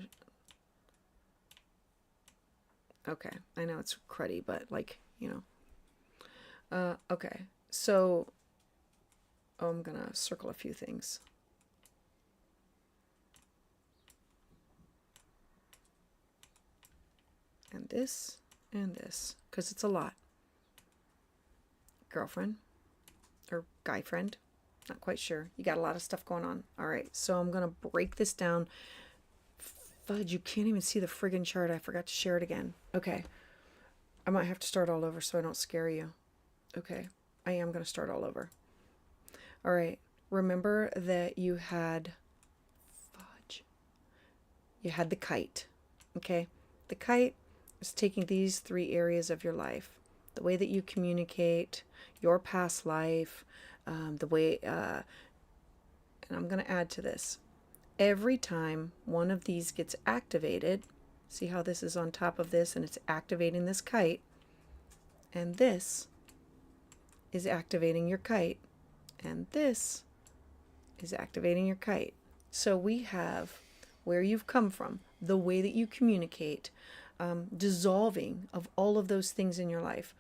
okay, I know it's cruddy, but okay, so I'm gonna circle a few things. And this, because it's a lot. Girlfriend, or guy friend, not quite sure. You got a lot of stuff going on. All right, so I'm going to break this down. Fudge, you can't even see the friggin' chart. I forgot to share it again. Okay, I might have to start all over so I don't scare you. Okay, I am going to start all over. All right, remember that you had, fudge, you had the kite, okay? The kite is taking these three areas of your life, the way that you communicate, your past life, the way, and I'm going to add to this. Every time one of these gets activated, see how this is on top of this and it's activating this kite, and this is activating your kite, and this is activating your kite. So we have where you've come from, the way that you communicate, dissolving of all of those things in your life.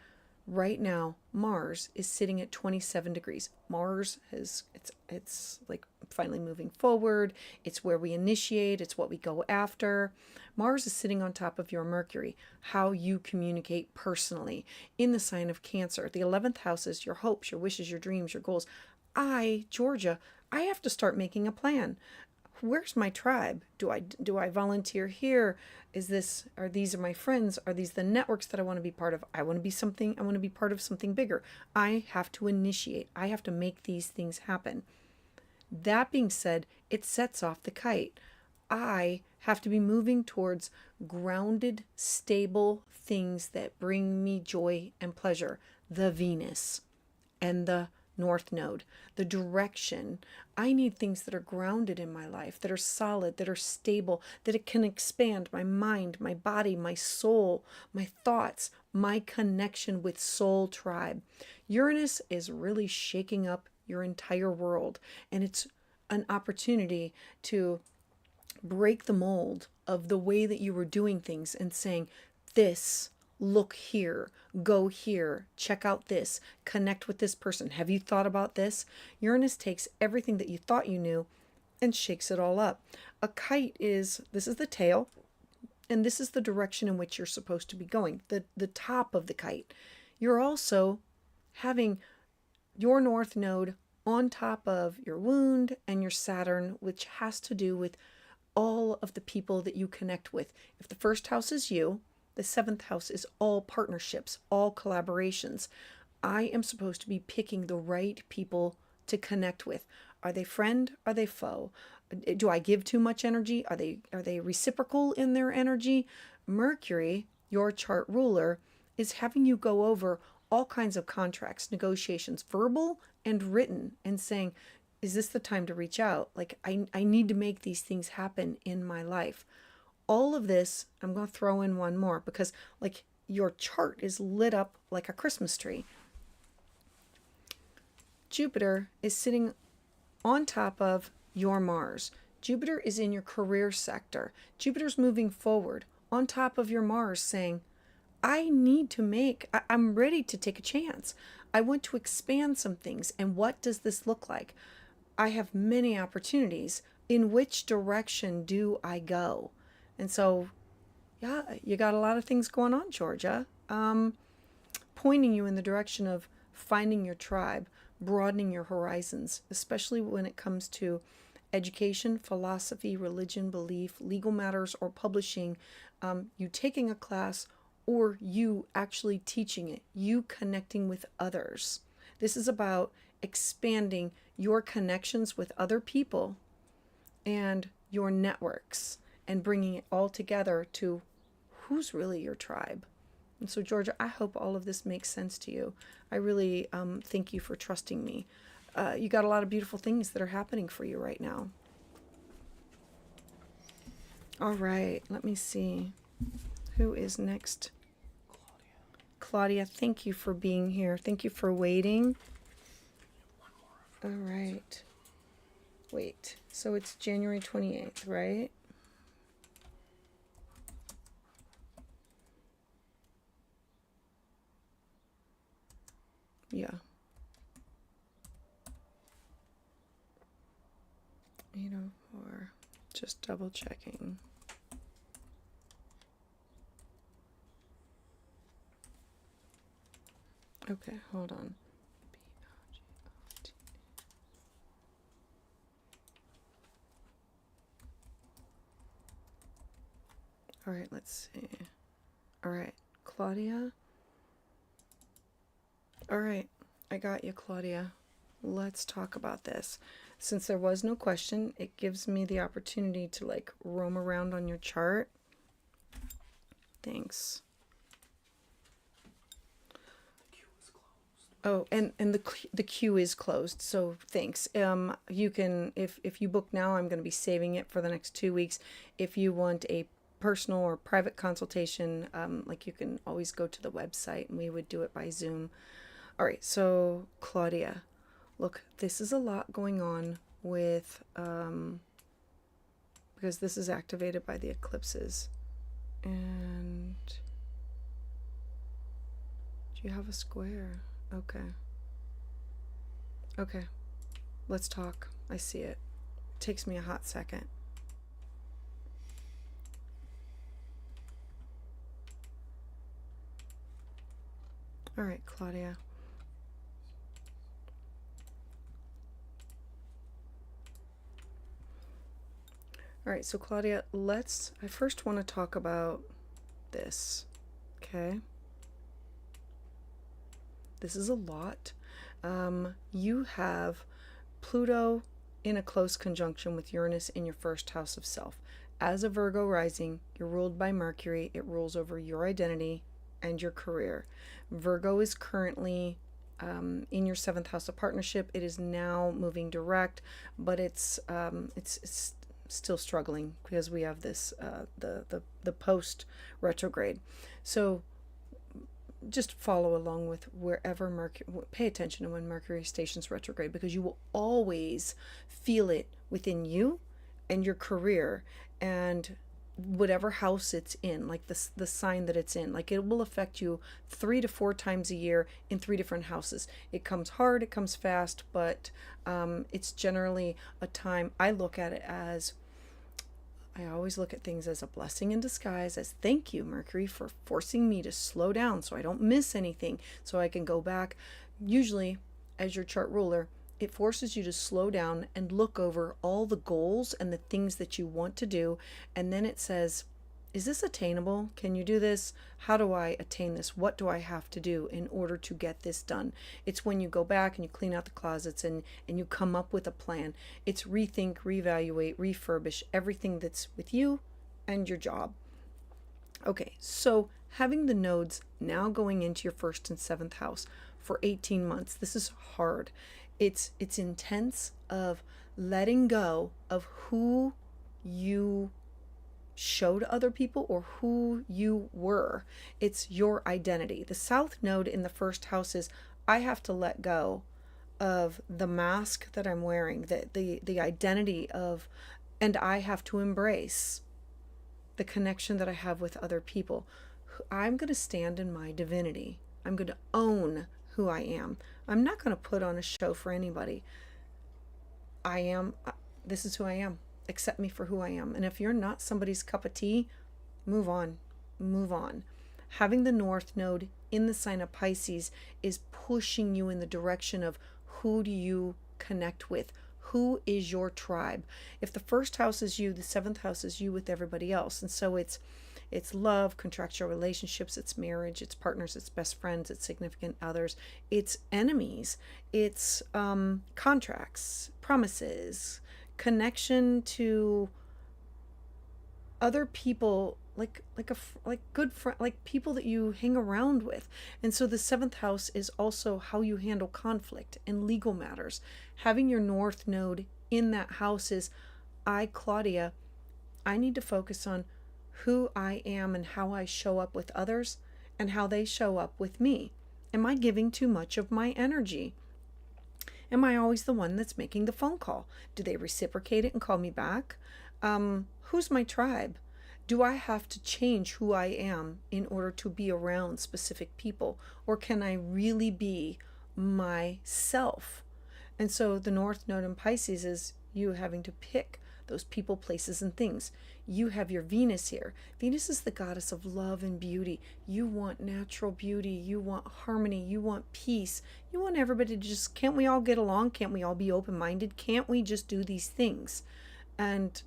Right now, Mars is sitting at 27 degrees. Mars it's like finally moving forward. It's where we initiate. It's what we go after. Mars is sitting on top of your Mercury, how you communicate personally, in the sign of Cancer. The 11th house is your hopes, your wishes, your dreams, your goals. Georgia, I have to start making a plan. Where's my tribe? Do I volunteer here? Are these my friends? Are these the networks that I want to be part of? I want to be part of something bigger. I have to initiate. I have to make these things happen. That being said, it sets off the kite. I have to be moving towards grounded, stable things that bring me joy and pleasure. The Venus and the North Node, the direction. I need things that are grounded in my life, that are solid, that are stable, that it can expand my mind, my body, my soul, my thoughts, my connection with soul tribe. Uranus is really shaking up your entire world. And it's an opportunity to break the mold of the way that you were doing things and saying, this, look here, go here, check out this, connect with this person. Have you thought about this? Uranus takes everything that you thought you knew and shakes it all up. A kite this is the tail, and this is the direction in which you're supposed to be going, the top of the kite. You're also having your North Node on top of your wound and your Saturn, which has to do with all of the people that you connect with. If the first house is you, the seventh house is all partnerships, all collaborations. I am supposed to be picking the right people to connect with. Are they friend? Are they foe? Do I give too much energy? Are they reciprocal in their energy? Mercury, your chart ruler, is having you go over all kinds of contracts, negotiations, verbal and written, and saying, is this the time to reach out? Like, I need to make these things happen in my life. All of this, I'm going to throw in one more because, like, your chart is lit up like a Christmas tree. Jupiter is sitting on top of your Mars. Jupiter is in your career sector. Jupiter's moving forward on top of your Mars saying, I'm ready to take a chance. I want to expand some things. And what does this look like? I have many opportunities. In which direction do I go? And so, yeah, you got a lot of things going on, Georgia. Pointing you in the direction of finding your tribe, broadening your horizons, especially when it comes to education, philosophy, religion, belief, legal matters, or publishing. You taking a class or you actually teaching it, you connecting with others. This is about expanding your connections with other people and your networks and bringing it all together to who's really your tribe. And so, Georgia, I hope all of this makes sense to you. I really thank you for trusting me. You got a lot of beautiful things that are happening for you right now. All right, let me see. Who is next? Claudia, thank you for being here. Thank you for waiting. All right. Wait, so it's January 28th, right? Yeah. 804. Just double checking. Okay, hold on. All right, let's see. All right, Claudia. All right, I got you, Claudia. Let's talk about this. Since there was no question, it gives me the opportunity to like roam around on your chart. Thanks. Oh, and the queue is closed, so thanks. You can, if you book now, I'm going to be saving it for the next 2 weeks. If you want a personal or private consultation, like you can always go to the website and we would do it by Zoom. All right, so Claudia, look, this is a lot going on with, because this is activated by the eclipses. And do you have a square? Okay. Okay. Let's talk. I see it. Takes me a hot second. All right, Claudia. All right, so Claudia, I first want to talk about this, okay? This is a lot. You have Pluto in a close conjunction with Uranus in your first house of self. As a Virgo rising, you're ruled by Mercury. It rules over your identity and your career. Virgo is currently in your seventh house of partnership. It is now moving direct, but it's still struggling because we have this the post retrograde. So just follow along with wherever Mercury, pay attention to when Mercury stations retrograde, because you will always feel it within you and your career and whatever house it's in, like the sign that it's in. Like, it will affect you 3 to 4 times a year in 3 different houses. It comes hard, it comes fast, but it's generally a time. I always look at things as a blessing in disguise, as thank you, Mercury, for forcing me to slow down so I don't miss anything, so I can go back. Usually, as your chart ruler, it forces you to slow down and look over all the goals and the things that you want to do. And then it says, is this attainable? Can you do this? How do I attain this? What do I have to do in order to get this done? It's when you go back and you clean out the closets and you come up with a plan. It's rethink, reevaluate, refurbish everything that's with you and your job. Okay, so having the nodes now going into your 1st and 7th house for 18 months, this is hard. It's intense, of letting go of who you show to other people or who you were. It's your identity. The South Node in the 1st house is, I have to let go of the mask that I'm wearing, the identity of, and I have to embrace the connection that I have with other people. I'm going to stand in my divinity. I'm going to own who I am. I'm not going to put on a show for anybody. This is who I am. Accept me for who I am. And if you're not somebody's cup of tea, move on. Move on. Having the North Node in the sign of Pisces is pushing you in the direction of, who do you connect with? Who is your tribe? If the 1st house is you, the 7th house is you with everybody else. And so it's love, contractual relationships, it's marriage, it's partners, it's best friends, it's significant others, it's enemies, it's contracts, promises, connection to other people, like good friend, like people that you hang around with. And so the 7th house is also how you handle conflict and legal matters. Having your North Node in that house is, Claudia, I need to focus on who I am and how I show up with others and how they show up with me. Am I giving too much of my energy? Am I always the one that's making the phone call? Do they reciprocate it and call me back? Who's my tribe? Do I have to change who I am in order to be around specific people? Or can I really be myself? And so the North Node in Pisces is you having to pick those people, places, and things. You have your Venus here. Venus is the goddess of love and beauty. You want natural beauty. You want harmony. You want peace. You want everybody to just, can't we all get along? Can't we all be open-minded? Can't we just do these things? And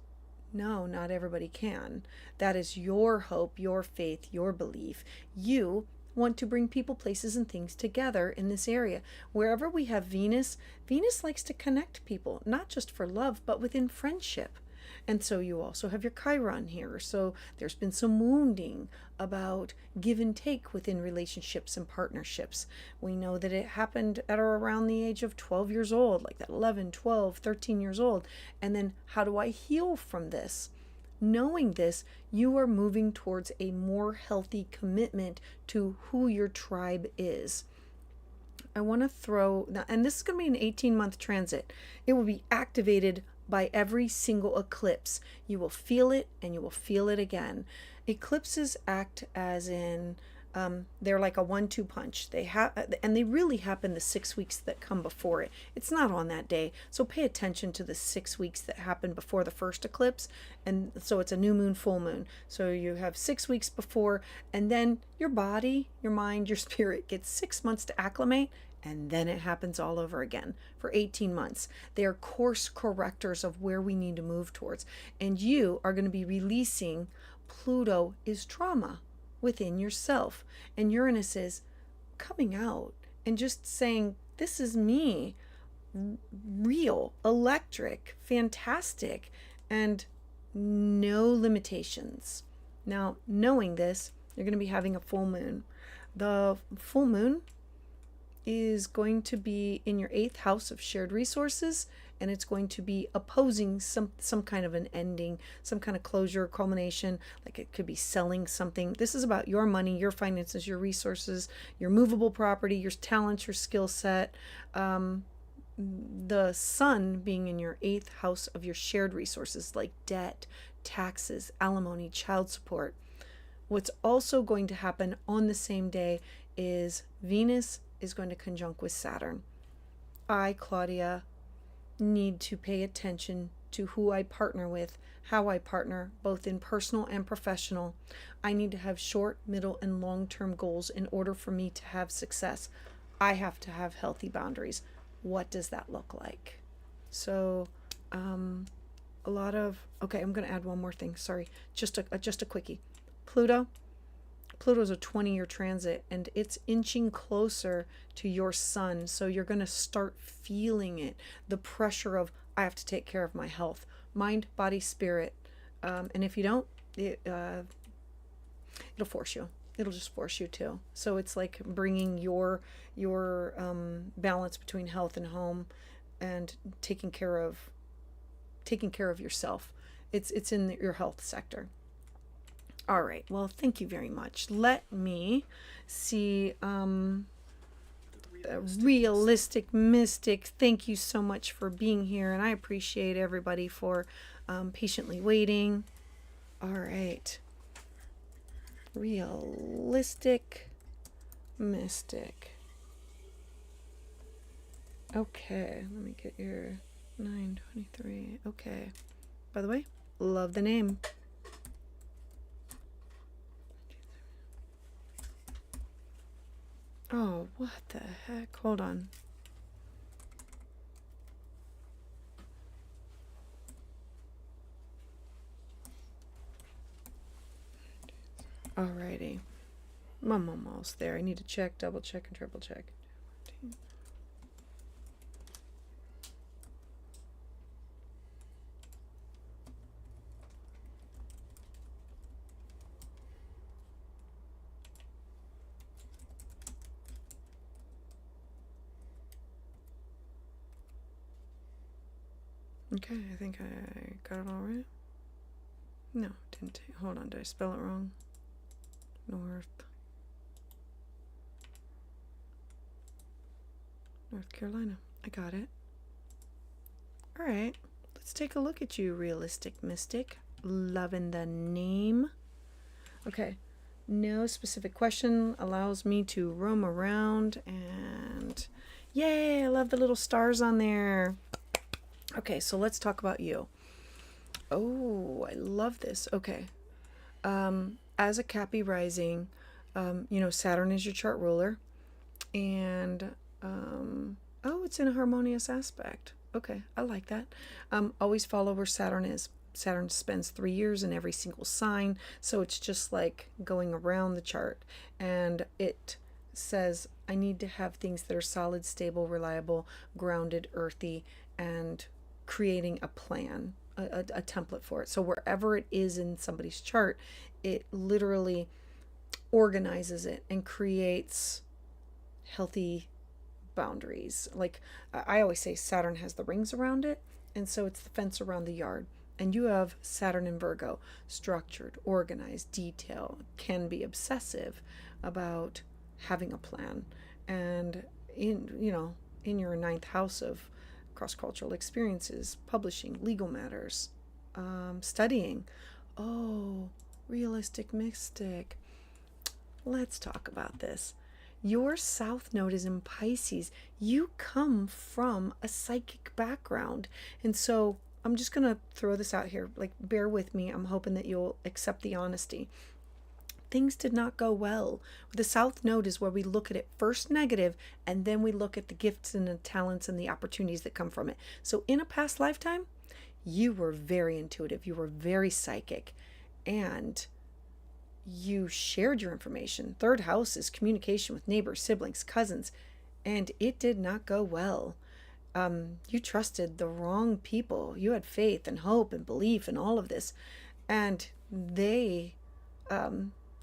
no, not everybody can. That is your hope, your faith, your belief. You want to bring people, places, and things together in this area. Wherever we have Venus, Venus likes to connect people, not just for love, but within friendship. And so you also have your Chiron here. So there's been some wounding about give and take within relationships and partnerships. We know that it happened at or around the age of 12 years old, like that 11, 12, 13 years old. And then how do I heal from this? Knowing this, you are moving towards a more healthy commitment to who your tribe is. I want to throw, and this is going to be an 18-month transit. It will be activated by every single eclipse. You will feel it and you will feel it again. Eclipses act as in, they're like a 1-2 punch. And they really happen the 6 weeks that come before it. It's not on that day. So pay attention to the 6 weeks that happen before the first eclipse. And so it's a new moon, full moon. So you have 6 weeks before, and then your body, your mind, your spirit gets 6 months to acclimate. And then it happens all over again for 18 months. They are course correctors of where we need to move towards. And you are going to be releasing. Pluto is trauma within yourself. And Uranus is coming out and just saying, this is me, real, electric, fantastic, and no limitations. Now, knowing this, you're going to be having a full moon. The full moon is going to be in your 8th house of shared resources and it's going to be opposing some kind of an ending, some kind of closure, culmination. Like it could be selling something. This is about your money, your finances, your resources, your movable property, your talents, your skill set. The sun being in your 8th house of your shared resources like debt, taxes, alimony, child support. What's also going to happen on the same day is Venus is going to conjunct with Saturn. I, Claudia, need to pay attention to who I partner with, how I partner, both in personal and professional. I need to have short, middle, and long-term goals in order for me to have success. I have to have healthy boundaries. What does that look like? So, a lot of, okay, I'm going to add one more thing. Sorry, just a quickie. Pluto's a 20-year transit, and it's inching closer to your sun. So you're going to start feeling it, the pressure of, I have to take care of my health, mind, body, spirit. And if you don't, it'll force you. It'll just force you to. So it's like bringing your balance between health and home, and taking care of yourself. It's in your health sector. All right. Well, thank you very much. Let me see. Realistic Mystic. Thank you so much for being here, and I appreciate everybody for patiently waiting. All right. Realistic Mystic. Okay, let me get your 923. Okay. By the way, love the name. Oh, what the heck? Hold on. Alrighty. I'm almost there. I need to check, double check, and triple check. Okay, I think I got it all right. No, didn't. Hold on, did I spell it wrong? North Carolina. I got it. All right, let's take a look at you, Realistic Mystic. Loving the name. Okay, no specific question allows me to roam around, and yay, I love the little stars on there. Okay, so let's talk about you. Oh, I love this. Okay. As a Cappy rising, Saturn is your chart ruler. And, it's in a harmonious aspect. Okay, I like that. Always follow where Saturn is. Saturn spends 3 years in every single sign. So it's just like going around the chart. And it says, I need to have things that are solid, stable, reliable, grounded, earthy, and creating a plan, a template for it. So wherever it is in somebody's chart, it literally organizes it and creates healthy boundaries. Like I always say, Saturn has the rings around it, and so it's the fence around the yard. And you have Saturn in Virgo, structured, organized, detail, can be obsessive about having a plan. And in your 9th house of cross-cultural experiences, publishing, legal matters, studying. Oh, Realistic Mystic. Let's talk about this. Your South Node is in Pisces. You come from a psychic background. And so I'm just going to throw this out here. Like, bear with me. I'm hoping that you'll accept the honesty. Things did not go well. The South Node is where we look at it first negative, and then we look at the gifts and the talents and the opportunities that come from it. So in a past lifetime, you were very intuitive. You were very psychic, and you shared your information. 3rd house is communication with neighbors, siblings, cousins, and it did not go well. You trusted the wrong people. You had faith and hope and belief and all of this, and they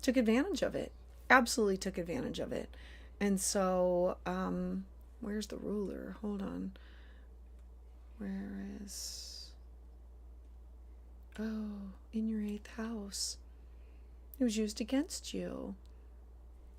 took advantage of it. Absolutely took advantage of it. And so, where's the ruler? Hold on. Where is... Oh, in your 8th house. It was used against you.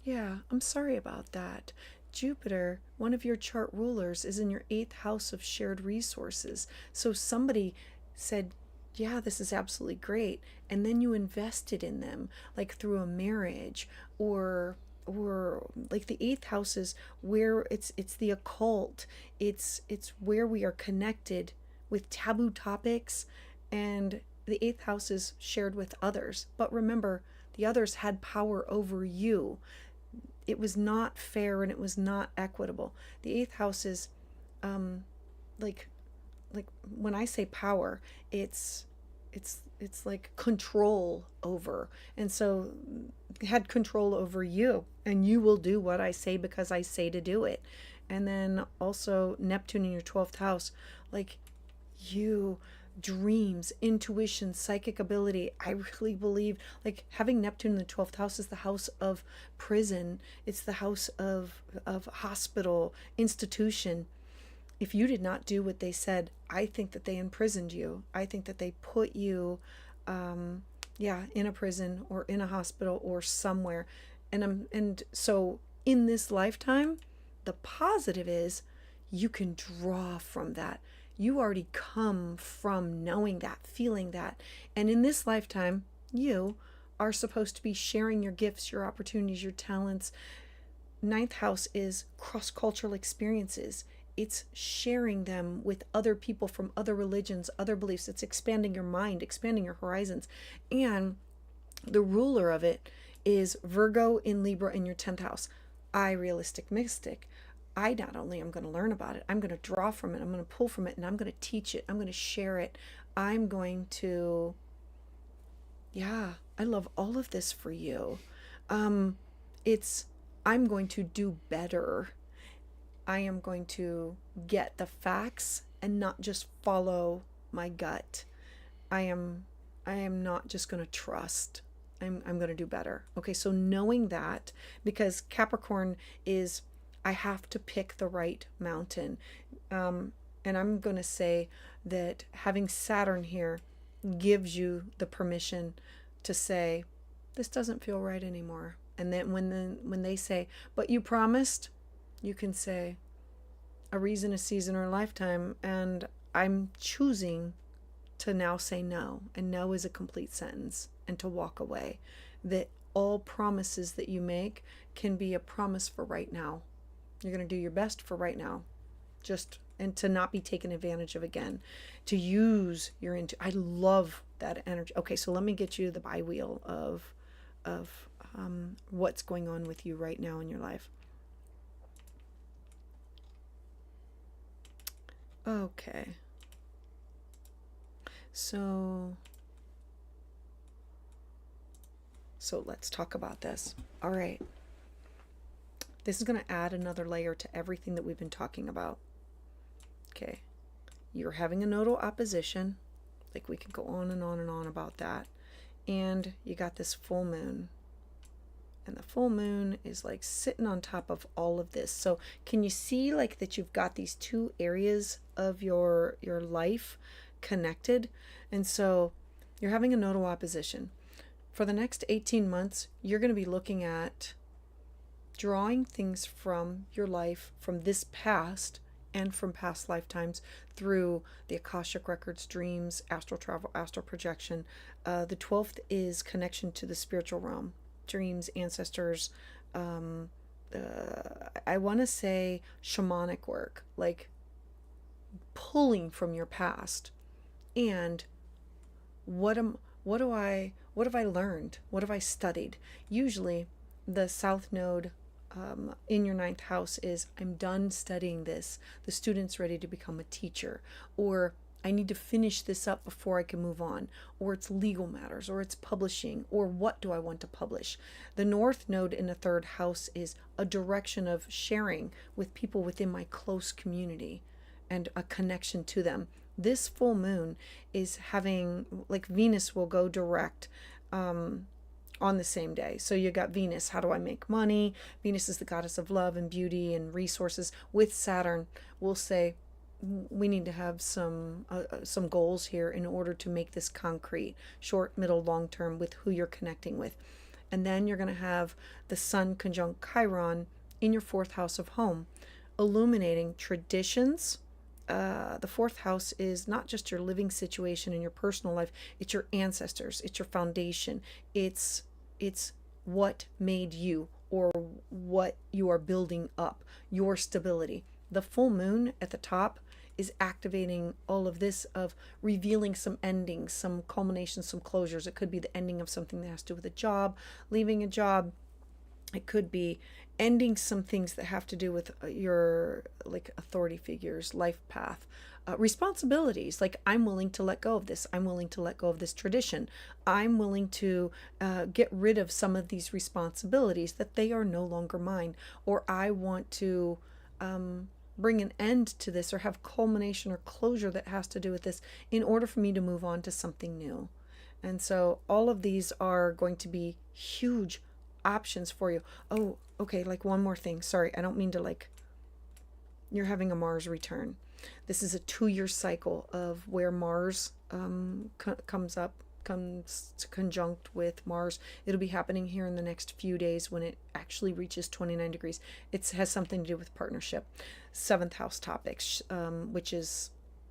Yeah, I'm sorry about that. Jupiter, one of your chart rulers, is in your 8th house of shared resources. So somebody said, yeah, this is absolutely great. And then you invested in them, like through a marriage, or like the 8th house is where it's the occult. It's where we are connected with taboo topics, and the 8th house is shared with others. But remember, the others had power over you. It was not fair and it was not equitable. The 8th house is like when I say power, it's like control over. And so it had control over you, and you will do what I say because I say to do it. And then also Neptune in your 12th house, like you, dreams, intuition, psychic ability. I really believe like having Neptune in the 12th house is the house of prison. It's the house of hospital, institution. If you did not do what they said, I think that they imprisoned you. I think that they put you in a prison or in a hospital or somewhere. And so in this lifetime, the positive is you can draw from that. You already come from knowing that, feeling that. And in this lifetime, you are supposed to be sharing your gifts, your opportunities, your talents. 9th house is cross-cultural experiences. It's sharing them with other people from other religions, other beliefs. It's expanding your mind, expanding your horizons. And the ruler of it is Virgo in Libra in your 10th house. I, realistic mystic, I not only am going to learn about it, I'm going to draw from it, I'm going to pull from it, and I'm going to teach it, I'm going to share it. I'm going to, I love all of this for you. I'm going to do better. I am going to get the facts and not just follow my gut. I am not just going to trust. I'm going to do better. Okay, so knowing that, because Capricorn is, I have to pick the right mountain. And I'm going to say that having Saturn here gives you the permission to say, this doesn't feel right anymore. And then when they say, but you promised, you can say, a reason, a season, or a lifetime. And I'm choosing to now say no. And no is a complete sentence, and to walk away. That all promises that you make can be a promise for right now. You're going to do your best for right now. And to not be taken advantage of again. To use your I love that energy. Okay, so let me get you the bi-wheel of what's going on with you right now in your life. Okay. So let's talk about this. All right. This is going to add another layer to everything that we've been talking about. Okay. You're having a nodal opposition. Like, we could go on and on and on about that. And you got this full moon. And the full moon is like sitting on top of all of this. So can you see like that you've got these two areas of your life connected? And so you're having a nodal opposition. For the next 18 months, you're going to be looking at drawing things from your life, from this past and from past lifetimes, through the Akashic records, dreams, astral travel, astral projection. The 12th is connection to the spiritual realm, dreams, ancestors. I want to say shamanic work, like pulling from your past. And what have I learned? What have I studied? Usually the South Node in your 9th house is, I'm done studying this. The student's ready to become a teacher, or I need to finish this up before I can move on, or it's legal matters, or it's publishing, or what do I want to publish? The North Node in the 3rd house is a direction of sharing with people within my close community and a connection to them. This full moon is having, like, Venus will go direct on the same day. So you got Venus, how do I make money? Venus is the goddess of love and beauty and resources. With Saturn, we'll say, we need to have some goals here in order to make this concrete, short, middle, long term, with who you're connecting with. And then you're going to have the Sun conjunct Chiron in your fourth house of home, illuminating traditions. The fourth house is not just your living situation in your personal life, it's your ancestors, it's your foundation, it's what made you, or what you are building up, your stability. The full moon at the top is activating all of this, of revealing some endings, some culminations, some closures. It could be the ending of something that has to do with a job, leaving a job. It could be ending some things that have to do with your like authority figures, life path, responsibilities. Like, I'm willing to let go of this. I'm willing to let go of this tradition. I'm willing to get rid of some of these responsibilities, that they are no longer mine. Or I want to bring an end to this, or have culmination or closure that has to do with this, in order for me to move on to something new. And so all of these are going to be huge options for you. Oh, okay, like one more thing. Sorry, I don't mean to, like, you're having a Mars return. This is a 2-year cycle of where Mars comes to conjunct with Mars. It'll be happening here in the next few days when it actually reaches 29 degrees. It has something to do with partnership. 7th house topics, which is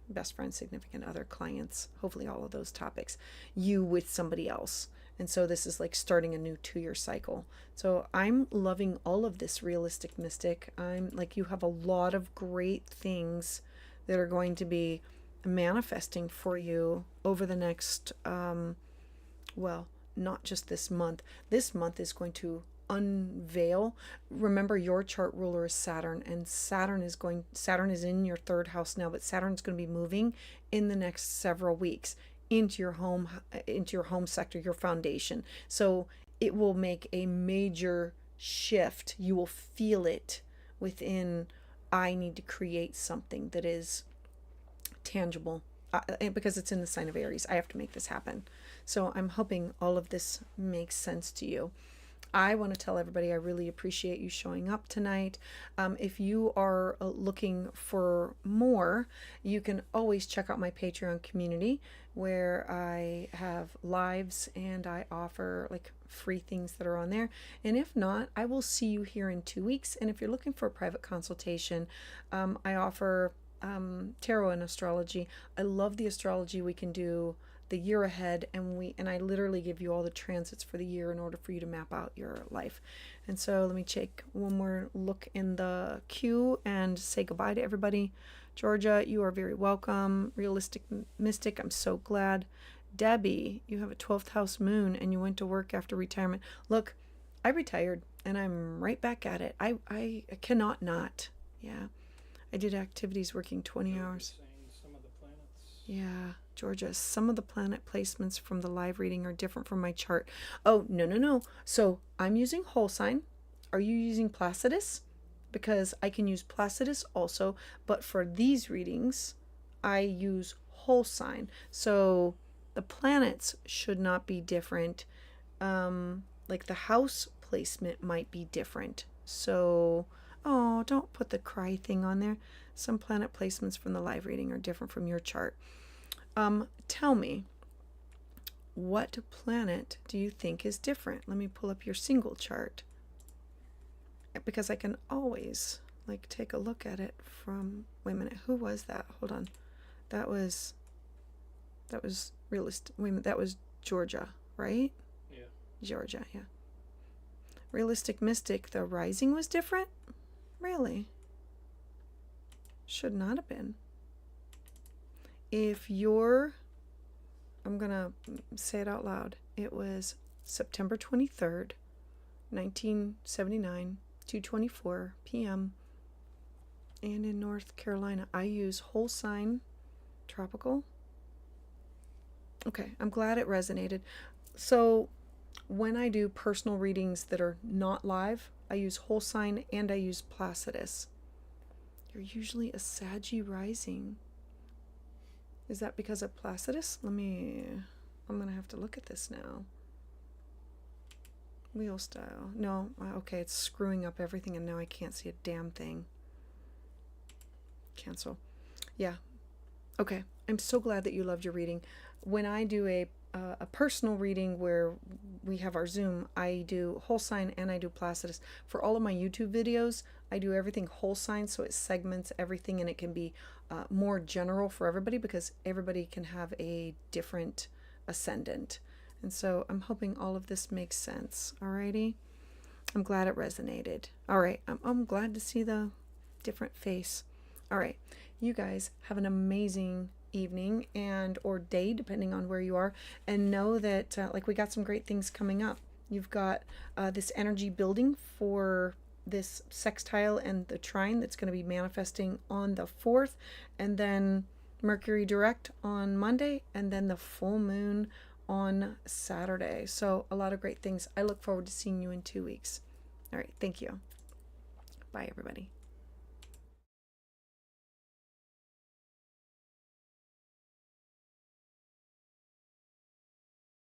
best friends, significant other, clients, hopefully all of those topics. You with somebody else. And so this is like starting a new 2-year cycle. So I'm loving all of this, realistic mystic. I'm like, you have a lot of great things that are going to be manifesting for you over the next, well, not just this month. This month is going to unveil. Remember, your chart ruler is Saturn, and Saturn is in your 3rd house now, but Saturn's going to be moving in the next several weeks into your home sector, your foundation. So it will make a major shift. You will feel it within. I need to create something that is tangible, because it's in the sign of Aries. I have to make this happen. So I'm hoping all of this makes sense to you. I want to tell everybody I really appreciate you showing up tonight. If you are looking for more, you can always check out my Patreon community, where I have lives and I offer like free things that are on there. And if not, I will see you here in 2 weeks. And if you're looking for a private consultation, I offer tarot and astrology. I love the astrology. We can do the year ahead, and I literally give you all the transits for the year in order for you to map out your life. And so let me take one more look in the queue and say goodbye to everybody. Georgia, you are very welcome. Realistic Mystic, I'm so glad. Debbie, you have a 12th house moon and you went to work after retirement. Look, I retired and I'm right back at it. I cannot not. Yeah. I did activities working 20 hours. Some of the planets. Yeah, Georgia, some of the planet placements from the live reading are different from my chart. Oh, no. So I'm using whole sign. Are you using Placidus? Because I can use Placidus also, but for these readings, I use whole sign. So the planets should not be different. Like the house placement might be different. So, oh, don't put the cry thing on there. Some planet placements from the live reading are different from your chart. Tell me, what planet do you think is different? Let me pull up your single chart, because I can always like take a look at it from, wait a minute, who was that? Hold on. That was realistic. Wait a minute, that was Georgia, right? Yeah. Georgia, yeah. Realistic Mystic, the rising was different? Really? Should not have been. If you're, I'm gonna say it out loud. It was September 23rd, 1979, 2:24 p.m. and in North Carolina. I use whole sign tropical. Okay, I'm glad it resonated. So when I do personal readings that are not live, I use whole sign and I use Placidus. You're usually a Saggy rising. Is that because of Placidus? I'm gonna have to look at this now. Wheel style. No, okay, it's screwing up everything and now I can't see a damn thing. Cancel. Yeah. Okay. I'm so glad that you loved your reading. When I do a personal reading where we have our Zoom, I do whole sign and I do Placidus. For all of my YouTube videos, I do everything whole sign, so it segments everything and it can be more general for everybody because everybody can have a different ascendant. And so I'm hoping all of this makes sense. Alrighty. I'm glad it resonated. All right. I'm glad to see the different face. All right. You guys have an amazing evening and or day depending on where you are, and know that like we got some great things coming up. You've got this energy building for this sextile and the trine that's going to be manifesting on the 4th, and then Mercury direct on Monday, and then the full moon on Saturday. So a lot of great things. I look forward to seeing you in 2 weeks. All right. Thank you. Bye, everybody.